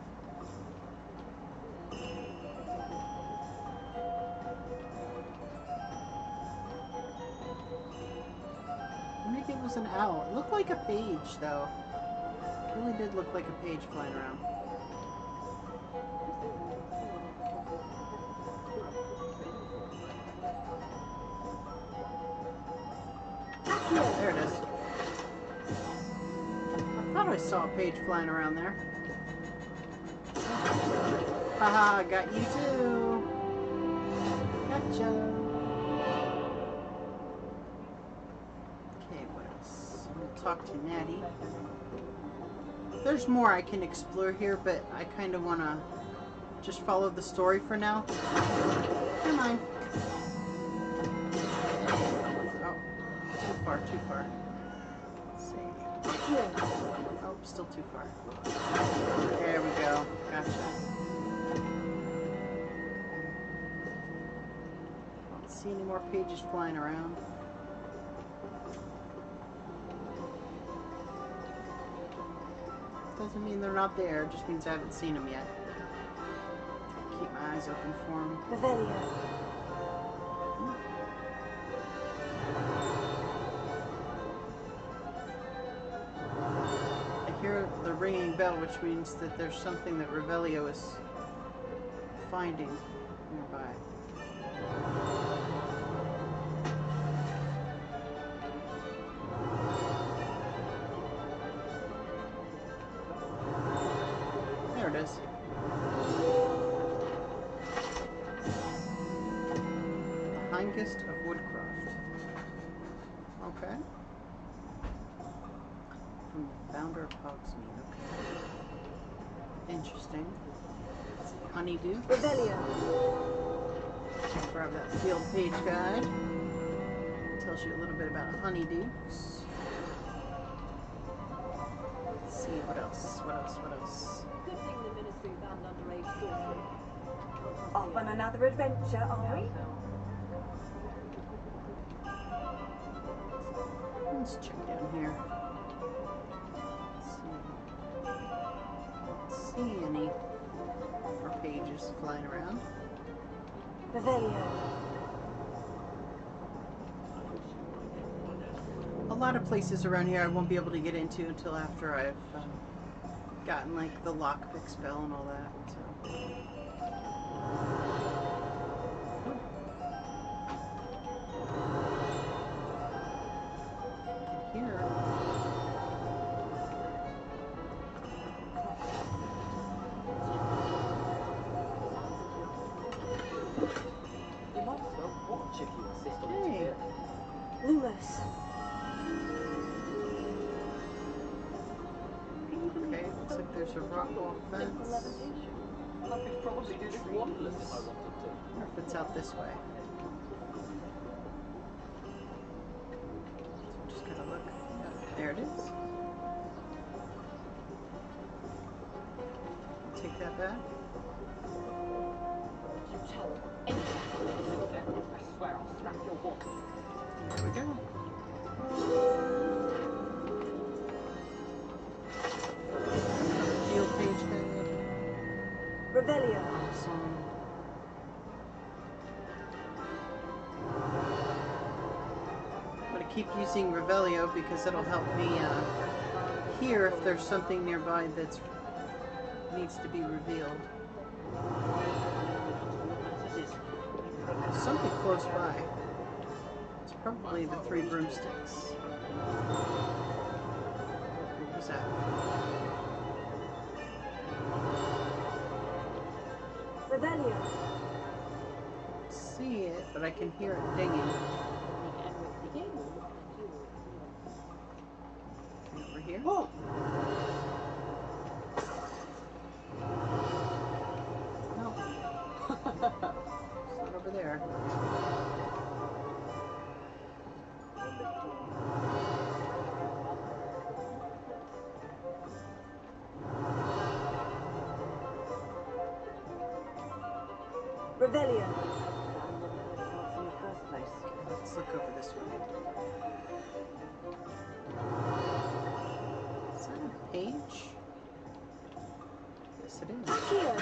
Maybe it was an owl. It looked like a page, though. It really did look like a page flying around. There it is. I thought I saw a page flying around there. Haha, got you too. Gotcha. Okay, what else? I'm gonna talk to Natty. There's more I can explore here, but I kind of want to just follow the story for now. Never mind. Oh, too far, too far. Let's see. Oh, still too far. There we go. Gotcha. Don't see any more pages flying around. Doesn't mean they're not there, it just means I haven't seen them yet. Keep my eyes open for them. Revelio. I hear the ringing bell, which means that there's something that Revelio is finding nearby. There it is. The Hindgust of Woodcroft. Okay. From the founder of Hogsmeade. Okay. Interesting. Honeydew. Revelio. Grab that field page guide. Tells you a little bit about honeydews. Let's see what else. What else? What else? Good thing the Ministry banned underage sorcery. Off on another adventure, are we? Let's check down here. Let's see. Don't see any more pages flying around. Revelio. A lot of places around here I won't be able to get into until after I've gotten like the lockpick spell and all that. So. Here. You might as well watch if you insist on Hey. it. Lumos. Okay, looks like there's a rock wall fence. I could probably do this wandless if I wanted to. I wonder if it's out this way. So just gotta look. There it is. Take that back. You tell anyone, I swear I'll snap your wand. There we go. Deal page head. Revelio. Awesome. I'm going to keep using Revelio because it'll help me hear if there's something nearby that needs to be revealed. There's something close by. It's probably the 3 broomsticks. What was that? Revelio. See it, but I can hear it dinging. Over here. Oh! No. It's not over there. Revelio. In the first place. Let's look over this way. Is that a page? Yes, it is. Here.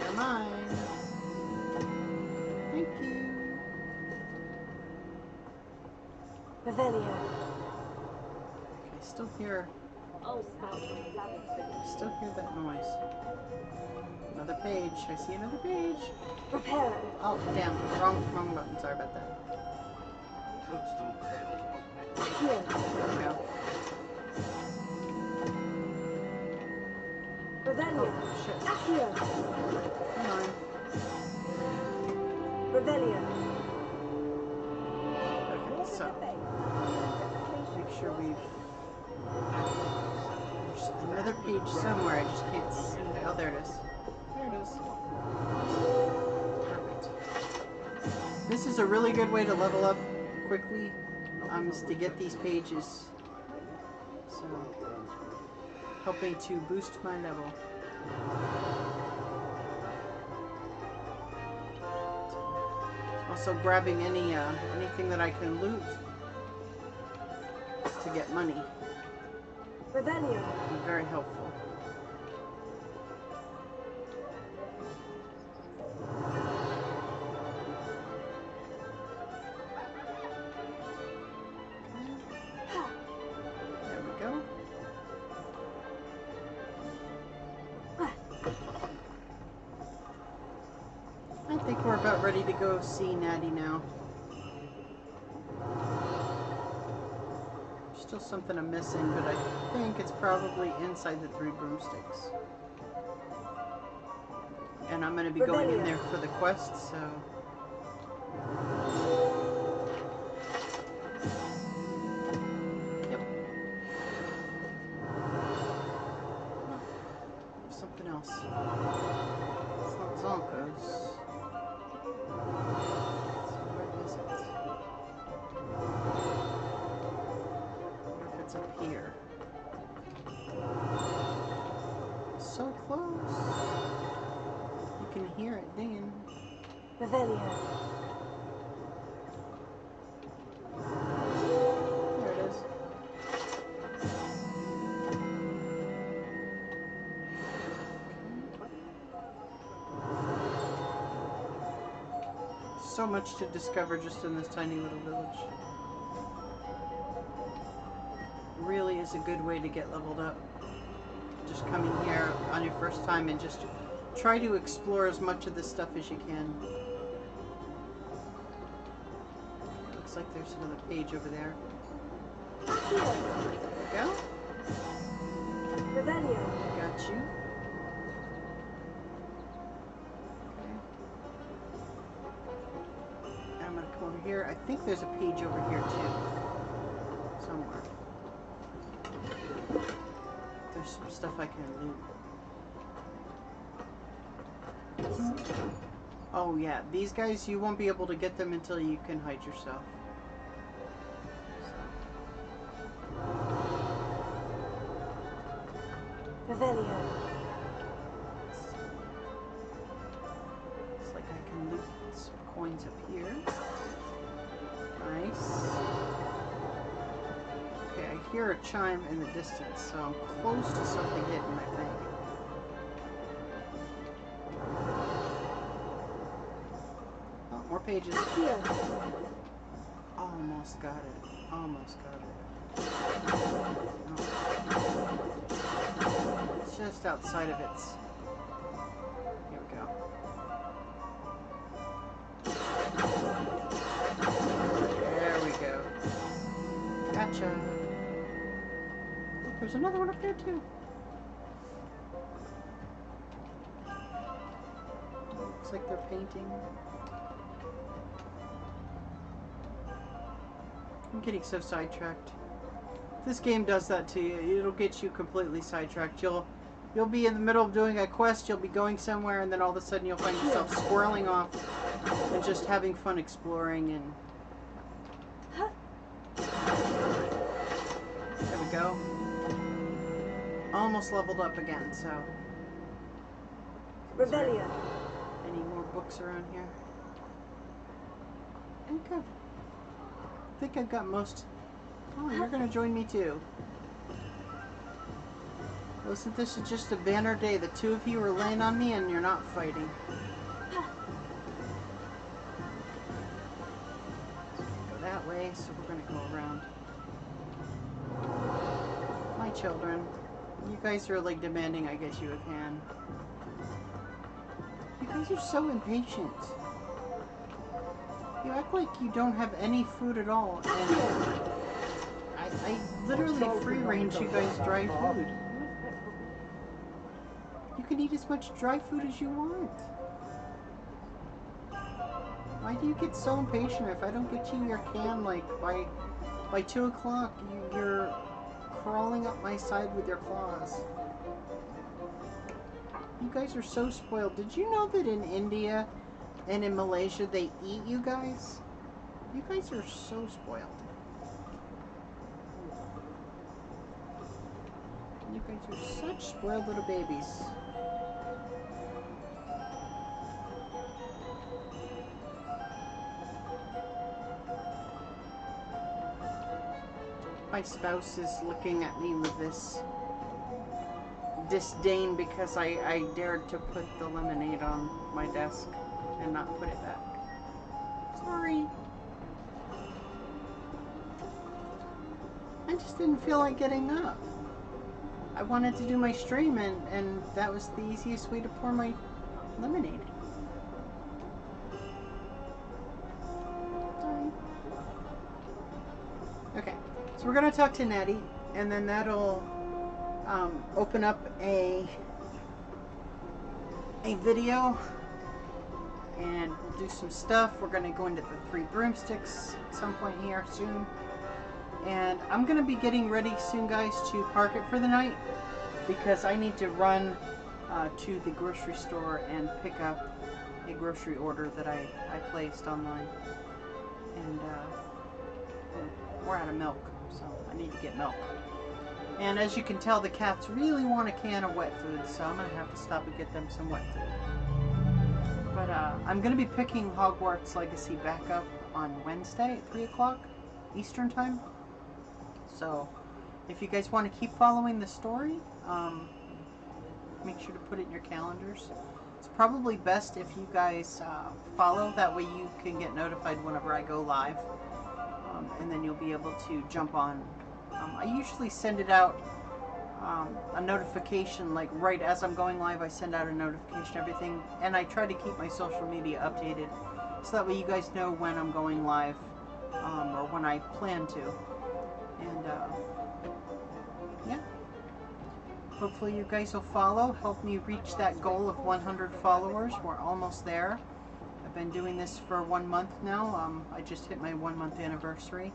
They're mine. Thank you. Revelio. Okay, still hear that noise. Another page. I see another page. Reparo. Oh, damn. Wrong button. Sorry about that. Here. There we go. Revelio. Oh, shit. Accio. Come on. Revelio. Okay, so make sure we've. There's another page somewhere. I just can't see. Oh, there it is. There it is. Perfect. This is a really good way to level up quickly. Is to get these pages. So, helping to boost my level. Also, grabbing anything that I can loot to get money. Revelio. Be very helpful. There we go. I think we're about ready to go see Natty now. Still something I'm missing, but I think it's probably inside the 3 broomsticks. And I'm going to be going in there for the quest, so... Yep. Something else. It's not Zonko's. Where is it? It's up here. So close. You can hear it dinging. Revelio. There it is. So much to discover just in this tiny little village. Really is a good way to get leveled up. Just coming here on your first time and just try to explore as much of this stuff as you can. Looks like there's another page over there. There we go. Revelio. Got you. Okay. And I'm gonna come over here. I think there's a page over here too. Somewhere. There's some stuff I can loot. Oh yeah, these guys, you won't be able to get them until you can hide yourself. So. Revelio. Looks like I can loot some coins up here. Nice. Okay, I hear a chime in the distance, so I'm close to something hidden, I think. Oh, more pages. Here. Almost got it. Almost got it. Oh. It's just outside of its... Here we go. There we go. Gotcha. Look, there's another one up there too. Looks like they're painting. I'm getting so sidetracked. This game does that to you. It'll get you completely sidetracked. You'll be in the middle of doing a quest, you'll be going somewhere, and then all of a sudden you'll find yourself squirreling off and just having fun exploring. And there we go. Almost leveled up again, so. Revelio. Any more books around here? Okay. I think I've got most. Oh, you're gonna join me too. Wasn't this just a banner day? The two of you are laying on me and you're not fighting. Go that way, so we're gonna go around. My children. You guys are like demanding I get you a can. You guys are so impatient. You act like you don't have any food at all, and I literally free range you guys dry food. You can eat as much dry food as you want. Why do you get so impatient? If I don't get you your can, like, by 2 o'clock, you're crawling up my side with your claws. You guys are so spoiled. Did you know that in India and in Malaysia they eat you guys? You guys are so spoiled. You guys are such spoiled little babies. My spouse is looking at me with this disdain because I dared to put the lemonade on my desk and not put it back. Sorry. I just didn't feel like getting up. I wanted to do my stream and that was the easiest way to pour my lemonade. Sorry. Okay, so we're gonna talk to Natty, and then that'll open up a video, and we'll do some stuff. We're gonna go into the 3 broomsticks at some point here soon. And I'm going to be getting ready soon, guys, to park it for the night because I need to run to the grocery store and pick up a grocery order that I placed online. And we're out of milk, so I need to get milk. And as you can tell, the cats really want a can of wet food, so I'm going to have to stop and get them some wet food. But I'm going to be picking Hogwarts Legacy back up on Wednesday at 3 o'clock Eastern Time. So, if you guys want to keep following the story, make sure to put it in your calendars. It's probably best if you guys follow, that way you can get notified whenever I go live. And then you'll be able to jump on. I usually send it out, a notification, like right as I'm going live, I send out a notification, everything. And I try to keep my social media updated, so that way you guys know when I'm going live, or when I plan to. And, yeah. Hopefully you guys will follow. Help me reach that goal of 100 followers. We're almost there. I've been doing this for 1 month now. I just hit my 1 month anniversary.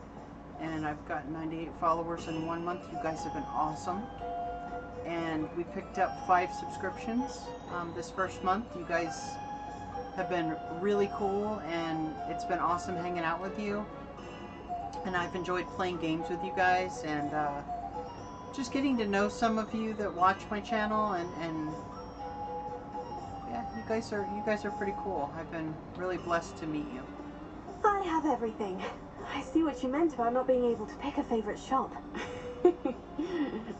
And I've got 98 followers in 1 month. You guys have been awesome. And we picked up 5 subscriptions this first month. You guys have been really cool. And it's been awesome hanging out with you. And I've enjoyed playing games with you guys, and just getting to know some of you that watch my channel, and yeah, you guys are pretty cool. I've been really blessed to meet you. I have everything. I see what you meant about not being able to pick a favorite shop.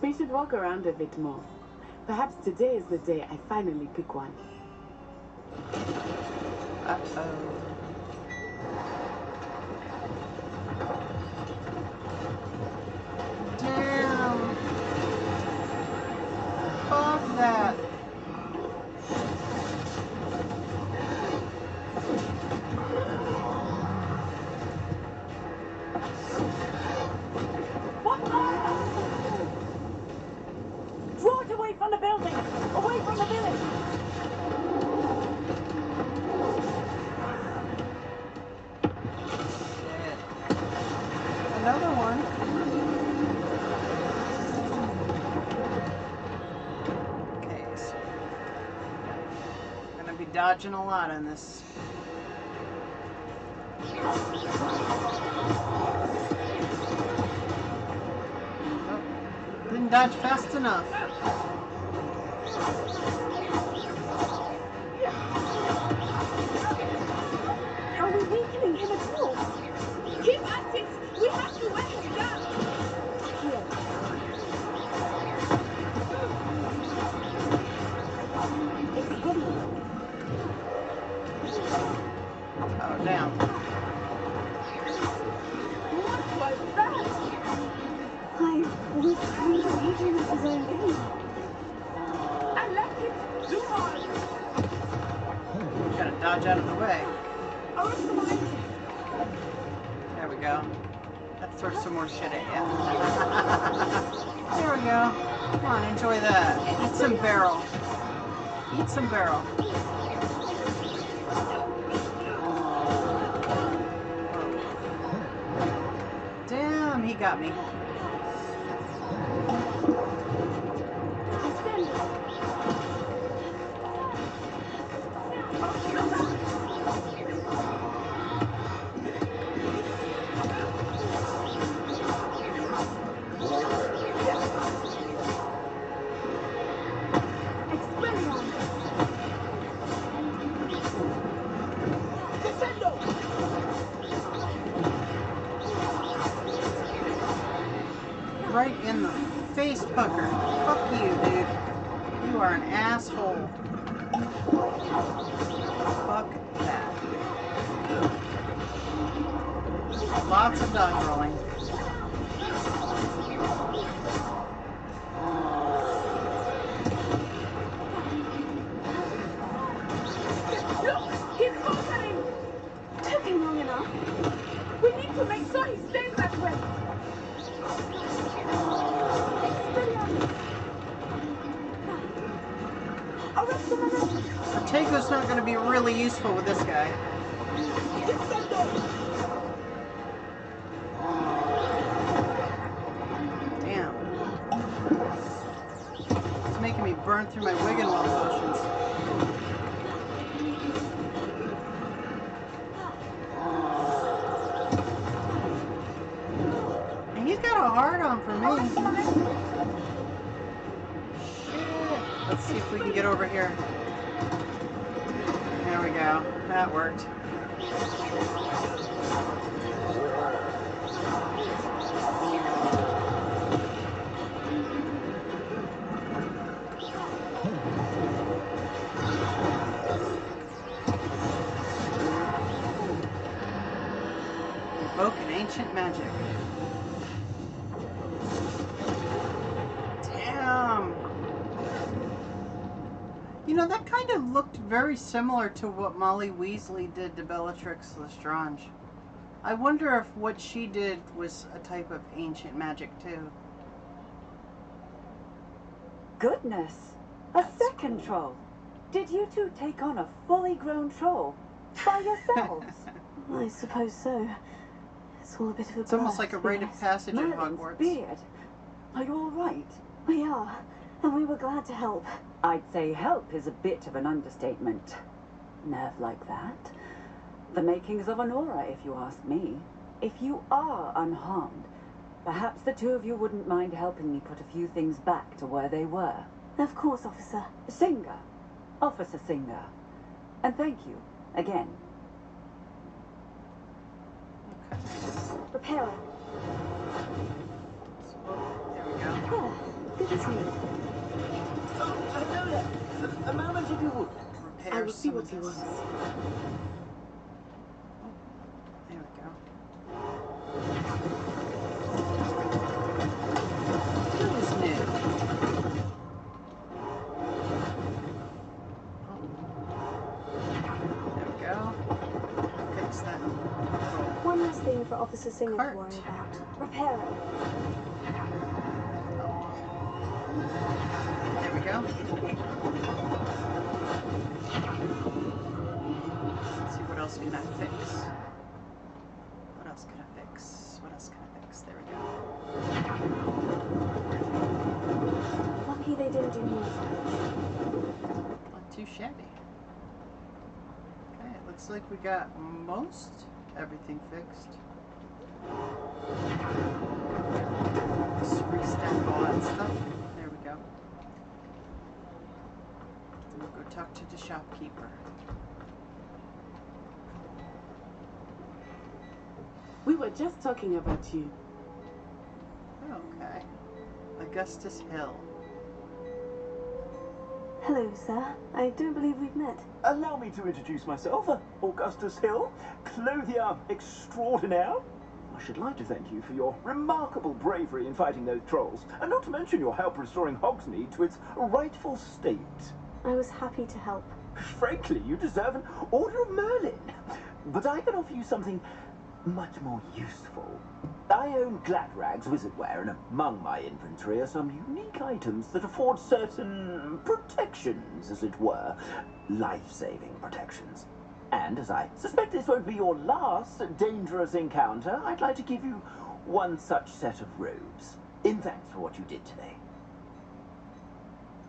We should walk around a bit more. Perhaps today is the day I finally pick one. Uh-oh. Damn. Fuck that. Draw it away from the building! Away from the village! Shit. Another one. Okay, so I'm gonna be dodging a lot on this. Didn't dodge fast enough. Are we weakening him at all? Keep at it! We have to wear him down! Here. It's hitting. Oh, damn. What was that? I was trying to lead him at his own game. I left him too hard! Gotta dodge out of the way. Arrest the mine! There we go. That throws some more shit at you. There we go. Come on, enjoy that. Eat some barrel. Eat some barrel. Damn, he got me. Right in the face pucker. Fuck you, dude. You are an asshole. Fuck that. Lots of dodge rolling. Look! He's faltering! Took him long enough. We need to make sure he stays that way! Ortega's not going to be really useful with this guy. Damn. It's making me burn through my Wiggenweld potions. And he's got a hard on for me. Shit. Let's see if we can get over here. There we go. That worked. Invoke an ancient magic. Damn. You know, that kind of looked very similar to what Molly Weasley did to Bellatrix Lestrange. I wonder if what she did was a type of ancient magic too. Goodness! A second troll! Did you two take on a fully grown troll? By yourselves? I suppose so. It's all a bit of a It's almost like a rite of passage in Hogwarts. Beard. Are you all right? We are, and we were glad to help. I'd say help is a bit of an understatement. Nerve like that. The makings of an aura, if you ask me. If you are unharmed, Perhaps the two of you wouldn't mind helping me put a few things back to where they were. Of course, officer. Singer. Officer Singer. And thank you, again. Repairer. There we go. Ah, good as new. A moment if you would. Repair I will see some what of he this. wants. There we go. Who is new? There we go. Fix that. One less thing for Officer Singer Cart. to worry about. Repairer. There we go. Let's see, what else can I fix? What else can I fix? What else can I fix? There we go. Lucky they didn't do more. Not too shabby. Okay, it looks like we got most everything fixed. Just restack all that stuff. There we go. And we'll go talk to the shopkeeper. We were just talking about you. Okay. Augustus Hill. Hello, sir. I don't believe we've met. Allow me to introduce myself, Augustus Hill, clothier extraordinaire. I should like to thank you for your remarkable bravery in fighting those trolls, and not to mention your help restoring Hogsmeade to its rightful state. I was happy to help. Frankly, you deserve an Order of Merlin. But I can offer you something much more useful. I own Gladrag's wizardware, and among my inventory are some unique items that afford certain protections, as it were. Life-saving protections. And as I suspect this won't be your last dangerous encounter, I'd like to give you one such set of robes, in thanks for what you did today.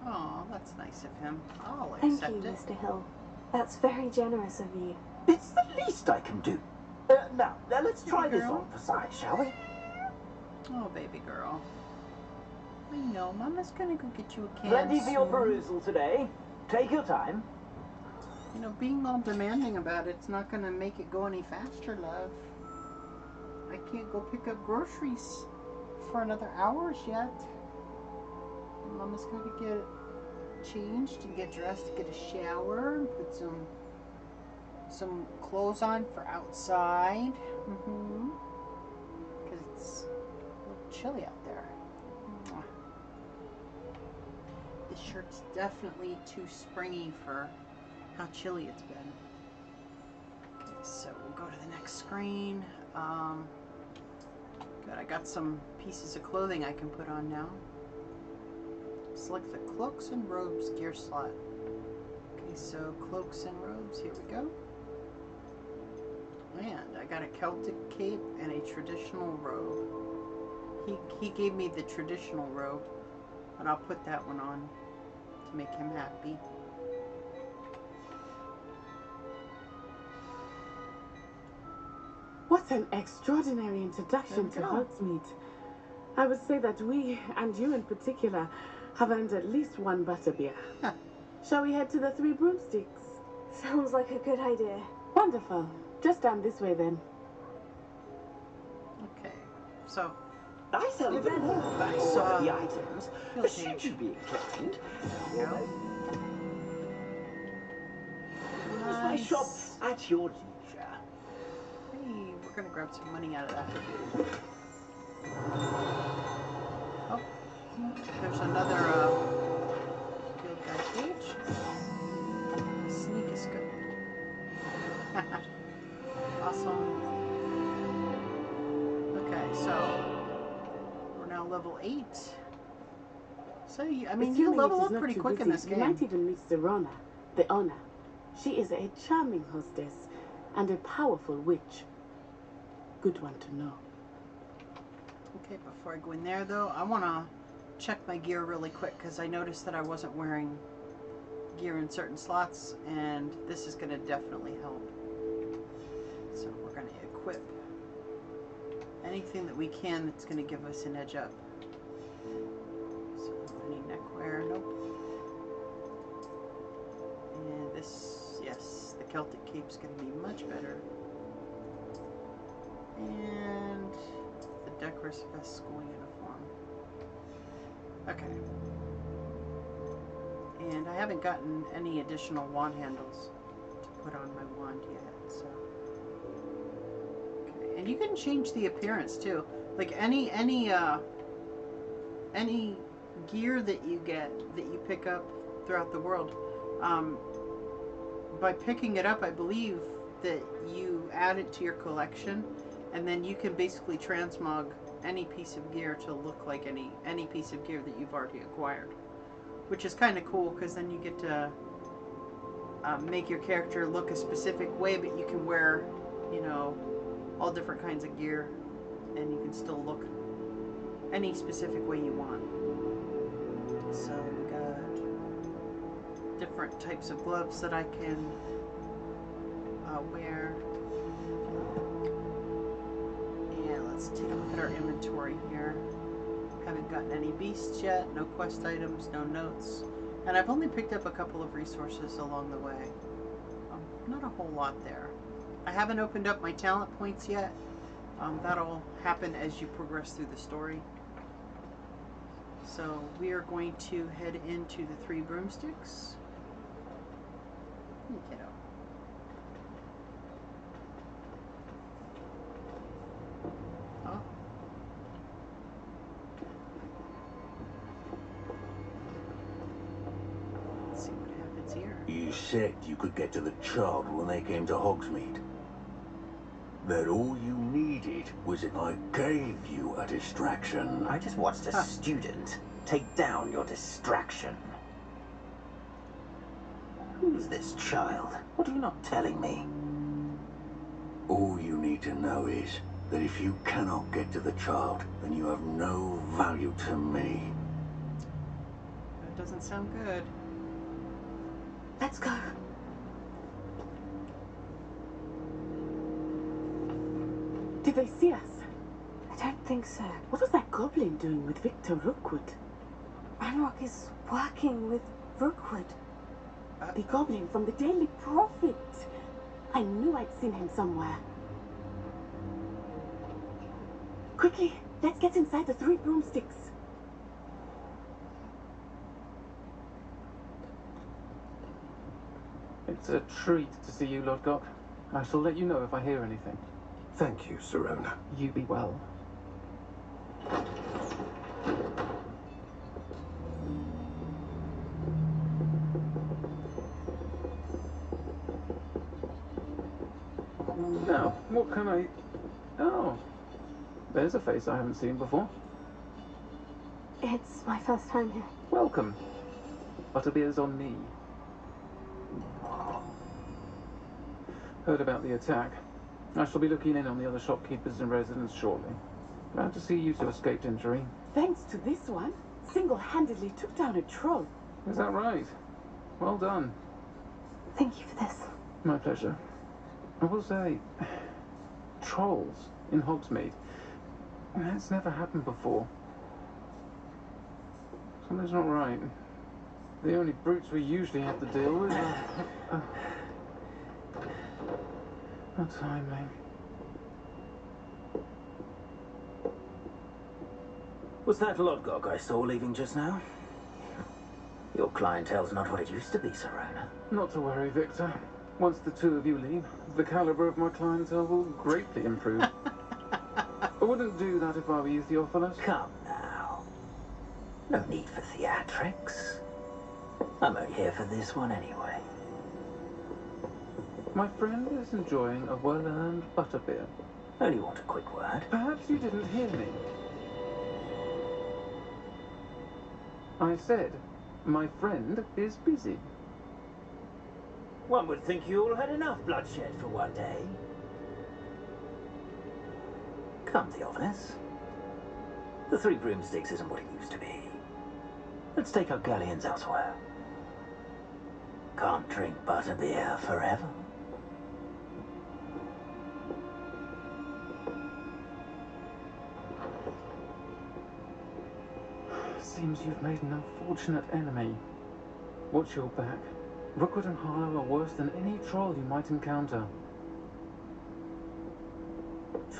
Oh, that's nice of him. I'll Thank accept you, it. Mr. Hill. That's very generous of you. It's the least I can do. Now, let's try this on for size, shall we? Oh, baby girl. I know. Mama's gonna go get you a can Plenty for your soon. perusal today. Take your time. You know, being all demanding about it's not gonna make it go any faster, love. I can't go pick up groceries for another hours yet. Mama's gotta get changed and get dressed, get a shower, and put some clothes on for outside. Because it's a little chilly out there. This shirt's definitely too springy for how chilly it's been. Okay, so we'll go to the next screen. Good, I got some pieces of clothing I can put on now. Select the cloaks and robes gear slot. Okay, so cloaks and robes, here we go. And I got a Celtic cape and a traditional robe. He gave me the traditional robe, and I'll put that one on to make him happy. What an extraordinary introduction to Hogsmeade. I would say that we, and you in particular, have earned at least one butterbeer. Shall we head to the Three Broomsticks? Sounds like a good idea. Wonderful. Just down this way then. Okay, so I sell even more value So, of the items. field Should page. you be inclined? Use my Nice. shop at your leisure. Hey, we're gonna grab some money out of that. Oh, there's another field guide page. Sneak is good. Awesome. Okay, so we're now level 8. So you, I mean, you Assuming level it is up not pretty too quick in busy, this You game. might even meet Serona, the owner. She is a charming hostess and a powerful witch. Good one to know. Okay, before I go in there though, I want to check my gear really quick because I noticed that I wasn't wearing gear in certain slots, and this is going to definitely help. So we're going to equip anything that we can that's going to give us an edge up. So, any neckwear? Nope. And this, yes, the Celtic cape's going to be much better. And the decorous vest school uniform. Okay. And I haven't gotten any additional wand handles to put on my wand yet, so. Okay. And you can change the appearance too. Like any gear that you get, that you pick up throughout the world, by picking it up, I believe that you add it to your collection, and then you can basically transmog any piece of gear to look like any piece of gear that you've already acquired, which is kind of cool, because then you get to make your character look a specific way, but you can wear, you know, all different kinds of gear, and you can still look any specific way you want. So we got different types of gloves that I can wear. And let's take a look at our inventory here. Haven't gotten any beasts yet, no quest items, no notes. And I've only picked up a couple of resources along the way. Not a whole lot there. I haven't opened up my talent points yet. That'll happen as you progress through the story. So we are going to head into the 3 broomsticks. Kiddo. Oh. Let's see what happens here. You said you could get to the child when they came to Hogsmeade. That all you needed was if I gave you a distraction. I just watched a student take down your distraction. Who's this child? What are you not telling me? All you need to know is that if you cannot get to the child, then you have no value to me. That doesn't sound good. Let's go. Did they see us? I don't think so. What was that goblin doing with Victor Rookwood? Ranrock is working with Rookwood. The goblin from the Daily Prophet. I knew I'd seen him somewhere. Quickly, let's get inside the 3 broomsticks. It's a treat to see you, Lodgok. I shall let you know if I hear anything. Thank you, Sirona. You be well. Now, what can I... Oh, there's a face I haven't seen before. It's my first time here. Welcome. Butterbeer's on me. Heard about the attack. I shall be looking in on the other shopkeepers and residents shortly. Glad to see you two escaped injury. Thanks to this one, single-handedly took down a troll. Is that right? Well done. Thank you for this. My pleasure. I will say, trolls in Hogsmeade. That's never happened before. Something's not right. The only brutes we usually have to deal with are... How timely. Was that Lodgok I saw leaving just now? Your clientele's not what it used to be, Sirona. Not to worry, Victor. Once the 2 of you leave, the caliber of my clientele will greatly improve. I wouldn't do that if I were you, Theophilus. Come now. No need for theatrics. I'm only here for this one anyway. My friend is enjoying a well-earned butterbeer. Only want a quick word. Perhaps you didn't hear me. I said, my friend is busy. One would think you all had enough bloodshed for one day. Come, Theophilus. The 3 broomsticks isn't what it used to be. Let's take our galleons elsewhere. Can't drink butterbeer forever. seems you've made an unfortunate enemy. Watch your back. Rookwood and Harlow are worse than any troll you might encounter.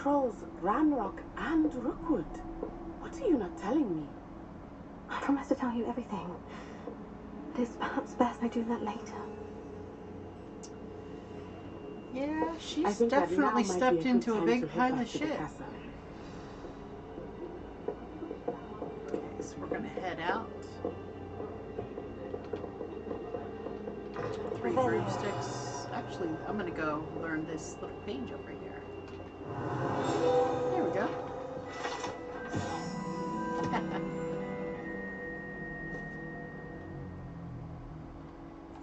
Trolls, Ranrock, and Rookwood. What are you not telling me? I promise to tell you everything. It is perhaps best I do that later. Yeah, I she's think that definitely now might stepped be a good into a time big to head pile back of to the shit. castle. Okay, so we're gonna head out. 3 broomsticks. Actually, I'm gonna go learn this little page over here. There we go.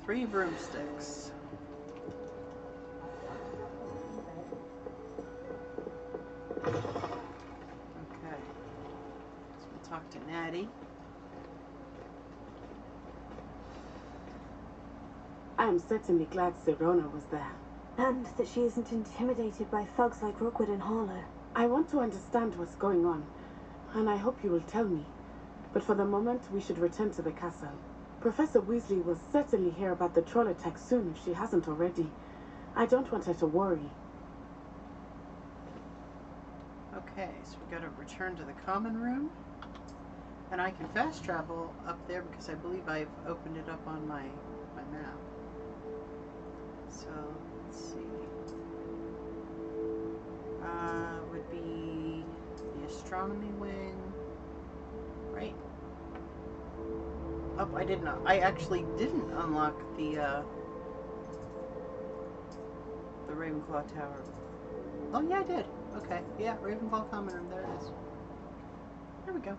3 broomsticks. Okay. So we'll talk to Natty. I am certainly glad Sirona was there. And that she isn't intimidated by thugs like Rookwood and Harlow. I want to understand what's going on, and I hope you will tell me. But for the moment, we should return to the castle. Professor Weasley will certainly hear about the troll attack soon if she hasn't already. I don't want her to worry. Okay, so we gotta return to the common room. And I can fast travel up there because I believe I've opened it up on my map. So, let's see. Would be the astronomy wing, right? Oh, I did not. I actually didn't unlock the Ravenclaw Tower. Oh yeah, I did. Okay, yeah, Ravenclaw Common Room. There it is. There we go.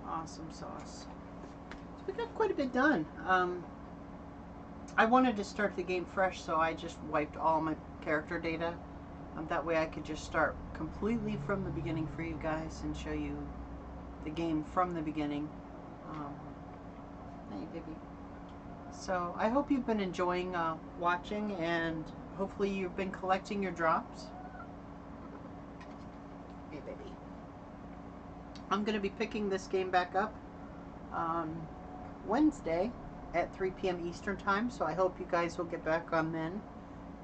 Awesome sauce. So we got quite a bit done. I wanted to start the game fresh, so I just wiped all my character data. That way I could just start completely from the beginning for you guys and show you the game from the beginning. Hey, baby. So I hope you've been enjoying watching, and hopefully you've been collecting your drops. Hey, baby. I'm going to be picking this game back up on Wednesday at 3 p.m. Eastern Time, so I hope you guys will get back on then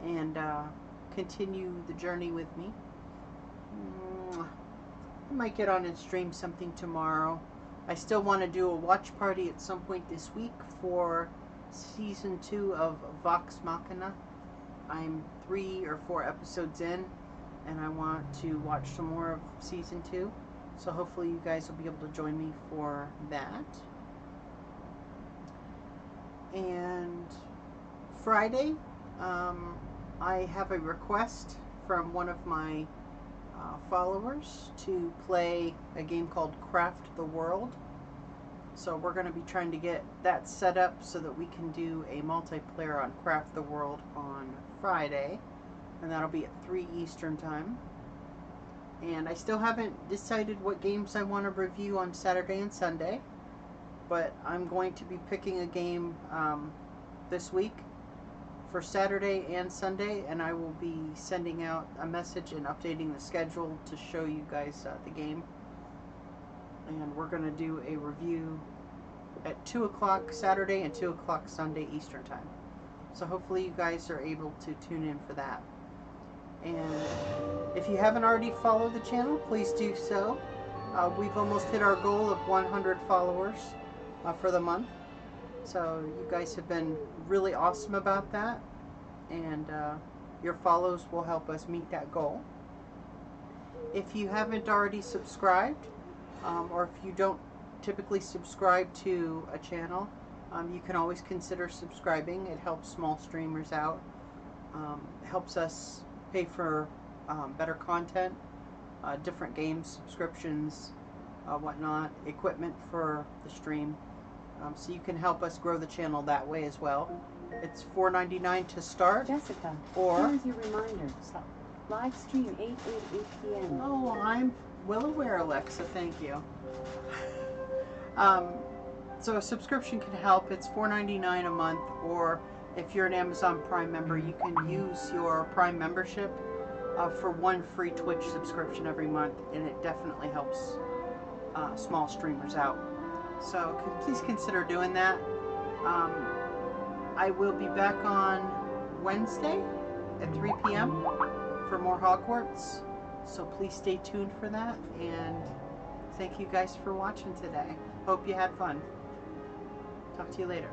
and continue the journey with me. I might get on and stream something tomorrow. I still want to do a watch party at some point this week for Season 2 of Vox Machina. I'm 3 or 4 episodes in, and I want to watch some more of Season 2. So hopefully you guys will be able to join me for that. And Friday, I have a request from one of my followers to play a game called Craft the World. So we're going to be trying to get that set up so that we can do a multiplayer on Craft the World on Friday. And that'll be at 3 Eastern Time. And I still haven't decided what games I want to review on Saturday and Sunday. But I'm going to be picking a game this week for Saturday and Sunday, and I will be sending out a message and updating the schedule to show you guys the game. And we're going to do a review at 2 o'clock Saturday and 2 o'clock Sunday Eastern Time. So hopefully you guys are able to tune in for that. And if you haven't already followed the channel, please do so. We've almost hit our goal of 100 followers for the month. So you guys have been really awesome about that. And your follows will help us meet that goal. If you haven't already subscribed, or if you don't typically subscribe to a channel, you can always consider subscribing. It helps small streamers out. Helps us pay for better content, different games, subscriptions, whatnot, equipment for the stream. So you can help us grow the channel that way as well. It's $4.99 to start. Jessica, or here's your reminder. Live stream 8:88 p.m. Oh, I'm well aware, Alexa. Thank you. So a subscription can help. It's $4.99 a month, or if you're an Amazon Prime member, you can use your Prime membership for one free Twitch subscription every month, and it definitely helps small streamers out. So please consider doing that. I will be back on Wednesday at 3 p.m. for more Hogwarts, so please stay tuned for that, and thank you guys for watching today. Hope you had fun. Talk to you later.